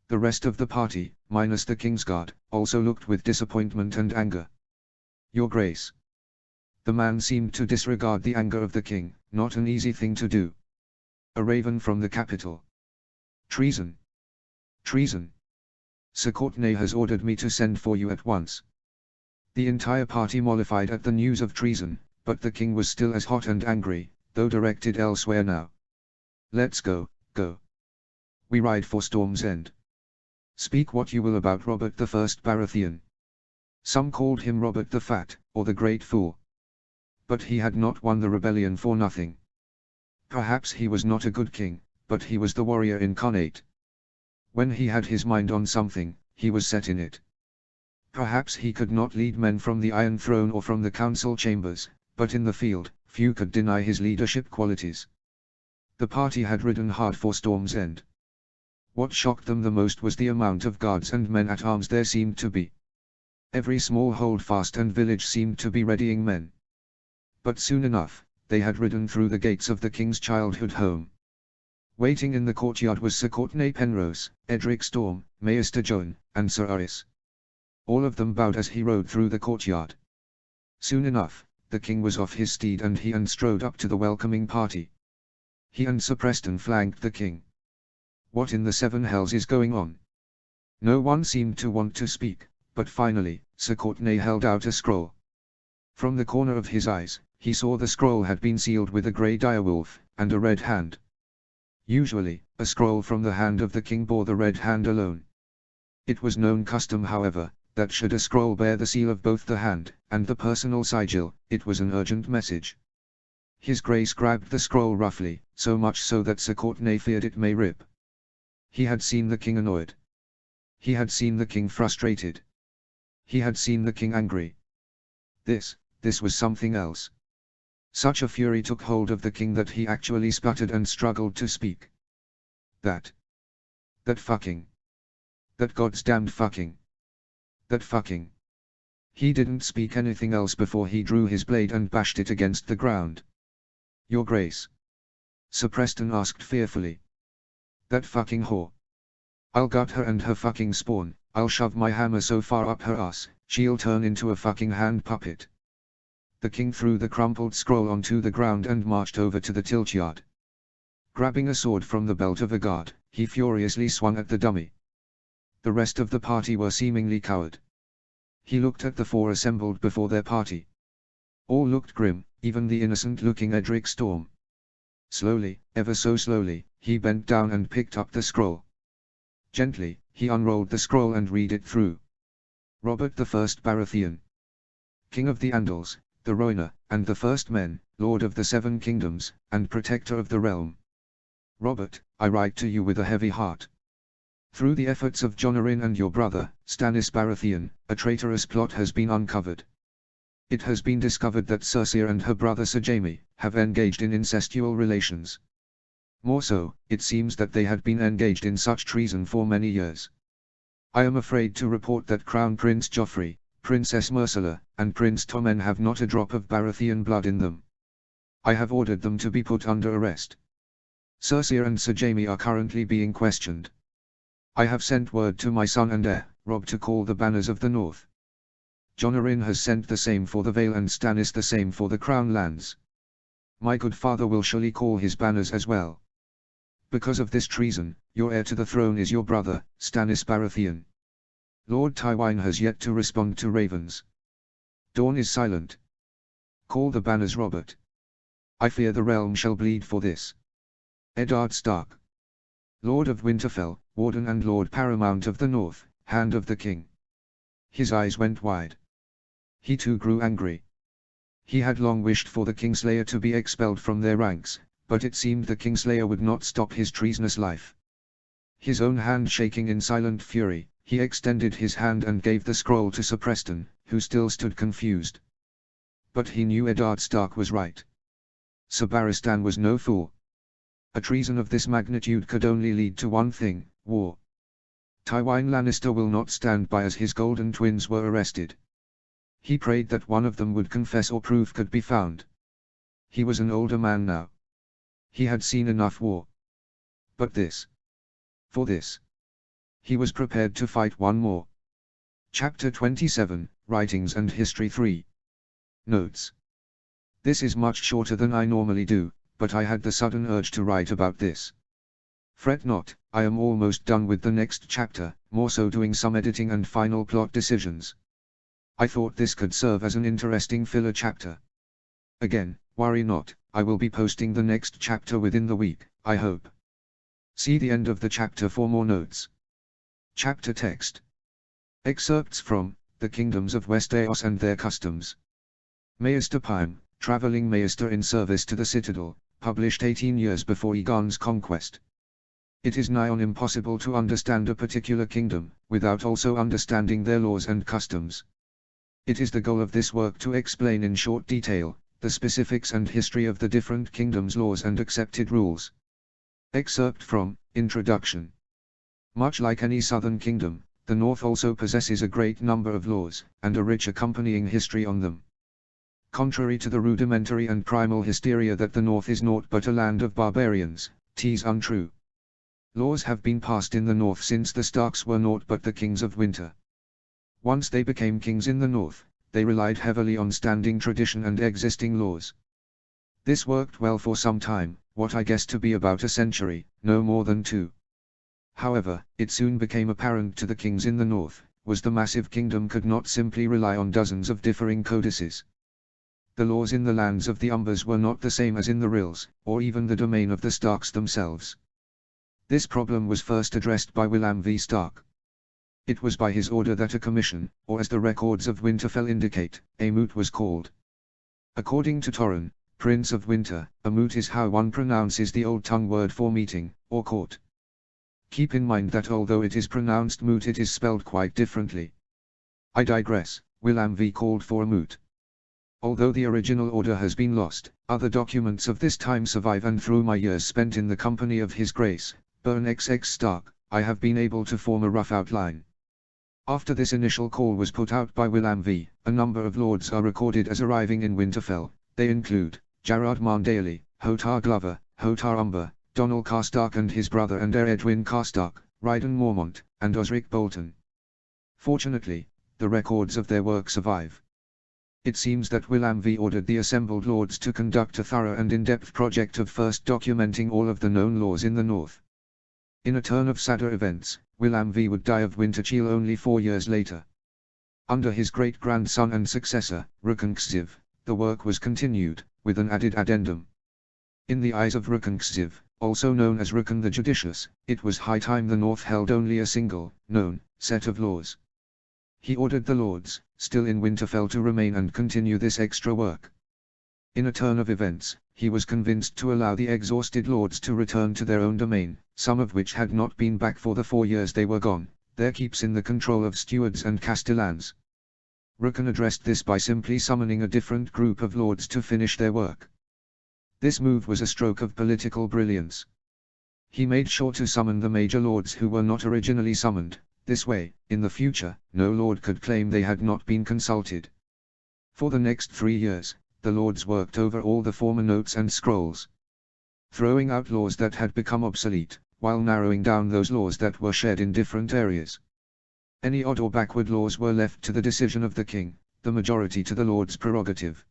The rest of the party, minus the Kingsguard, also looked with disappointment and anger. Your Grace. The man seemed to disregard the anger of the king, not an easy thing to do. A raven from the capital. Treason. Treason. Sir Courtenay has ordered me to send for you at once. The entire party mollified at the news of treason, but the king was still as hot and angry, though directed elsewhere now. Let's go, go. We ride for Storm's End. Speak what you will about Robert I Baratheon. Some called him Robert the Fat, or the Great Fool. But he had not won the rebellion for nothing. Perhaps he was not a good king, but he was the warrior incarnate. When he had his mind on something, he was set in it. Perhaps he could not lead men from the Iron Throne or from the council chambers, but in the field, few could deny his leadership qualities. The party had ridden hard for Storm's End. What shocked them the most was the amount of guards and men at arms there seemed to be. Every small holdfast and village seemed to be readying men. But soon enough, they had ridden through the gates of the king's childhood home. Waiting in the courtyard was Sir Courtenay Penrose, Edric Storm, Maester Jon, and Sir Aerys. All of them bowed as he rode through the courtyard. Soon enough, the king was off his steed and he strode up to the welcoming party. He and Sir Preston flanked the king. What in the seven hells is going on? No one seemed to want to speak, but finally, Sir Courtenay held out a scroll. From the corner of his eyes, he saw the scroll had been sealed with a grey direwolf, and a red hand. Usually, a scroll from the hand of the king bore the red hand alone. It was known custom however, that should a scroll bear the seal of both the hand, and the personal sigil, it was an urgent message. His Grace grabbed the scroll roughly, so much so that Sir Courtenay feared it may rip. He had seen the king annoyed. He had seen the king frustrated. He had seen the king angry. This was something else. Such a fury took hold of the king that he actually sputtered and struggled to speak. That fucking. That God's damned fucking. That fucking. He didn't speak anything else before he drew his blade and bashed it against the ground. Your Grace. Sir Preston asked fearfully. That fucking whore. I'll gut her and her fucking spawn, I'll shove my hammer so far up her ass, she'll turn into a fucking hand puppet. The king threw the crumpled scroll onto the ground and marched over to the tiltyard. Grabbing a sword from the belt of a guard, he furiously swung at the dummy. The rest of the party were seemingly cowed. He looked at the four assembled before their party. All looked grim, even the innocent-looking Edric Storm. Slowly, ever so slowly, he bent down and picked up the scroll. Gently, he unrolled the scroll and read it through. Robert I Baratheon. King of the Andals, the Rhoynar, and the First Men, Lord of the Seven Kingdoms, and Protector of the Realm. Robert, I write to you with a heavy heart. Through the efforts of Jon Arryn and your brother, Stannis Baratheon, a traitorous plot has been uncovered. It has been discovered that Cersei and her brother Sir Jaime have engaged in incestual relations. More so, it seems that they had been engaged in such treason for many years. I am afraid to report that Crown Prince Joffrey, Princess Myrcella, and Prince Tommen have not a drop of Baratheon blood in them. I have ordered them to be put under arrest. Cersei and Sir Jaime are currently being questioned. I have sent word to my son and heir, Robb, to call the banners of the north. Jon Arryn has sent the same for the Vale and Stannis the same for the Crown lands. My good father will surely call his banners as well. Because of this treason, your heir to the throne is your brother, Stannis Baratheon. Lord Tywine has yet to respond to ravens. Dorne is silent. Call the banners, Robert. I fear the realm shall bleed for this. Eddard Stark, Lord of Winterfell, Warden and Lord Paramount of the North, Hand of the King. His eyes went wide. He too grew angry. He had long wished for the Kingslayer to be expelled from their ranks, but it seemed the Kingslayer would not stop his treasonous life. His own hand shaking in silent fury, he extended his hand and gave the scroll to Sir Preston, who still stood confused. But he knew Eddard Stark was right. Sir Barristan was no fool. A treason of this magnitude could only lead to one thing, war. Tywine Lannister will not stand by as his golden twins were arrested. He prayed that one of them would confess or proof could be found. He was an older man now. He had seen enough war. But this. For this. He was prepared to fight one more. Chapter 27, Writings and History 3. Notes. This is much shorter than I normally do, but I had the sudden urge to write about this. Fret not, I am almost done with the next chapter, more so doing some editing and final plot decisions. I thought this could serve as an interesting filler chapter. Again, worry not, I will be posting the next chapter within the week, I hope. See the end of the chapter for more notes. Chapter text. Excerpts from The Kingdoms of Westeros and Their Customs. Maester Pyme, Travelling Maester in Service to the Citadel, published 18 years before Aegon's conquest. It is nigh on impossible to understand a particular kingdom, without also understanding their laws and customs. It is the goal of this work to explain in short detail, the specifics and history of the different kingdoms' laws and accepted rules. Excerpt from Introduction. Much like any southern kingdom, the North also possesses a great number of laws, and a rich accompanying history on them. Contrary to the rudimentary and primal hysteria that the North is naught but a land of barbarians, 'tis untrue. Laws have been passed in the North since the Starks were naught but the kings of winter. Once they became kings in the North, they relied heavily on standing tradition and existing laws. This worked well for some time, what I guess to be about a century, no more than 2. However, it soon became apparent to the kings in the North, was the massive kingdom could not simply rely on dozens of differing codices. The laws in the lands of the Umbers were not the same as in the Rills, or even the domain of the Starks themselves. This problem was first addressed by Willam V. Stark. It was by his order that a commission, or as the records of Winterfell indicate, a moot was called. According to Torrhen, Prince of Winter, a moot is how one pronounces the old tongue word for meeting, or court. Keep in mind that although it is pronounced moot, it is spelled quite differently. I digress. Willam V. called for a moot. Although the original order has been lost, other documents of this time survive, and through my years spent in the company of His Grace, Byrne XX Stark, I have been able to form a rough outline. After this initial call was put out by Willam V., a number of lords are recorded as arriving in Winterfell. They include Gerard Marndale, Hotar Glover, Hotar Umber, Donal Karstark and his brother and heir Edwin Karstark, Ryden Mormont, and Osric Bolton. Fortunately, the records of their work survive. It seems that Willam V. ordered the assembled lords to conduct a thorough and in-depth project of first documenting all of the known laws in the North. In a turn of sadder events, Willam V. would die of Winterchill only 4 years later. Under his great-grandson and successor, Rukkhunksziv, the work was continued, with an added addendum. In the eyes of Rukkhunksziv, also known as Rukkun the Judicious, it was high time the North held only a single, known, set of laws. He ordered the lords, still in Winterfell, to remain and continue this extra work. In a turn of events, he was convinced to allow the exhausted lords to return to their own domain, some of which had not been back for the 4 years they were gone, their keeps in the control of stewards and castellans. Rukkun addressed this by simply summoning a different group of lords to finish their work. This move was a stroke of political brilliance. He made sure to summon the major lords who were not originally summoned, This way, in the future, no lord could claim they had not been consulted. For the next 3 years, the lords worked over all the former notes and scrolls, throwing out laws that had become obsolete, while narrowing down those laws that were shared in different areas. Any odd or backward laws were left to the decision of the king, the majority to the lord's prerogative.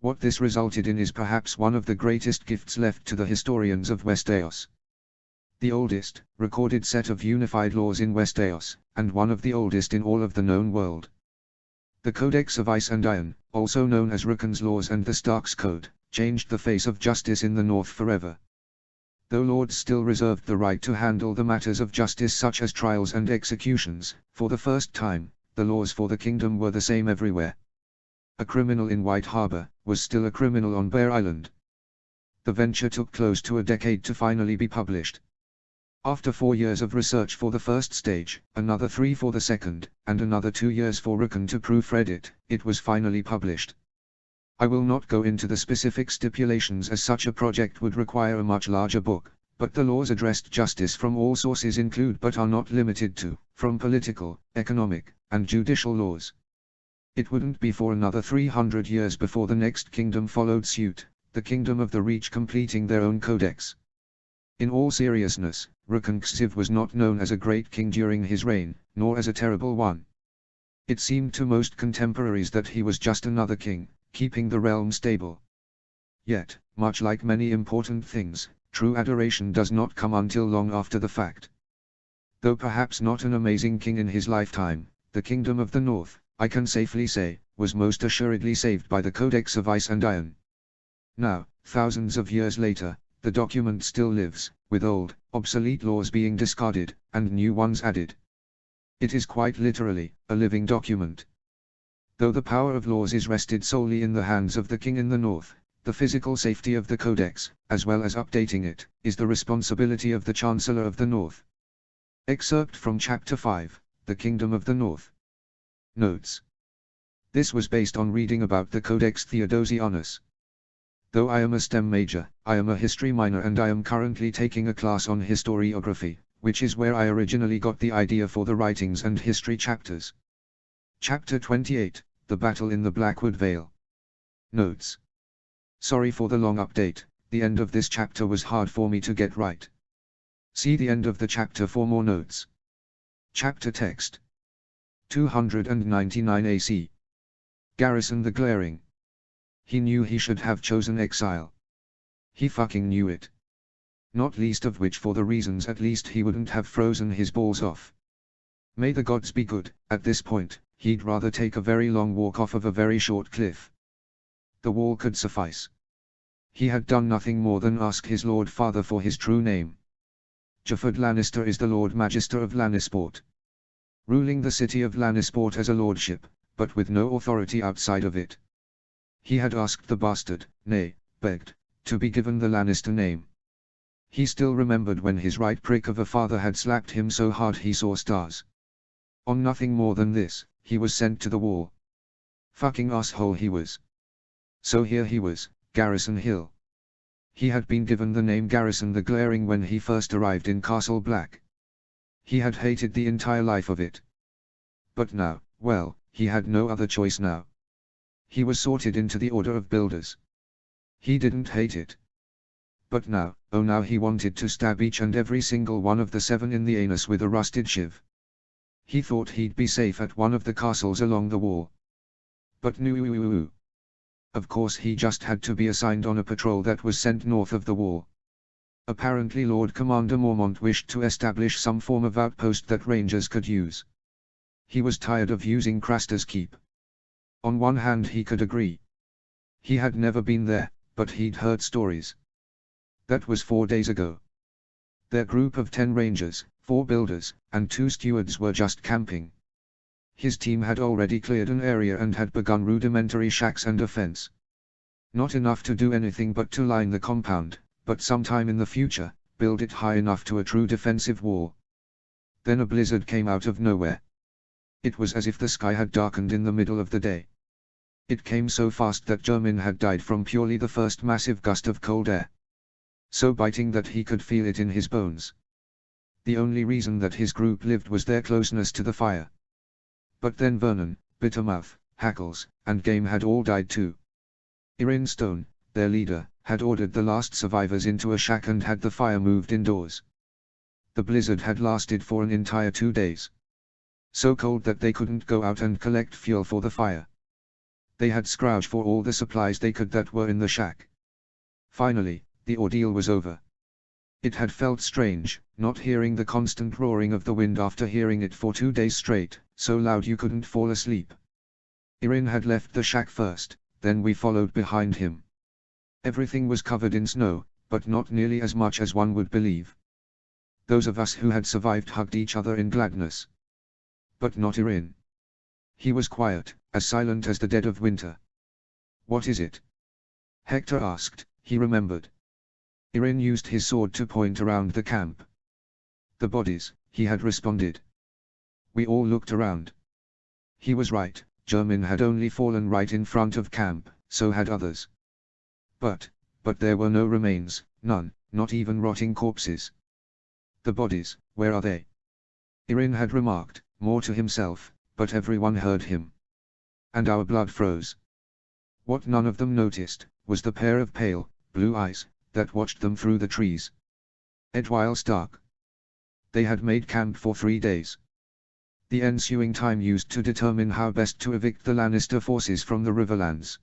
What this resulted in is perhaps one of the greatest gifts left to the historians of Westeros. The oldest, recorded set of unified laws in Westeros, and one of the oldest in all of the known world. The Codex of Ice and Iron, also known as Rickon's Laws and the Stark's Code, changed the face of justice in the North forever. Though lords still reserved the right to handle the matters of justice such as trials and executions, for the first time, the laws for the kingdom were the same everywhere. A criminal in White Harbor was still a criminal on Bear Island. The venture took close to a decade to finally be published. After 4 years of research for the first stage, another 3 for the second, and another 2 years for Rickon to proofread it, it was finally published. I will not go into the specific stipulations as such a project would require a much larger book, but the laws addressed justice from all sources include but are not limited to, from political, economic, and judicial laws. It wouldn't be for another 300 years before the next kingdom followed suit, the Kingdom of the Reach completing their own codex. In all seriousness, Rickon Ksiv was not known as a great king during his reign, nor as a terrible one. It seemed to most contemporaries that he was just another king, keeping the realm stable. Yet, much like many important things, true adoration does not come until long after the fact. Though perhaps not an amazing king in his lifetime, the Kingdom of the North, I can safely say, was most assuredly saved by the Codex of Ice and Iron. Now, thousands of years later, the document still lives, with old, obsolete laws being discarded, and new ones added. It is quite literally, a living document. Though the power of laws is rested solely in the hands of the king in the north, the physical safety of the codex, as well as updating it, is the responsibility of the Chancellor of the North. Excerpt from Chapter 5, The Kingdom of the North. Notes. This was based on reading about the Codex Theodosianus. Though I am a STEM major, I am a history minor and I am currently taking a class on historiography, which is where I originally got the idea for the writings and history chapters. Chapter 28, The Battle in the Blackwood Vale. Notes. Sorry for the long update, the end of this chapter was hard for me to get right. See the end of the chapter for more notes. Chapter text. 299 AC. Garrison the Glaring. He knew he should have chosen exile. He fucking knew it. Not least of which for the reasons at least he wouldn't have frozen his balls off. May the gods be good, at this point, he'd rather take a very long walk off of a very short cliff. The wall could suffice. He had done nothing more than ask his Lord Father for his true name. Jafford Lannister is the Lord Magister of Lannisport, ruling the city of Lannisport as a lordship, but with no authority outside of it. He had asked the bastard, nay, begged, to be given the Lannister name. He still remembered when his right prick of a father had slapped him so hard he saw stars. On nothing more than this, he was sent to the wall. Fucking asshole he was. So here he was, Garrison Hill. He had been given the name Garrison the Glaring when he first arrived in Castle Black. He had hated the entire life of it. But now, well, he had no other choice now. He was sorted into the Order of Builders. He didn't hate it. But now, oh now he wanted to stab each and every single one of the 7 in the anus with a rusted shiv. He thought he'd be safe at one of the castles along the wall. But no. Of course he just had to be assigned on a patrol that was sent north of the wall. Apparently Lord Commander Mormont wished to establish some form of outpost that rangers could use. He was tired of using Craster's Keep. On one hand he could agree. He had never been there, but he'd heard stories. That was 4 days ago. Their group of 10 rangers, 4 builders, and 2 stewards were just camping. His team had already cleared an area and had begun rudimentary shacks and a fence. Not enough to do anything but to line the compound, but sometime in the future, build it high enough to a true defensive wall. Then a blizzard came out of nowhere. It was as if the sky had darkened in the middle of the day. It came so fast that Jermyn had died from purely the first massive gust of cold air. So biting that he could feel it in his bones. The only reason that his group lived was their closeness to the fire. But then Vernon, Bittermouth, Hackles, and Game had all died too. Irin Stone, their leader, had ordered the last survivors into a shack and had the fire moved indoors. The blizzard had lasted for an entire 2 days. So cold that they couldn't go out and collect fuel for the fire. They had scrounged for all the supplies they could that were in the shack. Finally, the ordeal was over. It had felt strange, not hearing the constant roaring of the wind after hearing it for 2 days straight, so loud you couldn't fall asleep. Irin had left the shack first, then we followed behind him. Everything was covered in snow, but not nearly as much as one would believe. Those of us who had survived hugged each other in gladness. But not Irin. He was quiet, as silent as the dead of winter. "What is it?" Hector asked. He remembered. Irin used his sword to point around the camp. "The bodies," he had responded. We all looked around. He was right, Jermin had only fallen right in front of camp, so had others. But there were no remains, none, not even rotting corpses. "The bodies, where are they?" Irin had remarked, more to himself, but everyone heard him. And our blood froze. What none of them noticed, was the pair of pale, blue eyes, that watched them through the trees. Edwyle Stark. They had made camp for 3 days. The ensuing time used to determine how best to evict the Lannister forces from the Riverlands.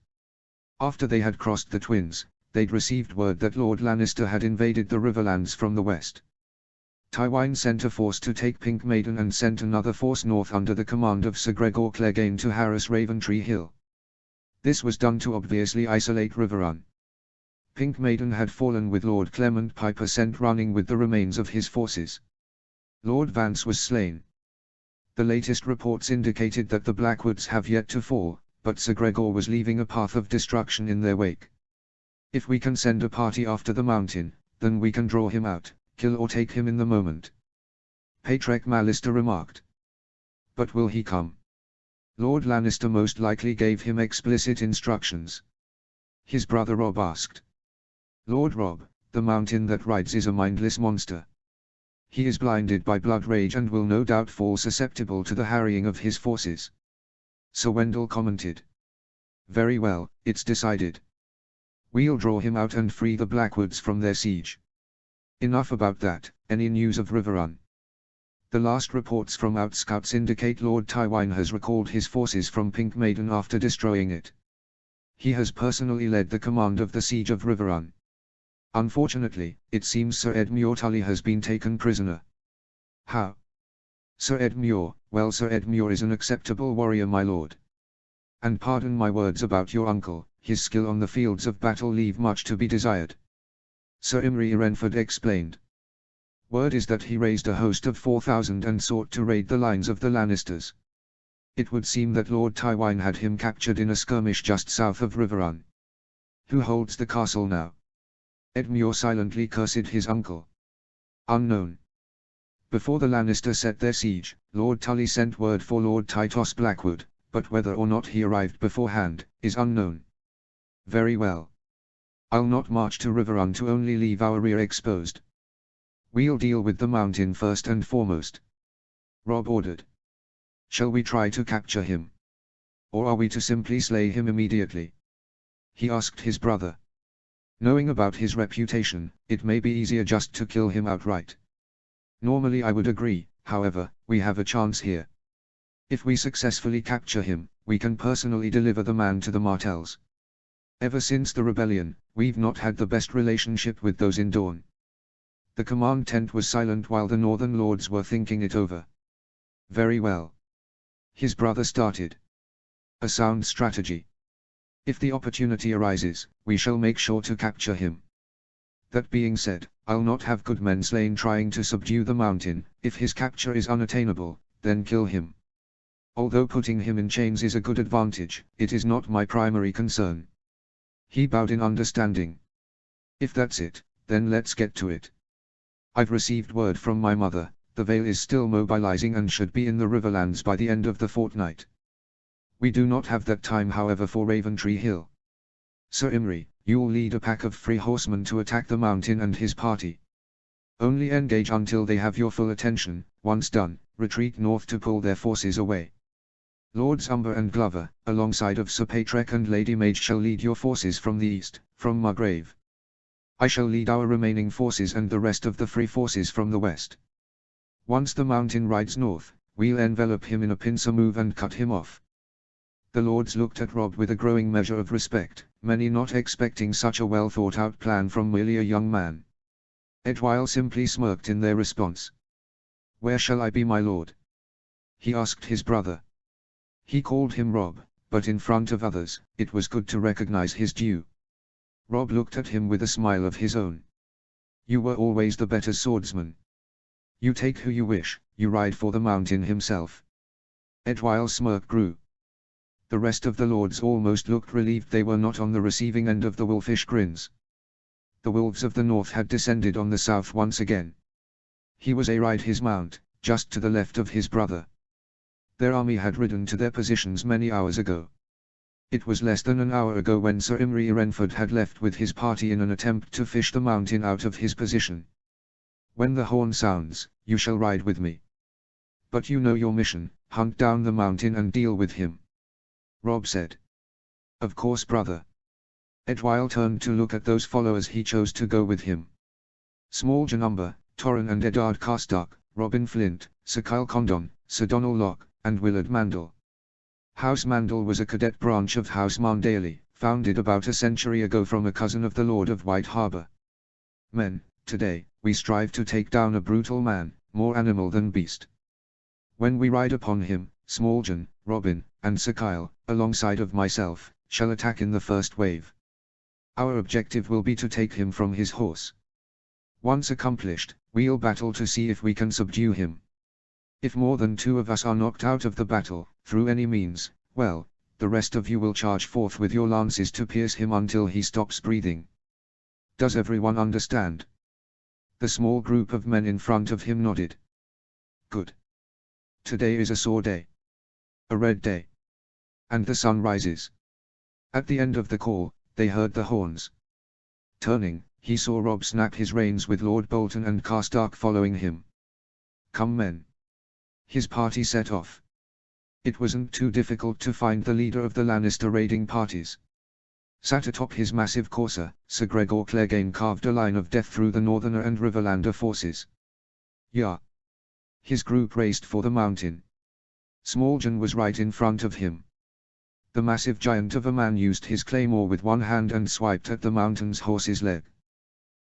After they had crossed the Twins, they'd received word that Lord Lannister had invaded the Riverlands from the west. Tywine sent a force to take Pink Maiden and sent another force north under the command of Sir Gregor Clegane to harass Raventree Hill. This was done to obviously isolate Riverrun. Pink Maiden had fallen with Lord Clement Piper sent running with the remains of his forces. Lord Vance was slain. The latest reports indicated that the Blackwoods have yet to fall, but Sir Gregor was leaving a path of destruction in their wake. If we can send a party after the mountain, then we can draw him out, kill or take him in the moment. Patrek Mallister remarked. But will he come? Lord Lannister most likely gave him explicit instructions. His brother Robb asked. Lord Robb, the mountain that rides is a mindless monster. He is blinded by blood rage and will no doubt fall susceptible to the harrying of his forces. Sir Wendell commented. Very well, it's decided. We'll draw him out and free the Blackwoods from their siege. Enough about that. Any news of Riverrun? The last reports from Outscouts indicate Lord Tywine has recalled his forces from Pink Maiden after destroying it. He has personally led the command of the siege of Riverrun. Unfortunately, it seems Sir Edmure Tully has been taken prisoner. How? Sir Edmure, well, Sir Edmure is an acceptable warrior, my lord. And pardon my words about your uncle, his skill on the fields of battle leave much to be desired. Sir Imry Renford explained. Word is that he raised a host of 4,000 and sought to raid the lines of the Lannisters. It would seem that Lord Tywine had him captured in a skirmish just south of Riverrun. Who holds the castle now? Edmure silently cursed his uncle. Unknown. Before the Lannister set their siege, Lord Tully sent word for Lord Tytos Blackwood, but whether or not he arrived beforehand, is unknown. Very well. I'll not march to Riverrun to only leave our rear exposed. We'll deal with the mountain first and foremost. Robb ordered. Shall we try to capture him? Or are we to simply slay him immediately? He asked his brother. Knowing about his reputation, it may be easier just to kill him outright. Normally I would agree, however, we have a chance here. If we successfully capture him, we can personally deliver the man to the Martells. Ever since the rebellion, we've not had the best relationship with those in Dorne. The command tent was silent while the Northern Lords were thinking it over. Very well. His brother started. A sound strategy. If the opportunity arises, we shall make sure to capture him. That being said, I'll not have good men slain trying to subdue the mountain. If his capture is unattainable, then kill him. Although putting him in chains is a good advantage, it is not my primary concern. He bowed in understanding. If that's it, then let's get to it. I've received word from my mother, the Vale is still mobilizing and should be in the Riverlands by the end of the fortnight. We do not have that time however for Raventree Hill. Sir Imry, you'll lead a pack of free horsemen to attack the mountain and his party. Only engage until they have your full attention. Once done, retreat north to pull their forces away. Lords Umber and Glover, alongside of Sir Patrick and Lady Mage, shall lead your forces from the east, from Margrave. I shall lead our remaining forces and the rest of the free forces from the west. Once the mountain rides north, we'll envelop him in a pincer move and cut him off. The lords looked at Robb with a growing measure of respect, many not expecting such a well thought out plan from merely a young man. Edwyle simply smirked in their response. "Where shall I be, my lord?" he asked his brother. He called him Robb, but in front of others, it was good to recognize his due. Robb looked at him with a smile of his own. "You were always the better swordsman. You take who you wish, you ride for the mountain himself." Edwyle's smirk grew. The rest of the lords almost looked relieved they were not on the receiving end of the wolfish grins. The wolves of the north had descended on the south once again. He was a-ride his mount, just to the left of his brother. Their army had ridden to their positions many hours ago. It was less than an hour ago when Sir Imry Erenford had left with his party in an attempt to fish the mountain out of his position. "When the horn sounds, you shall ride with me. But you know your mission, hunt down the mountain and deal with him," Robb said. "Of course, brother." Edwyle turned to look at those followers he chose to go with him. Smalljan Umber, Torrin and Eddard Karstark, Robin Flint, Sir Kyle Condon, Sir Donal Locke, and Willard Mandel. House Mandel was a cadet branch of House Mandaly, founded about a century ago from a cousin of the Lord of White Harbour. "Men, today, we strive to take down a brutal man, more animal than beast. When we ride upon him, Smalljan, Robin, and Sir Kyle, alongside of myself, shall attack in the first wave. Our objective will be to take him from his horse. Once accomplished, we'll battle to see if we can subdue him. If more than 2 of us are knocked out of the battle, through any means, well, the rest of you will charge forth with your lances to pierce him until he stops breathing. Does everyone understand?" The small group of men in front of him nodded. "Good. Today is a sore day. A red day. And the sun rises." At the end of the call, they heard the horns. Turning, he saw Robb snap his reins with Lord Bolton and Karstark following him. "Come, men." His party set off. It wasn't too difficult to find the leader of the Lannister raiding parties. Sat atop his massive courser, Sir Gregor Clegane carved a line of death through the Northerner and Riverlander forces. "Yeah." His group raced for the mountain. Smalljan was right in front of him. The massive giant of a man used his claymore with one hand and swiped at the mountain's horse's leg.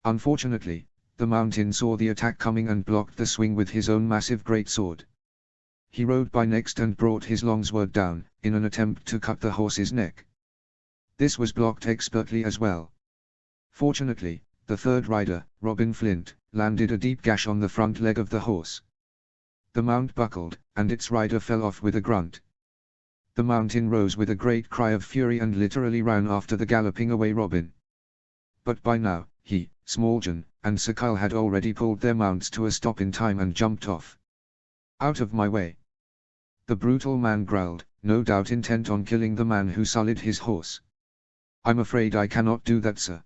Unfortunately, the mountain saw the attack coming and blocked the swing with his own massive greatsword. He rode by next and brought his longsword down, in an attempt to cut the horse's neck. This was blocked expertly as well. Fortunately, the third rider, Robin Flint, landed a deep gash on the front leg of the horse. The mount buckled, and its rider fell off with a grunt. The mountain rose with a great cry of fury and literally ran after the galloping away Robin. But by now, he, Smalljan, and Sir Kyle had already pulled their mounts to a stop in time and jumped off. "Out of my way!" The brutal man growled, no doubt intent on killing the man who sullied his horse. "I'm afraid I cannot do that, sir.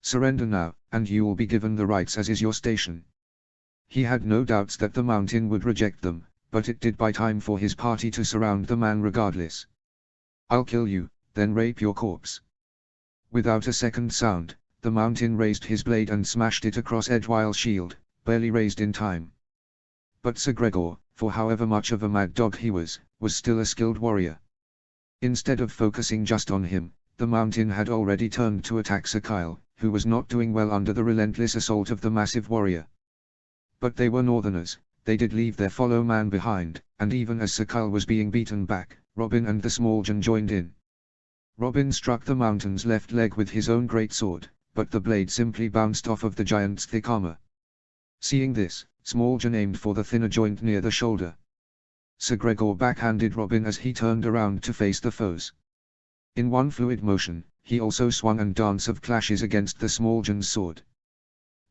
Surrender now, and you will be given the rights as is your station." He had no doubts that the mountain would reject them, but it did buy time for his party to surround the man regardless. "I'll kill you, then rape your corpse." Without a second sound, the mountain raised his blade and smashed it across Edwyle's shield, barely raised in time. But Sir Gregor, for however much of a mad dog he was still a skilled warrior. Instead of focusing just on him, the mountain had already turned to attack Sir Kyle, who was not doing well under the relentless assault of the massive warrior. But they were Northerners, they did leave their follow man behind, and even as Sir Kyle was being beaten back, Robin and the Smalljan joined in. Robin struck the mountain's left leg with his own greatsword, but the blade simply bounced off of the giant's thick armor. Seeing this, Smalljan aimed for the thinner joint near the shoulder. Sir Gregor backhanded Robin as he turned around to face the foes. In one fluid motion, he also swung and dance of clashes against the Smalljan's sword.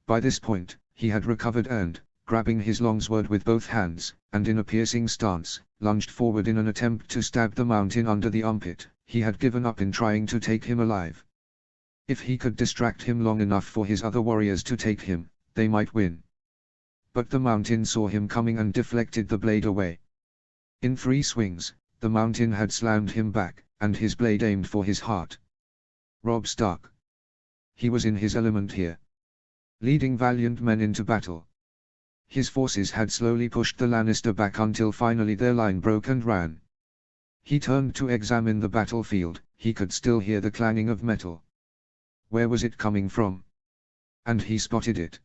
By this point, he had recovered and, grabbing his longsword with both hands, and in a piercing stance, lunged forward in an attempt to stab the mountain under the armpit. He had given up in trying to take him alive. If he could distract him long enough for his other warriors to take him, they might win. But the mountain saw him coming and deflected the blade away. In 3 swings, the mountain had slammed him back, and his blade aimed for his heart. Robb Stark. He was in his element here, leading valiant men into battle. His forces had slowly pushed the Lannister back until finally their line broke and ran. He turned to examine the battlefield. He could still hear the clanging of metal. Where was it coming from? And he spotted it.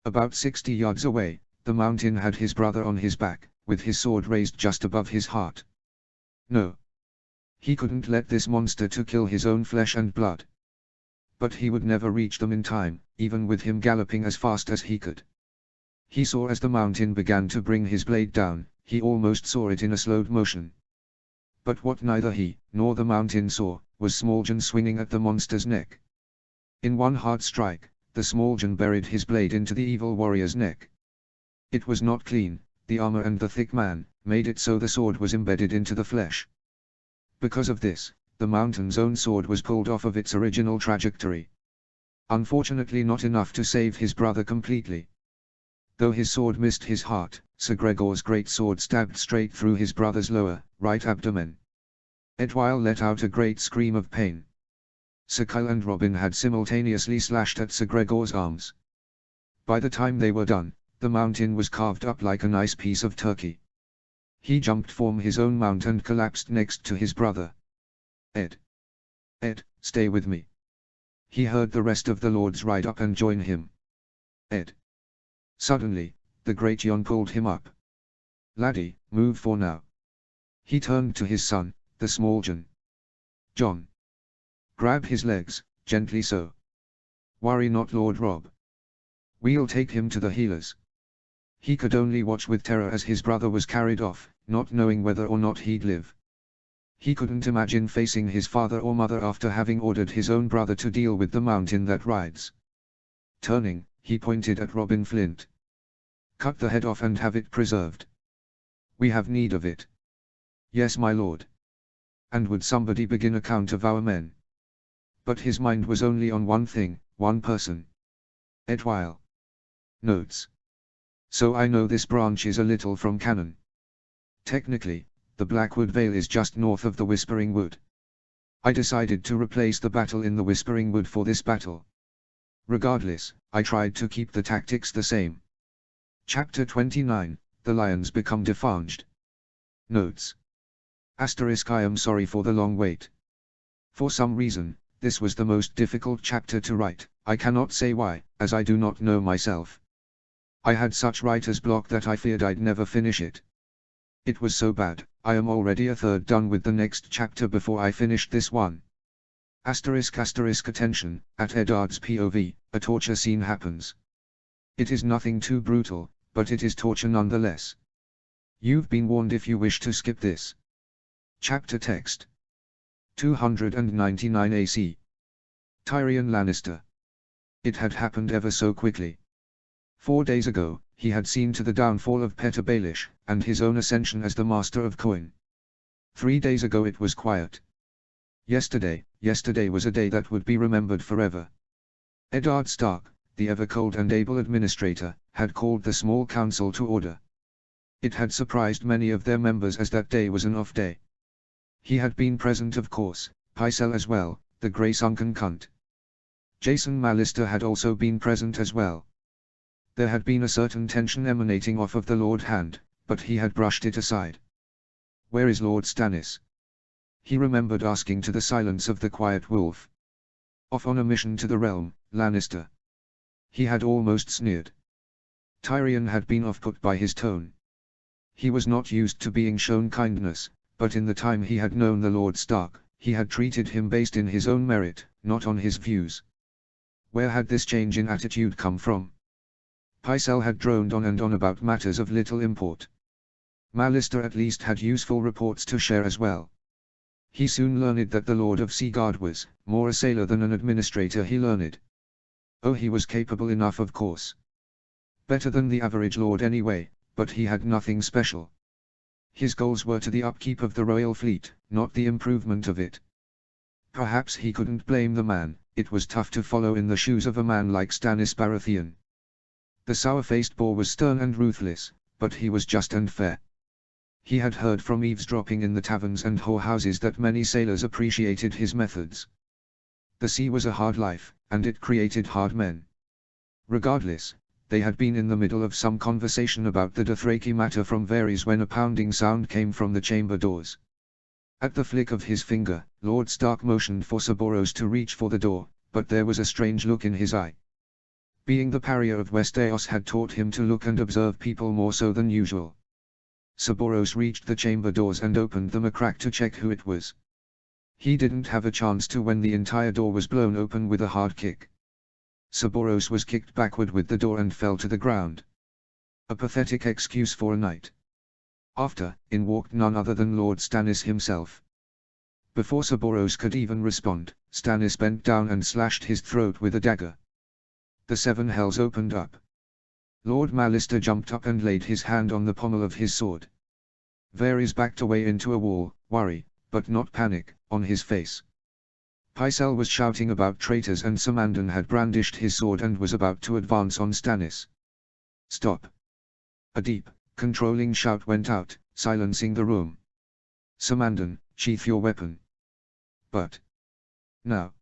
About 60 yards away, the mountain had his brother on his back, with his sword raised just above his heart. No. He couldn't let this monster to kill his own flesh and blood. But he would never reach them in time, even with him galloping as fast as he could. He saw as the mountain began to bring his blade down, he almost saw it in a slowed motion. But what neither he, nor the mountain saw, was Smalljan swinging at the monster's neck. In one hard strike, the Smalljan buried his blade into the evil warrior's neck. It was not clean, the armor and the thick man made it so the sword was embedded into the flesh. Because of this, the mountain's own sword was pulled off of its original trajectory. Unfortunately not enough to save his brother completely. Though his sword missed his heart, Sir Gregor's great sword stabbed straight through his brother's lower, right abdomen. Edwyle let out a great scream of pain. Sir Kyle and Robin had simultaneously slashed at Sir Gregor's arms. By the time they were done, the mountain was carved up like a nice piece of turkey. He jumped from his own mount and collapsed next to his brother. Ed, stay with me. He heard the rest of the lords ride up and join him. Ed. Suddenly, the Great Jon pulled him up. Laddie, move for now. He turned to his son, the Smalljan. Jon. Grab his legs, gently so. Worry not, Lord Robb. We'll take him to the healers. He could only watch with terror as his brother was carried off, not knowing whether or not he'd live. He couldn't imagine facing his father or mother after having ordered his own brother to deal with the mountain that rides. Turning, he pointed at Robin Flint. Cut the head off and have it preserved. We have need of it. Yes, my lord. And would somebody begin a count of our men? But his mind was only on one thing, one person. Edwyle. Notes. So I know this branch is a little from Cannon. Technically, the Blackwood Vale is just north of the Whispering Wood. I decided to replace the battle in the Whispering Wood for this battle. Regardless, I tried to keep the tactics the same. Chapter 29, The Lions Become Defanged. Notes. Asterisk I am sorry for the long wait. For some reason, this was the most difficult chapter to write. I cannot say why, as I do not know myself. I had such writer's block that I feared I'd never finish it. It was so bad, I am already a third done with the next chapter before I finished this one. Asterisk attention, at Eddard's POV, a torture scene happens. It is nothing too brutal, but it is torture nonetheless. You've been warned if you wish to skip this. Chapter text. 299 AC. Tyrion Lannister. It had happened ever so quickly. 4 days ago, he had seen to the downfall of Petyr Baelish, and his own ascension as the Master of Coin. 3 days ago it was quiet. Yesterday was a day that would be remembered forever. Eddard Stark, the ever-cold and able administrator, had called the small council to order. It had surprised many of their members as that day was an off day. He had been present, of course, Pycelle as well, the grey-sunken cunt. Jason Mallister had also been present as well. There had been a certain tension emanating off of the Lord Hand, but he had brushed it aside. Where is Lord Stannis? He remembered asking to the silence of the quiet wolf. Off on a mission to the realm, Lannister. He had almost sneered. Tyrion had been off-put by his tone. He was not used to being shown kindness, but in the time he had known the Lord Stark, he had treated him based in his own merit, not on his views. Where had this change in attitude come from? Pycelle had droned on and on about matters of little import. Mallister at least had useful reports to share as well. He soon learned that the Lord of Seaguard was more a sailor than an administrator. He learned. Oh, he was capable enough, of course. Better than the average lord anyway, but he had nothing special. His goals were to the upkeep of the royal fleet, not the improvement of it. Perhaps he couldn't blame the man. It was tough to follow in the shoes of a man like Stannis Baratheon. The sour-faced boar was stern and ruthless, but he was just and fair. He had heard from eavesdropping in the taverns and whorehouses that many sailors appreciated his methods. The sea was a hard life, and it created hard men. Regardless, they had been in the middle of some conversation about the Dothraki matter from Varys when a pounding sound came from the chamber doors. At the flick of his finger, Lord Stark motioned for Sir Boros to reach for the door, but there was a strange look in his eye. Being the pariah of Westeros had taught him to look and observe people more so than usual. Sir Boros reached the chamber doors and opened them a crack to check who it was. He didn't have a chance to when the entire door was blown open with a hard kick. Sir Boros was kicked backward with the door and fell to the ground. A pathetic excuse for a night. After, in walked none other than Lord Stannis himself. Before Sir Boros could even respond, Stannis bent down and slashed his throat with a dagger. The seven hells opened up. Lord Mallister jumped up and laid his hand on the pommel of his sword. Varys backed away into a wall, worry, but not panic, on his face. Pycelle was shouting about traitors and Sir Mandon had brandished his sword and was about to advance on Stannis. Stop! A deep, controlling shout went out, silencing the room. Sir Mandon, sheath your weapon. But now.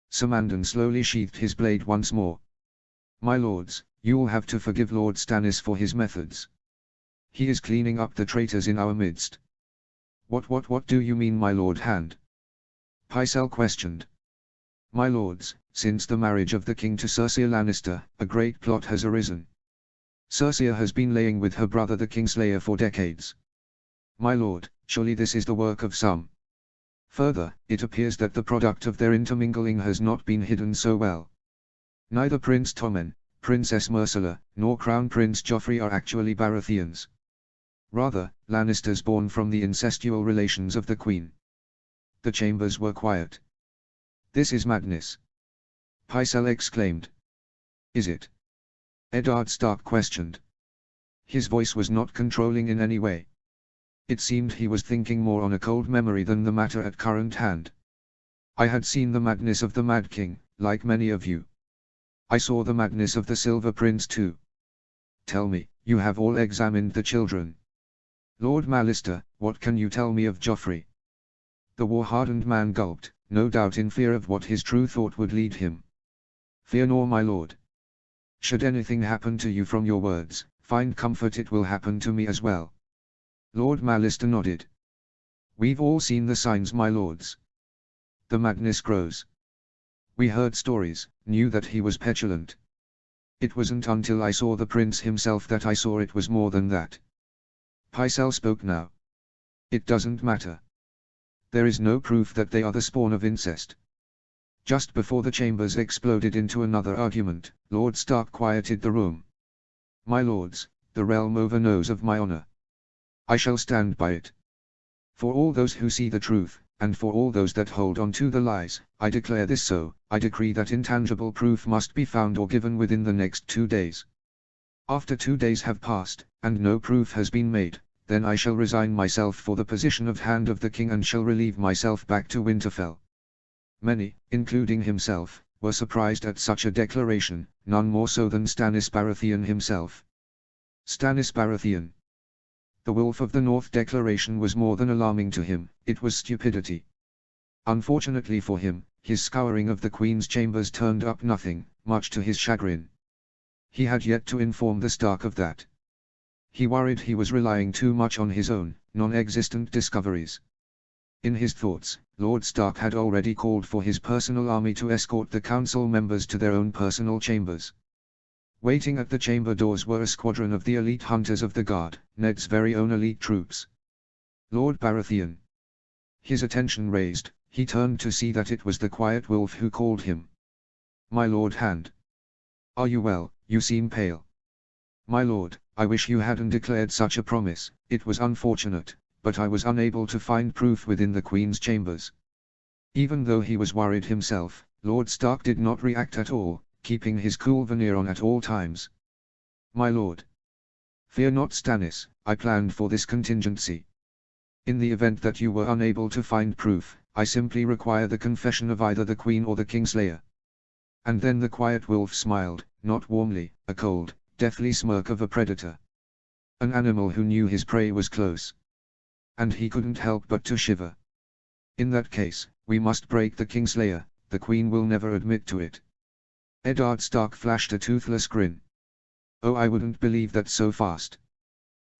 Sir Mandon slowly sheathed his blade once more. My lords, you'll have to forgive Lord Stannis for his methods. He is cleaning up the traitors in our midst. What do you mean, my lord Hand? Pycelle questioned. My lords, since the marriage of the king to Cersei Lannister, a great plot has arisen. Cersei has been laying with her brother the Kingslayer for decades. My lord, surely this is the work of some. Further, it appears that the product of their intermingling has not been hidden so well. Neither Prince Tommen, Princess Myrcella, nor Crown Prince Joffrey are actually Baratheons. Rather, Lannisters born from the incestual relations of the Queen. The chambers were quiet. This is madness! Pycelle exclaimed. Is it? Eddard Stark questioned. His voice was not controlling in any way. It seemed he was thinking more on a cold memory than the matter at current hand. I had seen the madness of the Mad King, like many of you. I saw the madness of the Silver Prince too. Tell me, you have all examined the children. Lord Mallister, what can you tell me of Joffrey? The war-hardened man gulped, no doubt in fear of what his true thought would lead him. Fear nor, my lord. Should anything happen to you from your words, find comfort it will happen to me as well. Lord Mallister nodded. We've all seen the signs, my lords. The madness grows. We heard stories, knew that he was petulant. It wasn't until I saw the prince himself that I saw it was more than that. Pycelle spoke now. It doesn't matter. There is no proof that they are the spawn of incest. Just before the chambers exploded into another argument, Lord Stark quieted the room. My lords, the realm over knows of my honor. I shall stand by it. For all those who see the truth, and for all those that hold on to the lies, I declare this so, I decree that intangible proof must be found or given within the next 2 days. After 2 days have passed, and no proof has been made, then I shall resign myself for the position of Hand of the King and shall relieve myself back to Winterfell. Many, including himself, were surprised at such a declaration, none more so than Stannis Baratheon himself. Stannis Baratheon. The Wolf of the North declaration was more than alarming to him, it was stupidity. Unfortunately for him, his scouring of the Queen's chambers turned up nothing, much to his chagrin. He had yet to inform the Stark of that. He worried he was relying too much on his own, non-existent discoveries. In his thoughts, Lord Stark had already called for his personal army to escort the council members to their own personal chambers. Waiting at the chamber doors were a squadron of the elite hunters of the guard, Ned's very own elite troops. Lord Baratheon. His attention raised, he turned to see that it was the quiet wolf who called him. My lord Hand. Are you well? You seem pale. My lord, I wish you hadn't declared such a promise, it was unfortunate, but I was unable to find proof within the Queen's chambers. Even though he was worried himself, Lord Stark did not react at all, keeping his cool veneer on at all times. My lord. Fear not, Stannis, I planned for this contingency. In the event that you were unable to find proof, I simply require the confession of either the Queen or the Kingslayer. And then the quiet wolf smiled, not warmly, a cold, deathly smirk of a predator. An animal who knew his prey was close. And he couldn't help but to shiver. In that case, we must break the Kingslayer. The Queen will never admit to it. Eddard Stark flashed a toothless grin. Oh, I wouldn't believe that so fast.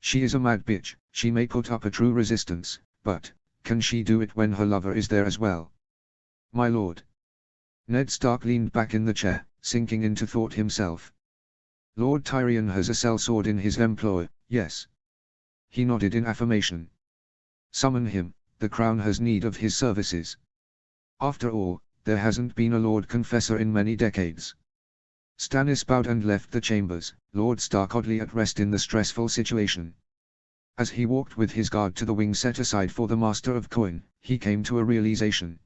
She is a mad bitch. She may put up a true resistance, but can she do it when her lover is there as well? My lord. Ned Stark leaned back in the chair, sinking into thought himself. Lord Tyrion has a sellsword in his employ, yes. He nodded in affirmation. Summon him, the crown has need of his services. After all, there hasn't been a Lord Confessor in many decades. Stannis bowed and left the chambers, Lord Stark oddly at rest in the stressful situation. As he walked with his guard to the wing set aside for the Master of Coin, he came to a realization.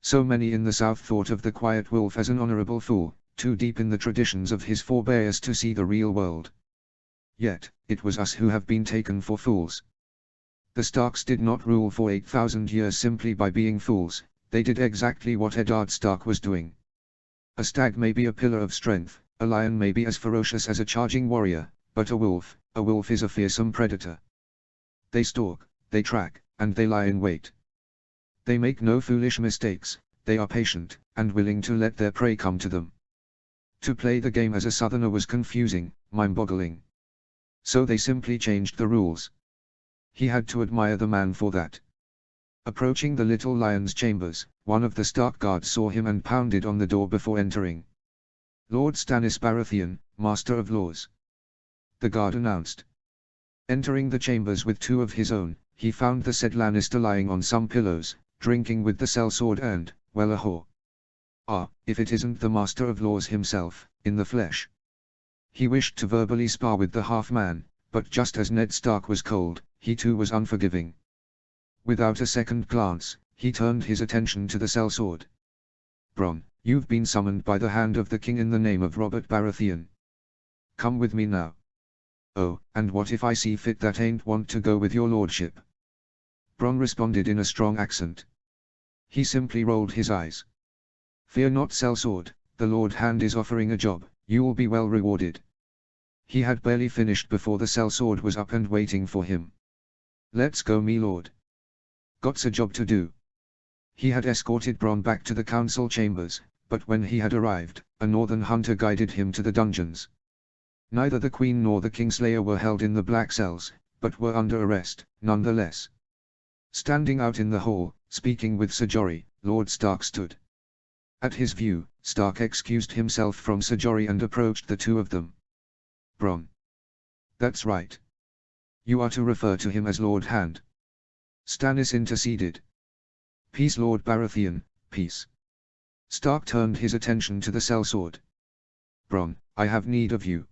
So many in the South thought of the Quiet Wolf as an honorable fool, too deep in the traditions of his forebears to see the real world. Yet, it was us who have been taken for fools. The Starks did not rule for 8,000 years simply by being fools, they did exactly what Eddard Stark was doing. A stag may be a pillar of strength, a lion may be as ferocious as a charging warrior, but a wolf is a fearsome predator. They stalk, they track, and they lie in wait. They make no foolish mistakes, they are patient, and willing to let their prey come to them. To play the game as a southerner was confusing, mind-boggling. So they simply changed the rules. He had to admire the man for that. Approaching the little lion's chambers, one of the Stark guards saw him and pounded on the door before entering. Lord Stannis Baratheon, Master of Laws. The guard announced. Entering the chambers with two of his own, he found the said Lannister lying on some pillows, drinking with the sellsword and, well a whore. Ah, if it isn't the Master of Laws himself, in the flesh. He wished to verbally spar with the half-man, but just as Ned Stark was cold, he too was unforgiving. Without a second glance, he turned his attention to the sellsword. Bronn, you've been summoned by the hand of the king in the name of Robert Baratheon. Come with me now. Oh, and what if I see fit that ain't want to go with your lordship? Bronn responded in a strong accent. He simply rolled his eyes. Fear not, sellsword, the Lord Hand is offering a job, you will be well rewarded. He had barely finished before the sellsword was up and waiting for him. Let's go, me lord. Got's a job to do. He had escorted Bronn back to the council chambers, but when he had arrived, a northern hunter guided him to the dungeons. Neither the Queen nor the Kingslayer were held in the black cells, but were under arrest, nonetheless. Standing out in the hall, speaking with Ser Jorah, Lord Stark stood. At his view, Stark excused himself from Ser Jorah and approached the two of them. Bronn. That's right. You are to refer to him as Lord Hand. Stannis interceded. Peace, Lord Baratheon, peace. Stark turned his attention to the sellsword. Bronn, I have need of you.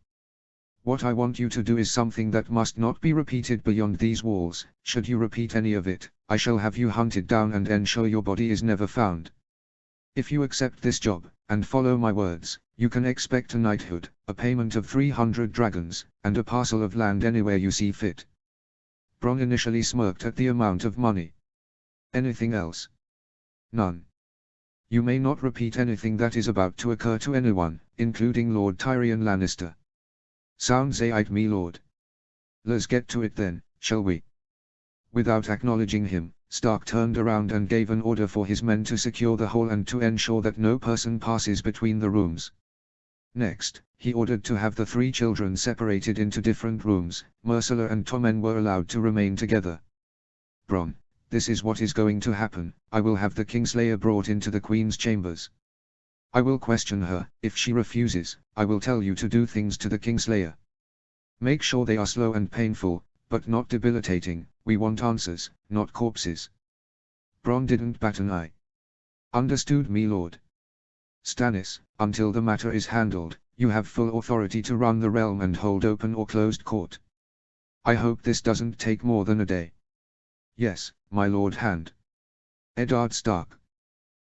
What I want you to do is something that must not be repeated beyond these walls. Should you repeat any of it, I shall have you hunted down and ensure your body is never found. If you accept this job, and follow my words, you can expect a knighthood, a payment of 300 dragons, and a parcel of land anywhere you see fit. Bronn initially smirked at the amount of money. Anything else? None. You may not repeat anything that is about to occur to anyone, including Lord Tyrion Lannister. Sounds aight, me lord. Let's get to it then, shall we? Without acknowledging him, Stark turned around and gave an order for his men to secure the hall and to ensure that no person passes between the rooms. Next, he ordered to have the three children separated into different rooms. Myrcella and Tommen were allowed to remain together. Bronn, this is what is going to happen. I will have the Kingslayer brought into the Queen's chambers. I will question her. If she refuses, I will tell you to do things to the Kingslayer. Make sure they are slow and painful, but not debilitating. We want answers, not corpses. Bronn didn't bat an eye. Understood, me lord. Stannis, until the matter is handled, you have full authority to run the realm and hold open or closed court. I hope this doesn't take more than a day. Yes, my Lord Hand. Eddard Stark.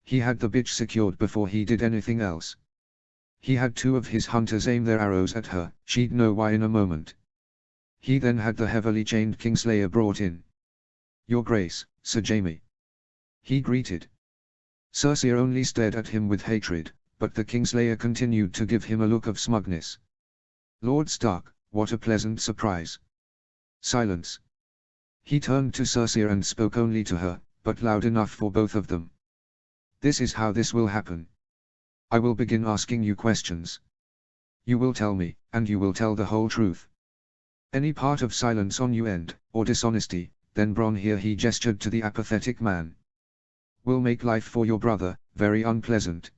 He had the bitch secured before he did anything else. He had two of his hunters aim their arrows at her, she'd know why in a moment. He then had the heavily chained Kingslayer brought in. Your Grace, Sir Jaime. He greeted. Cersei only stared at him with hatred, but the Kingslayer continued to give him a look of smugness. Lord Stark, what a pleasant surprise. Silence. He turned to Cersei and spoke only to her, but loud enough for both of them. This is how this will happen. I will begin asking you questions. You will tell me, and you will tell the whole truth. Any part of silence on your end, or dishonesty, then Bronn, here he gestured to the apathetic man, will make life for your brother very unpleasant.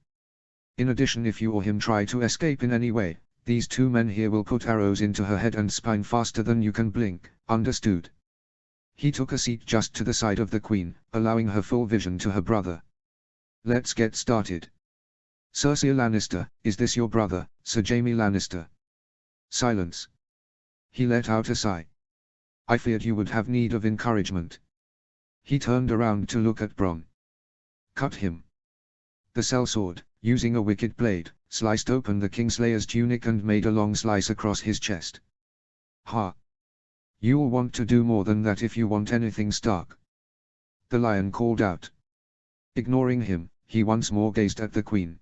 In addition, if you or him try to escape in any way, these two men here will put arrows into her head and spine faster than you can blink, understood? He took a seat just to the side of the queen, allowing her full vision to her brother. Let's get started. Cersei Lannister, is this your brother, Sir Jaime Lannister? Silence. He let out a sigh. I feared you would have need of encouragement. He turned around to look at Bronn. Cut him. The sellsword, using a wicked blade, sliced open the Kingslayer's tunic and made a long slice across his chest. Ha! You'll want to do more than that if you want anything, Stark. The lion called out. Ignoring him, he once more gazed at the queen.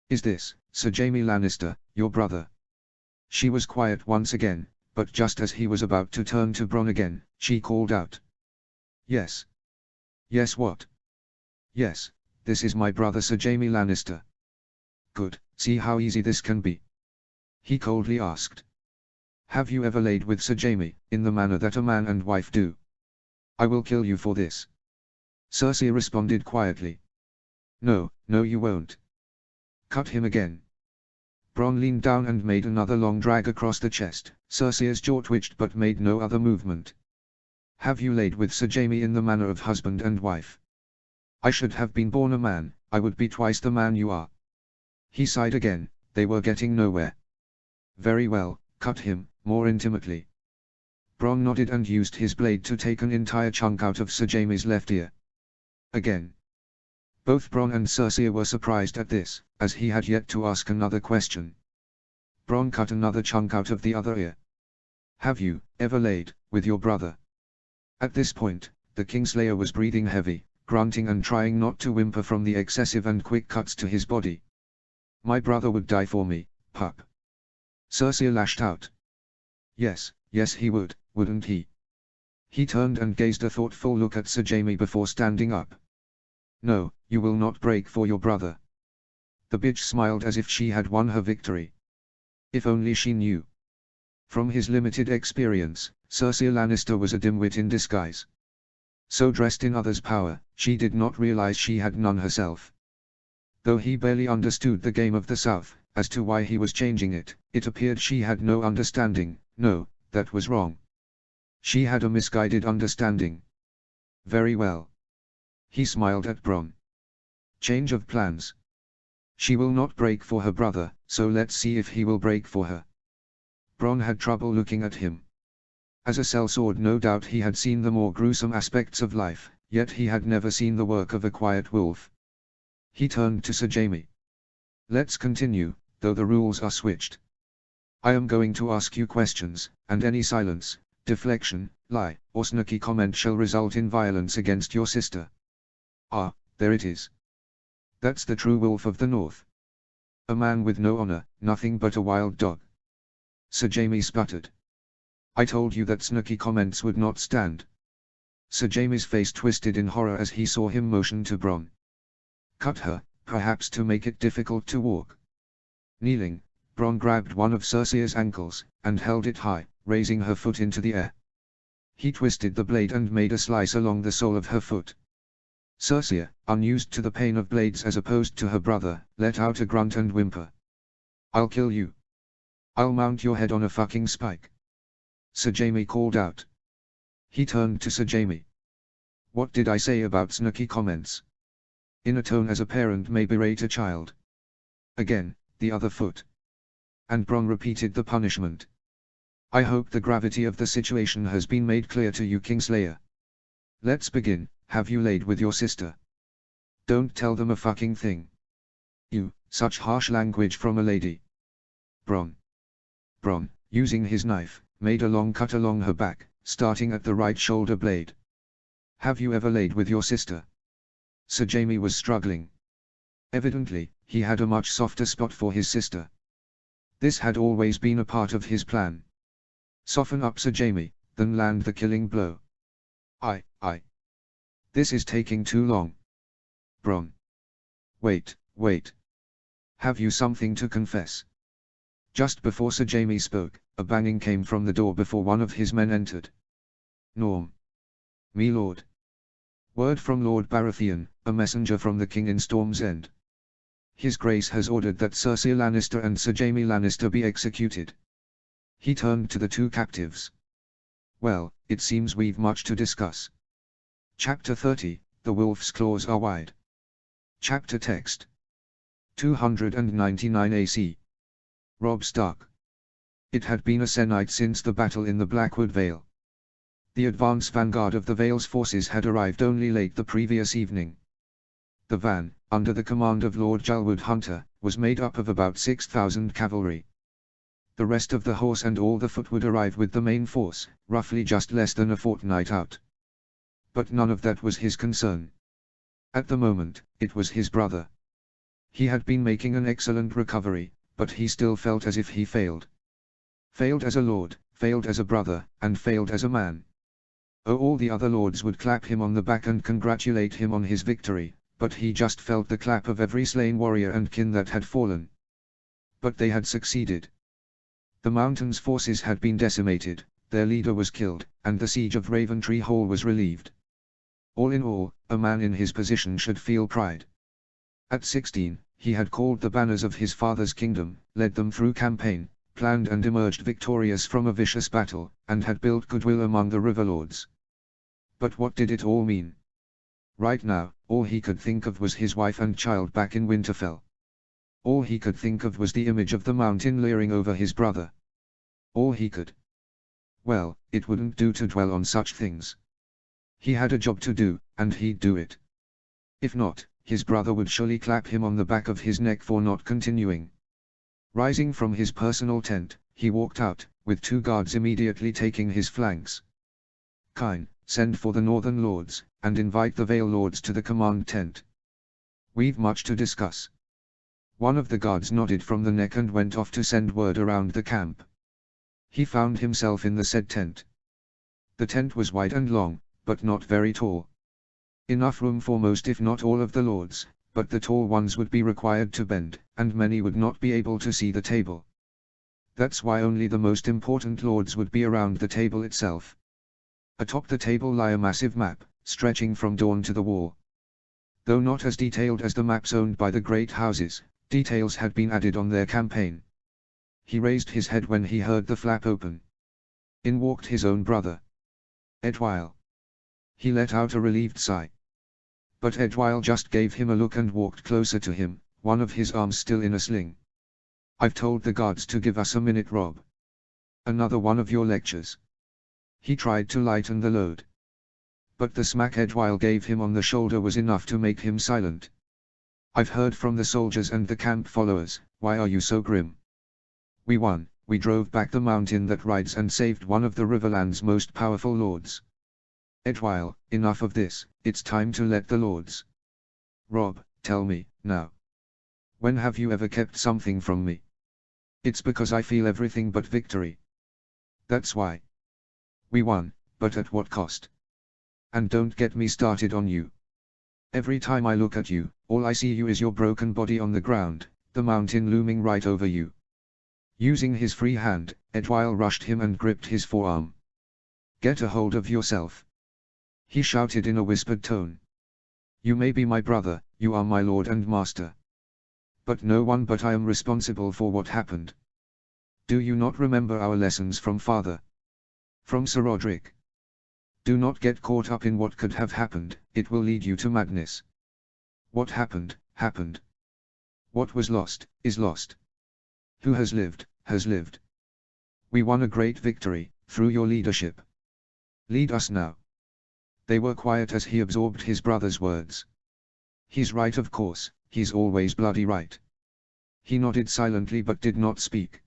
Is this, Sir Jaime Lannister, your brother? She was quiet once again, but just as he was about to turn to Bronn again, she called out. Yes. Yes, what? Yes, this is my brother Sir Jaime Lannister. Good, see how easy this can be? He coldly asked. Have you ever laid with Sir Jaime, in the manner that a man and wife do? I will kill you for this. Cersei responded quietly. No, no you won't. Cut him again. Bronn leaned down and made another long drag across the chest. Cersei's jaw twitched but made no other movement. Have you laid with Sir Jaime in the manner of husband and wife? I should have been born a man, I would be twice the man you are. He sighed again, they were getting nowhere. Very well, cut him, more intimately. Bronn nodded and used his blade to take an entire chunk out of Sir Jaime's left ear. Again. Both Bronn and Cersei were surprised at this, as he had yet to ask another question. Bronn cut another chunk out of the other ear. Have you ever laid with your brother? At this point, the Kingslayer was breathing heavy, grunting and trying not to whimper from the excessive and quick cuts to his body. My brother would die for me, pup. Cersei lashed out. Yes, yes he would, wouldn't he? He turned and gazed a thoughtful look at Sir Jaime before standing up. No, you will not break for your brother. The bitch smiled as if she had won her victory. If only she knew. From his limited experience, Cersei Lannister was a dimwit in disguise. So dressed in others' power, she did not realize she had none herself. Though he barely understood the game of the South, as to why he was changing it, it appeared she had no understanding. No, that was wrong. She had a misguided understanding. Very well. He smiled at Bronn. Change of plans. She will not break for her brother, so let's see if he will break for her. Bronn had trouble looking at him. As a sellsword, no doubt he had seen the more gruesome aspects of life, yet he had never seen the work of a quiet wolf. He turned to Sir Jaime. Let's continue, though the rules are switched. I am going to ask you questions, and any silence, deflection, lie, or snarky comment shall result in violence against your sister. Ah, there it is. That's the true wolf of the North. A man with no honor, nothing but a wild dog. Sir Jaime sputtered. I told you that snarky comments would not stand. Sir Jaime's face twisted in horror as he saw him motion to Bronn. Cut her, perhaps to make it difficult to walk. Kneeling, Bronn grabbed one of Cersei's ankles, and held it high, raising her foot into the air. He twisted the blade and made a slice along the sole of her foot. Cersei, unused to the pain of blades as opposed to her brother, let out a grunt and whimper. I'll kill you. I'll mount your head on a fucking spike. Sir Jaime called out. He turned to Sir Jaime. What did I say about snarky comments? In a tone as a parent may berate a child. Again, the other foot. And Bronn repeated the punishment. I hope the gravity of the situation has been made clear to you, Kingslayer. Let's begin. Have you laid with your sister? Don't tell them a fucking thing. You, such harsh language from a lady. Bronn, using his knife, made a long cut along her back, starting at the right shoulder blade. Have you ever laid with your sister? Sir Jaime was struggling. Evidently, he had a much softer spot for his sister. This had always been a part of his plan. Soften up Sir Jaime, then land the killing blow. Aye. This is taking too long. Bronn. Wait. Have you something to confess? Just before Sir Jaime spoke, a banging came from the door before one of his men entered. Norm. Me lord. Word from Lord Baratheon, a messenger from the king in Storm's End. His Grace has ordered that Cersei Lannister and Sir Jaime Lannister be executed. He turned to the two captives. Well, it seems we've much to discuss. Chapter 30, The Wolf's Claws Are Wide. Chapter text. 299 AC. Robb Stark. It had been a se'night since the battle in the Blackwood Vale. The advance vanguard of the Vale's forces had arrived only late the previous evening. The van, under the command of Lord Jalwood Hunter, was made up of about 6,000 cavalry. The rest of the horse and all the foot would arrive with the main force, roughly just less than a fortnight out. But none of that was his concern. At the moment, it was his brother. He had been making an excellent recovery, but he still felt as if he failed. Failed as a lord, failed as a brother, and failed as a man. Oh, all the other lords would clap him on the back and congratulate him on his victory, but he just felt the clap of every slain warrior and kin that had fallen. But they had succeeded. The Mountain's forces had been decimated, their leader was killed, and the siege of Raventree Hall was relieved. All in all, a man in his position should feel pride. At 16, he had called the banners of his father's kingdom, led them through campaign, planned and emerged victorious from a vicious battle, and had built goodwill among the Riverlords. But what did it all mean? Right now, all he could think of was his wife and child back in Winterfell. All he could think of was the image of the Mountain leering over his brother. All he could. Well, it wouldn't do to dwell on such things. He had a job to do, and he'd do it. If not, his brother would surely clap him on the back of his neck for not continuing. Rising from his personal tent, he walked out, with two guards immediately taking his flanks. Kyne, send for the Northern Lords, and invite the Vale Lords to the command tent. We've much to discuss. One of the guards nodded from the neck and went off to send word around the camp. He found himself in the said tent. The tent was wide and long, but not very tall. Enough room for most if not all of the lords, but the tall ones would be required to bend, and many would not be able to see the table. That's why only the most important lords would be around the table itself. Atop the table lay a massive map, stretching from dawn to the wall. Though not as detailed as the maps owned by the great houses, details had been added on their campaign. He raised his head when he heard the flap open. In walked his own brother. Edwyle. He let out a relieved sigh. But Edwyle just gave him a look and walked closer to him, one of his arms still in a sling. I've told the guards to give us a minute, Robb. Another one of your lectures. He tried to lighten the load. But the smack Edwyle gave him on the shoulder was enough to make him silent. I've heard from the soldiers and the camp followers, why are you so grim? We won, we drove back the Mountain that rides and saved one of the Riverland's most powerful lords. Edwyle, enough of this, it's time to let the lords. Robb, tell me, now. When have you ever kept something from me? It's because I feel everything but victory. That's why. We won, but at what cost? And don't get me started on you. Every time I look at you, all I see you is your broken body on the ground, the Mountain looming right over you. Using his free hand, Edwyle rushed him and gripped his forearm. Get a hold of yourself. He shouted in a whispered tone. You may be my brother, you are my lord and master. But no one but I am responsible for what happened. Do you not remember our lessons from father? From Sir Roderick? Do not get caught up in what could have happened, it will lead you to madness. What happened, happened. What was lost, is lost. Who has lived, has lived. We won a great victory, through your leadership. Lead us now. They were quiet as he absorbed his brother's words. He's right, of course, he's always bloody right. He nodded silently but did not speak.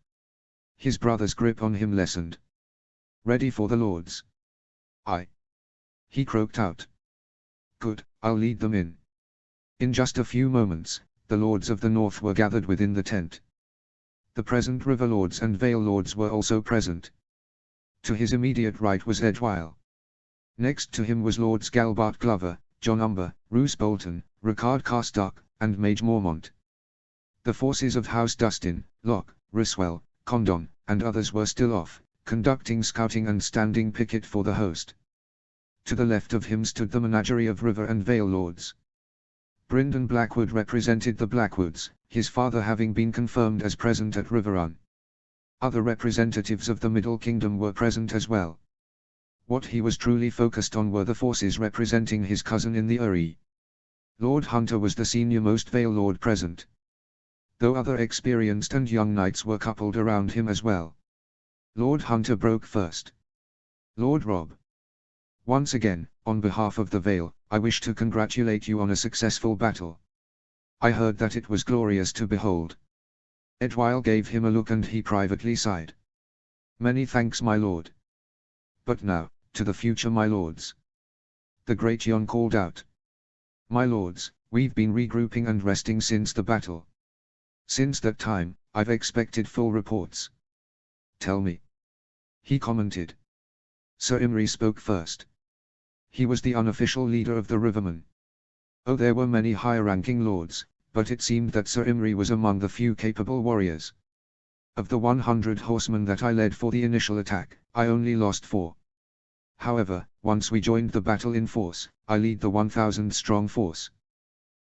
His brother's grip on him lessened. Ready for the lords? Aye. He croaked out. Good, I'll lead them in. In just a few moments, the lords of the north were gathered within the tent. The present River Lords and Vale Lords were also present. To his immediate right was Edwile. Next to him was Lords Galbart Glover, John Umber, Roose Bolton, Ricard Carstock, and Mage Mormont. The forces of House Dustin, Locke, Riswell, Condon, and others were still off, conducting scouting and standing picket for the host. To the left of him stood the menagerie of River and Vale Lords. Bryndon Blackwood represented the Blackwoods, his father having been confirmed as present at Riverrun. Other representatives of the Middle Kingdom were present as well. What he was truly focused on were the forces representing his cousin in the Uri. Lord Hunter was the senior-most Vale Lord present, though other experienced and young knights were coupled around him as well. Lord Hunter broke first. Lord Rob. Once again, on behalf of the Vale, I wish to congratulate you on a successful battle. I heard that it was glorious to behold. Edwile gave him a look and he privately sighed. Many thanks, my lord. But now, to the future, my lords. The great Jon called out. My lords, we've been regrouping and resting since the battle. Since that time, I've expected full reports. Tell me. He commented. Sir Imry spoke first. He was the unofficial leader of the Rivermen. Oh, there were many high-ranking lords, but it seemed that Sir Imry was among the few capable warriors. Of the 100 horsemen that I led for the initial attack, I only lost 4. However, once we joined the battle in force, I lead the 1,000-strong force.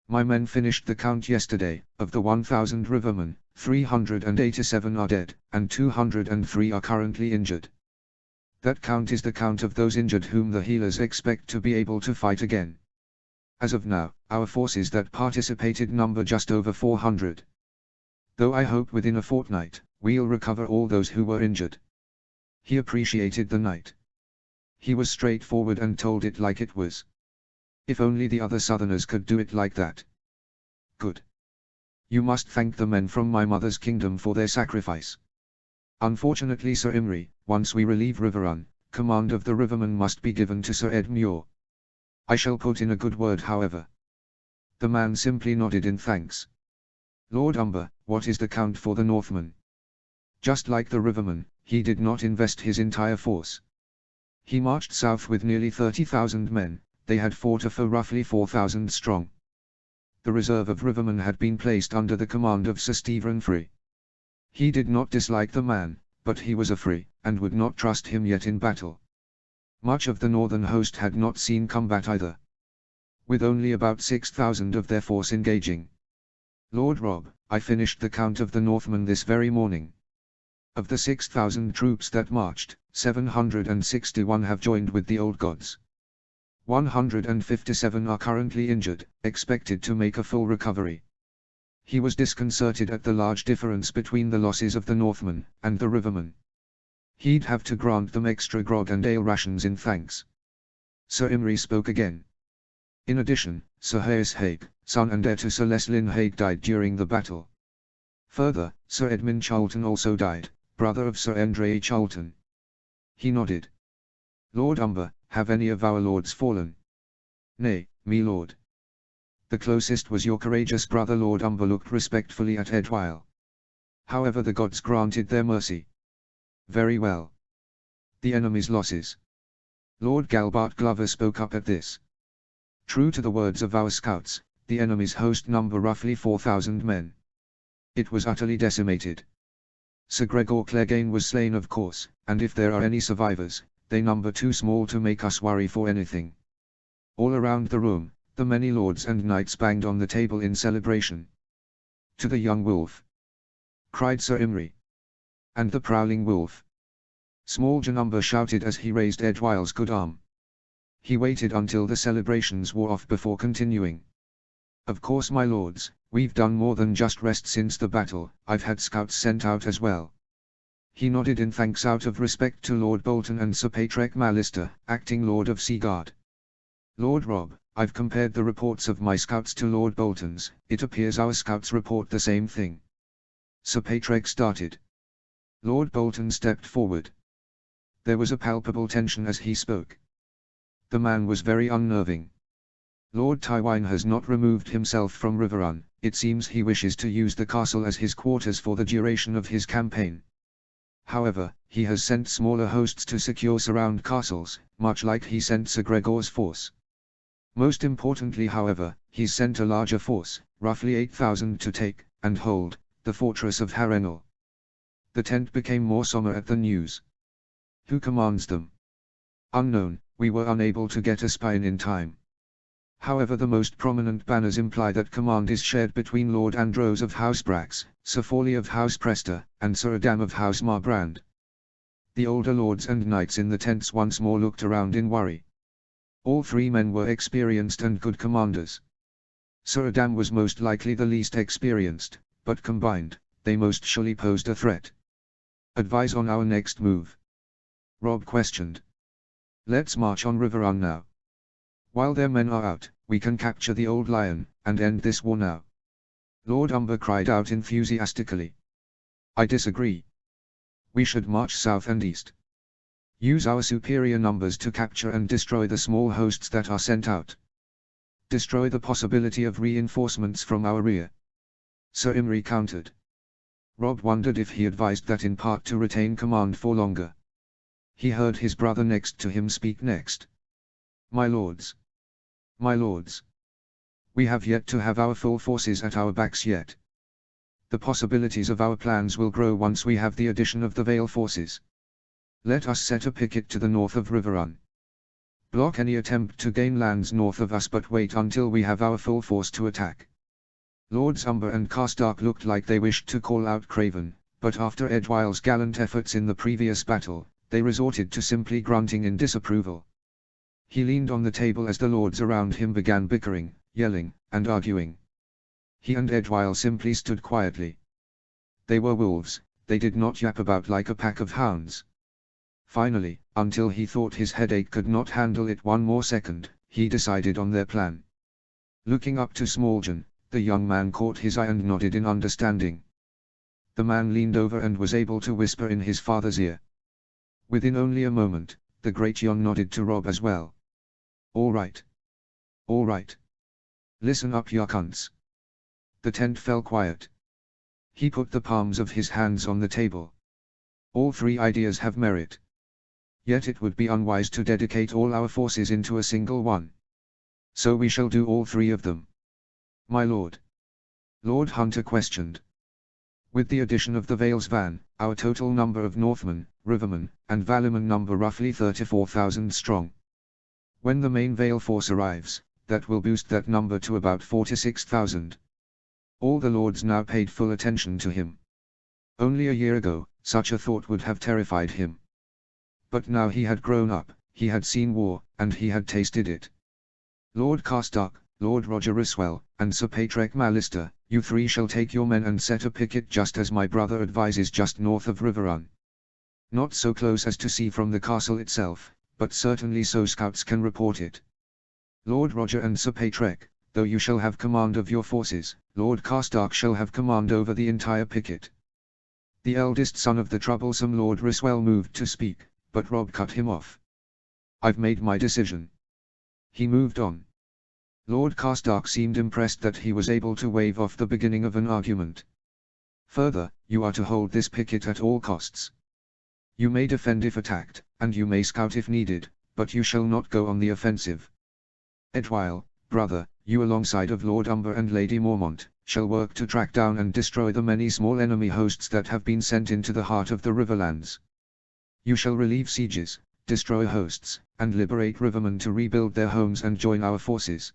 My men finished the count yesterday. Of the 1,000 Rivermen, 387 are dead, and 203 are currently injured. That count is the count of those injured whom the healers expect to be able to fight again. As of now, our forces that participated number just over 400. Though I hope within a fortnight, we'll recover all those who were injured. He appreciated the knight. He was straightforward and told it like it was. If only the other Southerners could do it like that. Good. You must thank the men from my mother's kingdom for their sacrifice. Unfortunately, Sir Imry, once we relieve Riverrun, command of the Rivermen must be given to Sir Ed Muir. I shall put in a good word, however. The man simply nodded in thanks. Lord Umber, what is the count for the Northmen? Just like the Rivermen, he did not invest his entire force. He marched south with nearly 30,000 men. They had fought a foe roughly 4,000 strong. The reserve of Rivermen had been placed under the command of Sir Stephen Free. He did not dislike the man, but he was a Free, and would not trust him yet in battle. Much of the northern host had not seen combat either, with only about 6,000 of their force engaging. Lord Rob, I finished the count of the Northmen this very morning. Of the 6,000 troops that marched, 761 have joined with the old gods. 157 are currently injured, expected to make a full recovery. He was disconcerted at the large difference between the losses of the Northmen and the Rivermen. He'd have to grant them extra grog and ale rations in thanks. Sir Imry spoke again. In addition, Sir Hayes Haig, son and heir to Sir Leslin Haig, died during the battle. Further, Sir Edmund Charlton also died, brother of Sir Andre Charlton. He nodded. Lord Umber, have any of our lords fallen? Nay, me lord. The closest was your courageous brother. Lord Umber looked respectfully at Edwile. However, the gods granted their mercy. Very well. The enemy's losses. Lord Galbart Glover spoke up at this. True to the words of our scouts, the enemy's host number roughly 4,000 men. It was utterly decimated. Sir Gregor Clegane was slain, of course, and if there are any survivors, they number too small to make us worry for anything. All around the room, the many lords and knights banged on the table in celebration. To the young wolf! Cried Sir Imry. And the prowling wolf! Small Janumber shouted as he raised Edwile's good arm. He waited until the celebrations wore off before continuing. Of course, my lords, we've done more than just rest since the battle. I've had scouts sent out as well. He nodded in thanks out of respect to Lord Bolton and Sir Patrick Mallister, acting Lord of Seaguard. Lord Rob, I've compared the reports of my scouts to Lord Bolton's. It appears our scouts report the same thing. Sir Patrick started. Lord Bolton stepped forward. There was a palpable tension as he spoke. The man was very unnerving. Lord Tywine has not removed himself from Riverrun, It seems he wishes to use the castle as his quarters for the duration of his campaign. However, he has sent smaller hosts to secure surround castles, much like he sent Sir Gregor's force. Most importantly however, he's sent a larger force, roughly 8,000 to take, and hold, the fortress of Harrenhal. The tent became more somber at the news. Who commands them? Unknown, we were unable to get a spy in time. However, the most prominent banners imply that command is shared between Lord Andros of House Brax, Sir Forley of House Prester, and Sir Adam of House Marbrand. The older lords and knights in the tents once more looked around in worry. All three men were experienced and good commanders. Sir Adam was most likely the least experienced, but combined, they most surely posed a threat. Advise on our next move. Robb questioned. Let's march on Riverrun now. While their men are out, we can capture the Old Lion, and end this war now. Lord Umber cried out enthusiastically. I disagree. We should march south and east. Use our superior numbers to capture and destroy the small hosts that are sent out. Destroy the possibility of reinforcements from our rear. Sir Imry countered. Robb wondered if he advised that in part to retain command for longer. He heard his brother next to him speak next. My lords. My lords. We have yet to have our full forces at our backs yet. The possibilities of our plans will grow once we have the addition of the Vale forces. Let us set a picket to the north of Riverrun. Block any attempt to gain lands north of us, but wait until we have our full force to attack. Lords Umber and Karstark looked like they wished to call out Craven, but after Edwyle's gallant efforts in the previous battle, they resorted to simply grunting in disapproval. He leaned on the table as the lords around him began bickering, yelling, and arguing. He and Edwyle simply stood quietly. They were wolves, they did not yap about like a pack of hounds. Finally, until he thought his headache could not handle it one more second, he decided on their plan. Looking up to Smalljan, the young man caught his eye and nodded in understanding. The man leaned over and was able to whisper in his father's ear. Within only a moment, the Great Jon nodded to Robb as well. All right. All right. Listen up, ya cunts. The tent fell quiet. He put the palms of his hands on the table. All three ideas have merit. Yet it would be unwise to dedicate all our forces into a single one. So we shall do all three of them. My lord. Lord Hunter questioned. With the addition of the Vale's van, our total number of Northmen, Rivermen, and Valiman number roughly 34,000 strong. When the main Vale force arrives, that will boost that number to about 46,000. All the lords now paid full attention to him. Only a year ago, such a thought would have terrified him. But now he had grown up, he had seen war, and he had tasted it. Lord Karstark, Lord Roger Riswell, and Sir Patrick Mallister, you three shall take your men and set a picket just as my brother advises just north of Riverrun. Not so close as to see from the castle itself, but certainly so scouts can report it. Lord Roger and Sir Patrick, though you shall have command of your forces, Lord Karstark shall have command over the entire picket. The eldest son of the troublesome Lord Riswell moved to speak, but Robb cut him off. I've made my decision. He moved on. Lord Karstark seemed impressed that he was able to wave off the beginning of an argument. Further, you are to hold this picket at all costs. You may defend if attacked, and you may scout if needed, but you shall not go on the offensive. Edwyle, brother, you alongside of Lord Umber and Lady Mormont, shall work to track down and destroy the many small enemy hosts that have been sent into the heart of the Riverlands. You shall relieve sieges, destroy hosts, and liberate Rivermen to rebuild their homes and join our forces.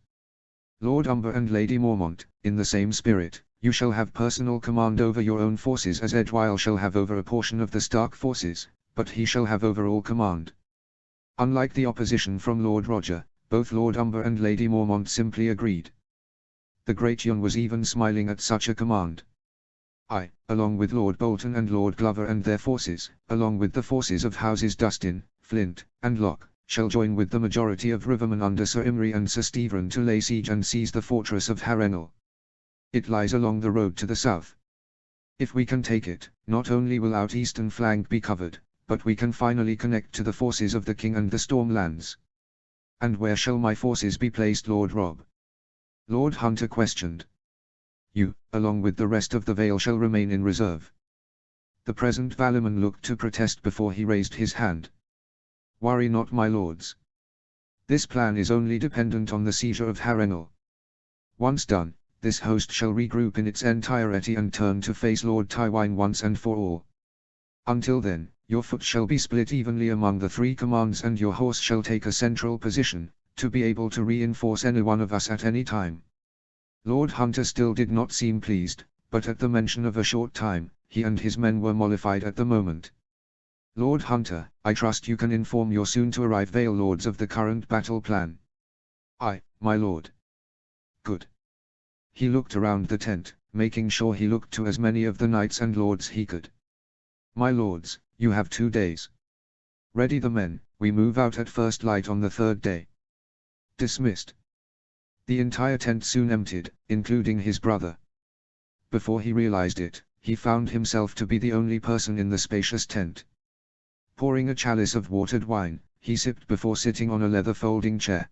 Lord Umber and Lady Mormont, in the same spirit, you shall have personal command over your own forces as Edwyle shall have over a portion of the Stark forces, but he shall have overall command. Unlike the opposition from Lord Roger, both Lord Umber and Lady Mormont simply agreed. The Great Jon was even smiling at such a command. I, along with Lord Bolton and Lord Glover and their forces, along with the forces of Houses Dustin, Flint, and Locke, shall join with the majority of Rivermen under Sir Imry and Sir Stephen to lay siege and seize the fortress of Harrenhal. It lies along the road to the south. If we can take it, not only will our eastern flank be covered, but we can finally connect to the forces of the King and the Stormlands. And where shall my forces be placed, Lord Robb? Lord Hunter questioned. you, along with the rest of the Vale, shall remain in reserve. The present Valuman looked to protest before he raised his hand. Worry not, my lords. This plan is only dependent on the seizure of Harrenhal. Once done, this host shall regroup in its entirety and turn to face Lord Tywine once and for all. Until then, your foot shall be split evenly among the three commands and your horse shall take a central position, to be able to reinforce any one of us at any time. Lord Hunter still did not seem pleased, but at the mention of a short time, he and his men were mollified at the moment. Lord Hunter, I trust you can inform your soon-to-arrive Vale lords of the current battle plan. Aye, my lord. Good. He looked around the tent, making sure he looked to as many of the knights and lords he could. My lords, you have 2 days. Ready the men, we move out at first light on the 3rd day. Dismissed. The entire tent soon emptied, including his brother. Before he realized it, he found himself to be the only person in the spacious tent. Pouring a chalice of watered wine, he sipped before sitting on a leather folding chair.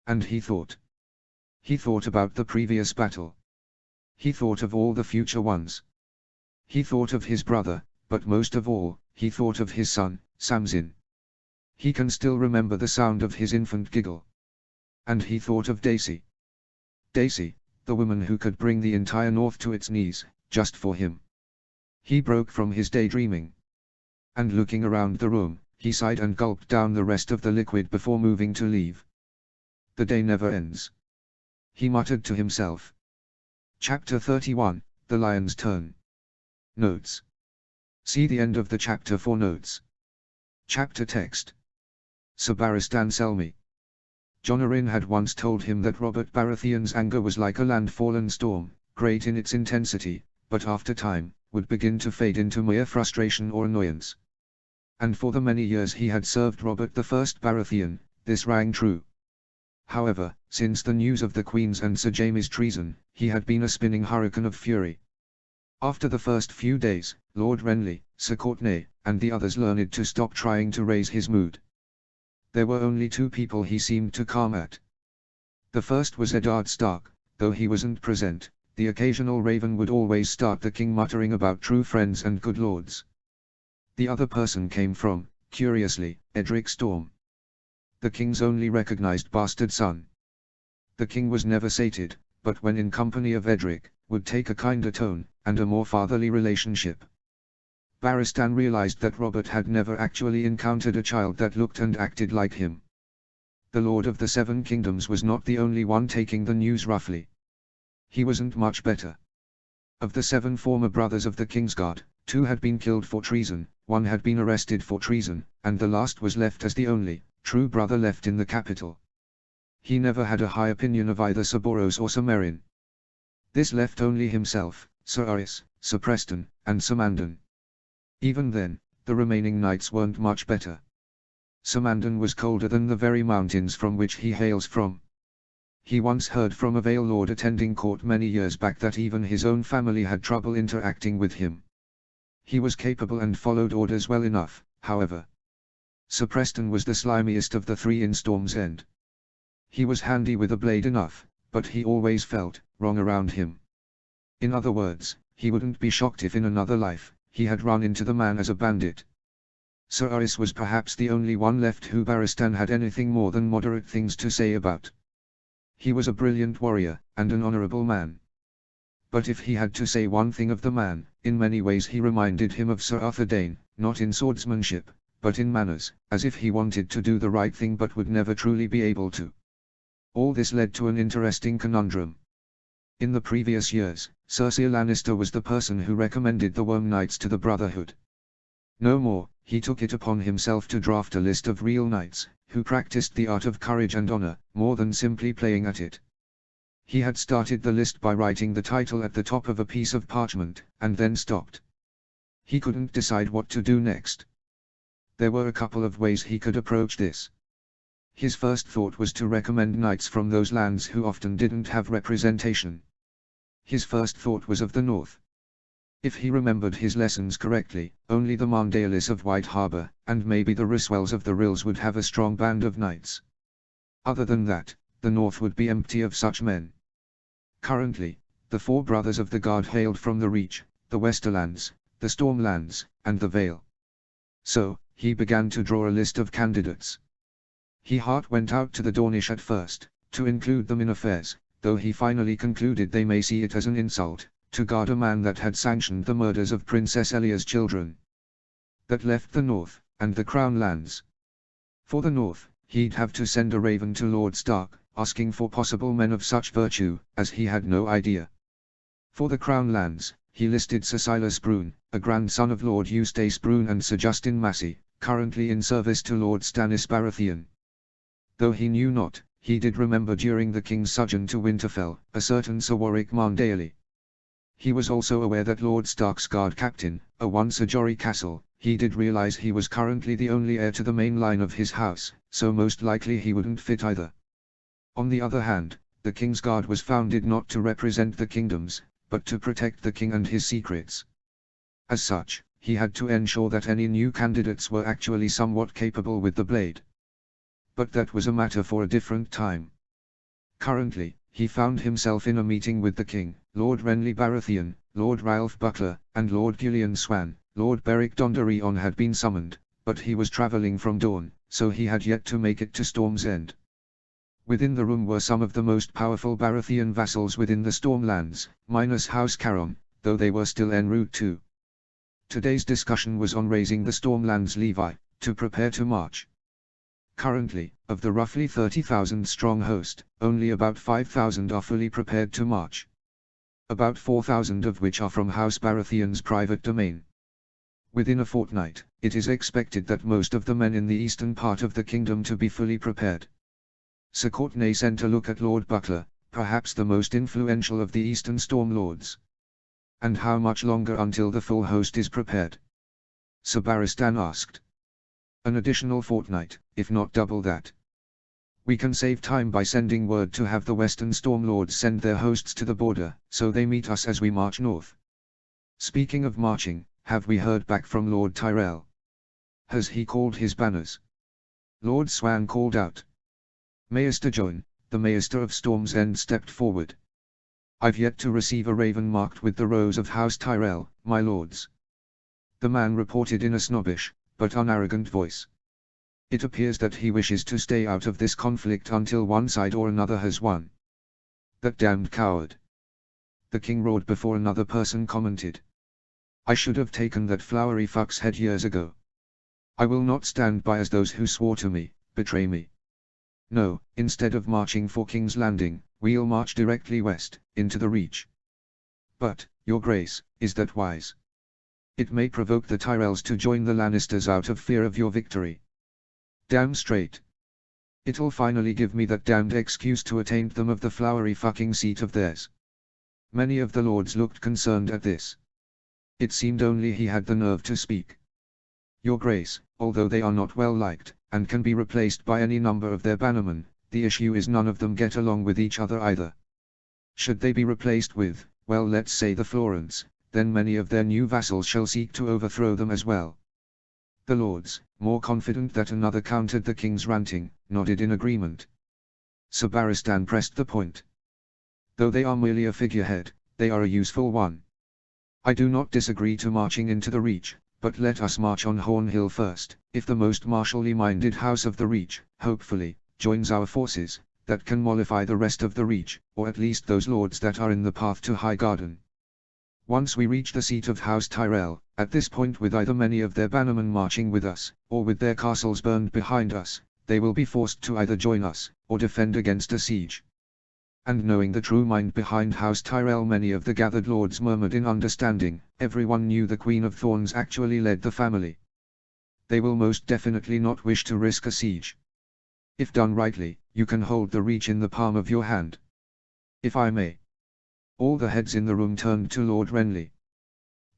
And he thought. He thought about the previous battle. He thought of all the future ones. He thought of his brother, but most of all, he thought of his son, Samzin. He can still remember the sound of his infant giggle. And he thought of Daisy. Daisy, the woman who could bring the entire North to its knees, just for him. He broke from his daydreaming. And looking around the room, he sighed and gulped down the rest of the liquid before moving to leave. The day never ends. He muttered to himself. Chapter 31, The Lion's Turn. Notes. See the end of the chapter for notes. Chapter text. Sir Barristan Selmy. Jon Arryn had once told him that Robert Baratheon's anger was like a land-fallen storm, great in its intensity, but after time, would begin to fade into mere frustration or annoyance. And for the many years he had served Robert I Baratheon, this rang true. However, since the news of the Queen's and Sir Jaime's treason, he had been a spinning hurricane of fury. After the first few days, Lord Renly, Sir Courtenay, and the others learned to stop trying to raise his mood. There were only 2 people he seemed to calm at. The first was Eddard Stark. Though he wasn't present, the occasional raven would always start the king muttering about true friends and good lords. The other person came from, curiously, Edric Storm. The king's only recognized bastard son. The king was never sated, but when in company of Edric, would take a kinder tone, and a more fatherly relationship. Barristan realized that Robert had never actually encountered a child that looked and acted like him. The Lord of the Seven Kingdoms was not the only one taking the news roughly. He wasn't much better. Of the 7 former brothers of the Kingsguard, 2 had been killed for treason, 1 had been arrested for treason, and the last was left as the only true brother left in the capital. He never had a high opinion of either Sir Boros or Sir Meryn. This left only himself, Sir Arys, Sir Preston, and Sir Mandon. Even then, the remaining knights weren't much better. Sir Mandon was colder than the very mountains from which he hails from. He once heard from a Vale lord attending court many years back that even his own family had trouble interacting with him. He was capable and followed orders well enough, however. Sir Preston was the slimiest of the 3 in Storm's End. He was handy with a blade enough, but he always felt wrong around him. In other words, he wouldn't be shocked if in another life, he had run into the man as a bandit. Sir Arys was perhaps the only one left who Barristan had anything more than moderate things to say about. He was a brilliant warrior, and an honorable man. But if he had to say one thing of the man, in many ways he reminded him of Sir Arthur Dayne, not in swordsmanship, but in manners, as if he wanted to do the right thing but would never truly be able to. All this led to an interesting conundrum. In the previous years, Cersei Lannister was the person who recommended the Worm Knights to the Brotherhood. No more, he took it upon himself to draft a list of real knights, who practiced the art of courage and honor, more than simply playing at it. He had started the list by writing the title at the top of a piece of parchment, and then stopped. He couldn't decide what to do next. There were a couple of ways he could approach this. His first thought was to recommend knights from those lands who often didn't have representation. His first thought was of the north. If he remembered his lessons correctly, only the Mandaelis of White Harbor, and maybe the Ryswells of the Rills would have a strong band of knights. Other than that, the north would be empty of such men. Currently, The 4 brothers of the guard hailed from the Reach, the Westerlands, the Stormlands, and the Vale. So, he began to draw a list of candidates. His heart went out to the Dornish at first, to include them in affairs, though he finally concluded they may see it as an insult, to guard a man that had sanctioned the murders of Princess Elia's children. That left the North, and the Crown lands. For the North, he'd have to send a raven to Lord Stark, asking for possible men of such virtue, as he had no idea. For the Crown lands, he listed Sir Silas Brune, a grandson of Lord Eustace Brune and Sir Justin Massey, currently in service to Lord Stannis Baratheon. Though he knew not, he did remember during the king's sojourn to Winterfell, a certain Sir Warwick Marndale. He was also aware that Lord Stark's guard captain, a one Sir Jory Castle, he did realize he was currently the only heir to the main line of his house, so most likely he wouldn't fit either. On the other hand, the king's guard was founded not to represent the kingdoms, but to protect the king and his secrets. As such, he had to ensure that any new candidates were actually somewhat capable with the blade. But that was a matter for a different time. Currently, he found himself in a meeting with the king, Lord Renly Baratheon, Lord Ralph Buckler, and Lord Gillian Swan. Lord Beric Dondarrion had been summoned, but he was travelling from Dorne, so he had yet to make it to Storm's End. Within the room were some of the most powerful Baratheon vassals within the Stormlands, minus House Caron, though they were still en route too. Today's discussion was on raising the Stormlands levy, to prepare to march. Currently, of the roughly 30,000 strong host, only about 5,000 are fully prepared to march. About 4,000 of which are from House Baratheon's private domain. Within a fortnight, it is expected that most of the men in the eastern part of the kingdom to be fully prepared. Sir Courtenay sent a look at Lord Buckler, perhaps the most influential of the eastern storm lords. And how much longer until the full host is prepared? Sir Barristan asked. An additional fortnight, if not double that. We can save time by sending word to have the western storm lords send their hosts to the border, so they meet us as we march north. Speaking of marching, have we heard back from Lord Tyrell? Has he called his banners? Lord Swan called out. Maester Join, the Maester of Storm's End, stepped forward. I've yet to receive a raven marked with the rose of House Tyrell, my lords. The man reported in a snobbish, but unarrogant voice. It appears that he wishes to stay out of this conflict until one side or another has won. That damned coward. The king roared before another person commented. I should have taken that flowery fuck's head years ago. I will not stand by as those who swore to me, betray me. No, instead of marching for King's Landing, we'll march directly west, into the Reach. But, your grace, is that wise? It may provoke the Tyrells to join the Lannisters out of fear of your victory. Damn straight. It'll finally give me that damned excuse to attaint them of the flowery fucking seat of theirs. Many of the lords looked concerned at this. It seemed only he had the nerve to speak. Your grace, although they are not well liked, and can be replaced by any number of their bannermen, the issue is none of them get along with each other either. Should they be replaced with, well, let's say the Florents, then many of their new vassals shall seek to overthrow them as well. The lords, more confident that another countered the king's ranting, nodded in agreement. Sir Barristan pressed the point. Though they are merely a figurehead, they are a useful one. I do not disagree to marching into the Reach, but let us march on Hornhill first. If the most martially minded house of the Reach, hopefully, joins our forces, that can mollify the rest of the Reach, or at least those lords that are in the path to Highgarden. Once we reach the seat of House Tyrell, at this point with either many of their bannermen marching with us, or with their castles burned behind us, they will be forced to either join us, or defend against a siege. And knowing the true mind behind House Tyrell, many of the gathered lords murmured in understanding. Everyone knew the Queen of Thorns actually led the family. They will most definitely not wish to risk a siege. If done rightly, you can hold the Reach in the palm of your hand. If I may. All the heads in the room turned to Lord Renly.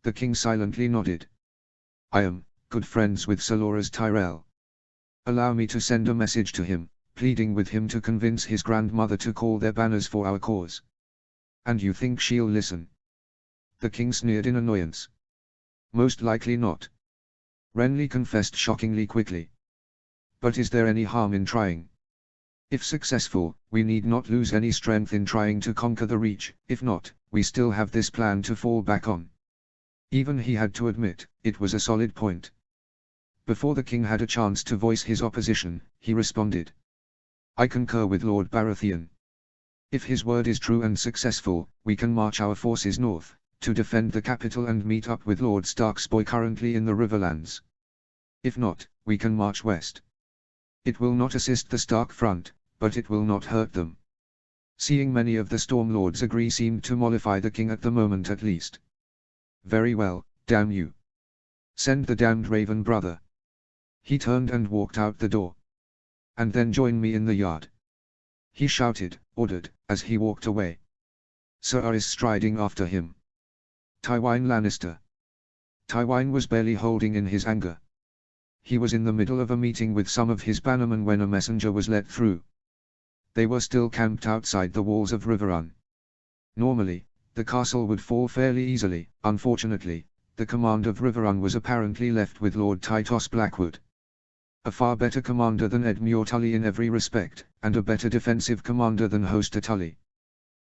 The king silently nodded. I am good friends with Sir Loras Tyrell. Allow me to send a message to him, pleading with him to convince his grandmother to call their banners for our cause. And you think she'll listen? The king sneered in annoyance. Most likely not. Renly confessed shockingly quickly. But is there any harm in trying? If successful, we need not lose any strength in trying to conquer the Reach. If not, we still have this plan to fall back on. Even he had to admit, it was a solid point. Before the king had a chance to voice his opposition, he responded. I concur with Lord Baratheon. If his word is true and successful, we can march our forces north, to defend the capital and meet up with Lord Stark's boy currently in the Riverlands. If not, we can march west. It will not assist the Stark front, but it will not hurt them. Seeing many of the Stormlords agree seemed to mollify the king at the moment at least. Very well, damn you. Send the damned Raven brother. He turned and walked out the door. And then join me in the yard. He shouted, ordered, as he walked away. Sir striding after him. Tywin Lannister. Tywin was barely holding in his anger. He was in the middle of a meeting with some of his bannermen when a messenger was let through. They were still camped outside the walls of Riverrun. Normally, the castle would fall fairly easily. Unfortunately, the command of Riverrun was apparently left with Lord Tytos Blackwood. A far better commander than Edmure Tully in every respect, and a better defensive commander than Hoster Tully.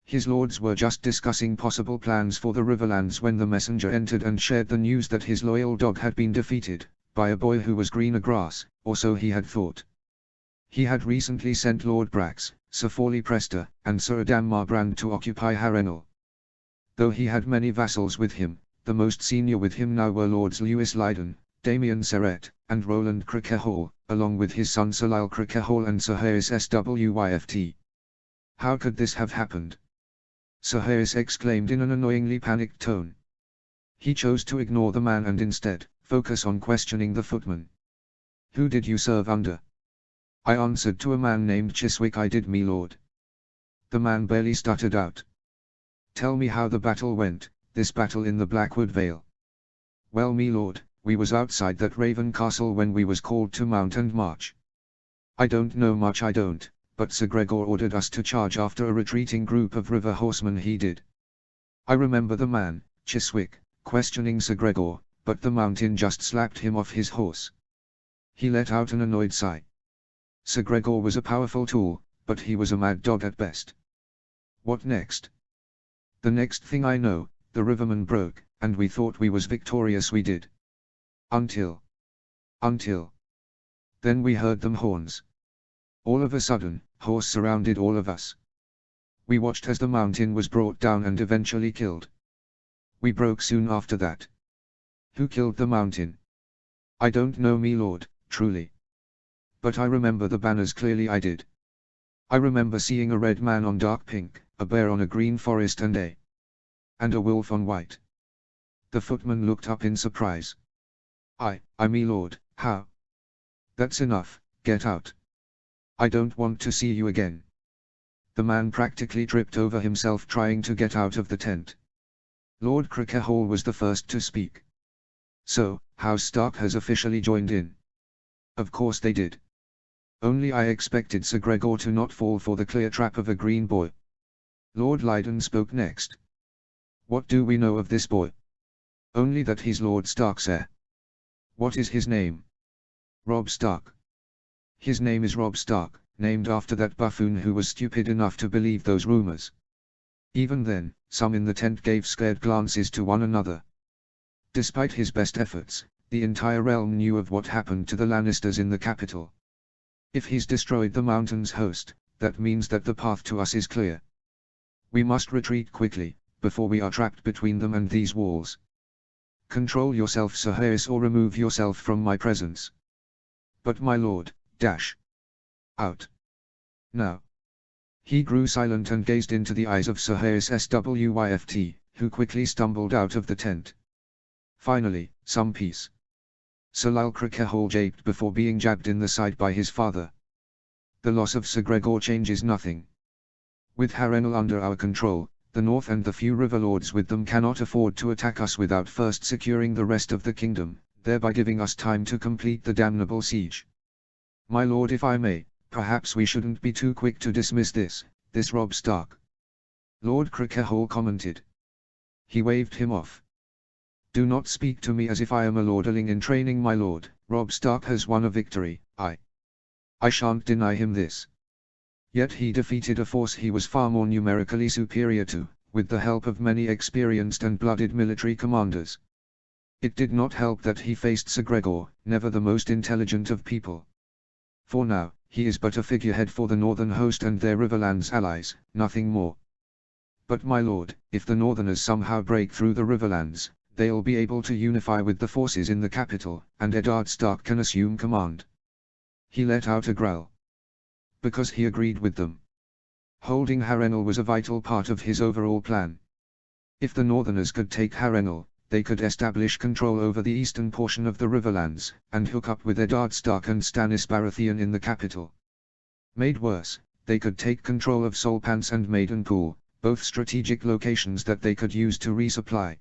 His lords were just discussing possible plans for the Riverlands when the messenger entered and shared the news that his loyal dog had been defeated, by a boy who was greener grass, or so he had thought. He had recently sent Lord Brax, Sir Forley Prester, and Sir Adam Marbrand to occupy Harrenhal. Though he had many vassals with him, the most senior with him now were Lords Lewis Leiden, Damian Serret, and Roland Crickehall, along with his son Sir Lyle Crickehall and Sir Harris Swyft. How could this have happened? Sir Harris exclaimed in an annoyingly panicked tone. He chose to ignore the man and instead, focus on questioning the footman. Who did you serve under? I answered to a man named Chiswick. I did, me lord. The man barely stuttered out. Tell me how the battle went, this battle in the Blackwood Vale. Well, me lord, we was outside that Raven Castle when we was called to mount and march. I don't know much, I don't, but Sir Gregor ordered us to charge after a retreating group of river horsemen. He did. I remember the man, Chiswick, questioning Sir Gregor, but the mountain just slapped him off his horse. He let out an annoyed sigh. Sir Gregor was a powerful tool, but he was a mad dog at best. What next? The next thing I know, the riverman broke, and we thought we was victorious, we did. Until. Then we heard them horns. All of a sudden, horse surrounded all of us. We watched as the mountain was brought down and eventually killed. We broke soon after that. Who killed the mountain? I don't know, me lord, truly. But I remember the banners clearly, I did. I remember seeing a red man on dark pink, a bear on a green forest and a wolf on white. The footman looked up in surprise. I me lord, how? That's enough, get out. I don't want to see you again. The man practically tripped over himself trying to get out of the tent. Lord Crickehall was the first to speak. So, House Stark has officially joined in. Of course they did. Only I expected Sir Gregor to not fall for the clear trap of a green boy. Lord Leiden spoke next. What do we know of this boy? Only that he's Lord Stark's heir. What is his name? Robb Stark. His name is Robb Stark, named after that buffoon who was stupid enough to believe those rumors. Even then, some in the tent gave scared glances to one another. Despite his best efforts, the entire realm knew of what happened to the Lannisters in the capital. If he's destroyed the mountain's host, that means that the path to us is clear. We must retreat quickly, before we are trapped between them and these walls. Control yourself, Sir Harris, or remove yourself from my presence. But my lord, dash out. Now. He grew silent and gazed into the eyes of Sir Harris Swyft, who quickly stumbled out of the tent. Finally, some peace. Sir Lyle Crickehall japed before being jabbed in the side by his father. The loss of Sir Gregor changes nothing. With Harrenhal under our control, the North and the few river lords with them cannot afford to attack us without first securing the rest of the kingdom, thereby giving us time to complete the damnable siege. My lord, if I may, perhaps we shouldn't be too quick to dismiss this Robb Stark. Lord Crickehall commented. He waved him off. Do not speak to me as if I am a lordling in training, my lord. Robb Stark has won a victory. I shan't deny him this. Yet he defeated a force he was far more numerically superior to, with the help of many experienced and blooded military commanders. It did not help that he faced Sir Gregor, never the most intelligent of people. For now, he is but a figurehead for the northern host and their Riverlands allies, nothing more. But my lord, if the northerners somehow break through the Riverlands, they'll be able to unify with the forces in the capital, and Eddard Stark can assume command. He let out a growl. Because he agreed with them. Holding Harrenhal was a vital part of his overall plan. If the northerners could take Harrenhal, they could establish control over the eastern portion of the Riverlands, and hook up with Eddard Stark and Stannis Baratheon in the capital. Made worse, they could take control of Solpans and Maidenpool, both strategic locations that they could use to resupply.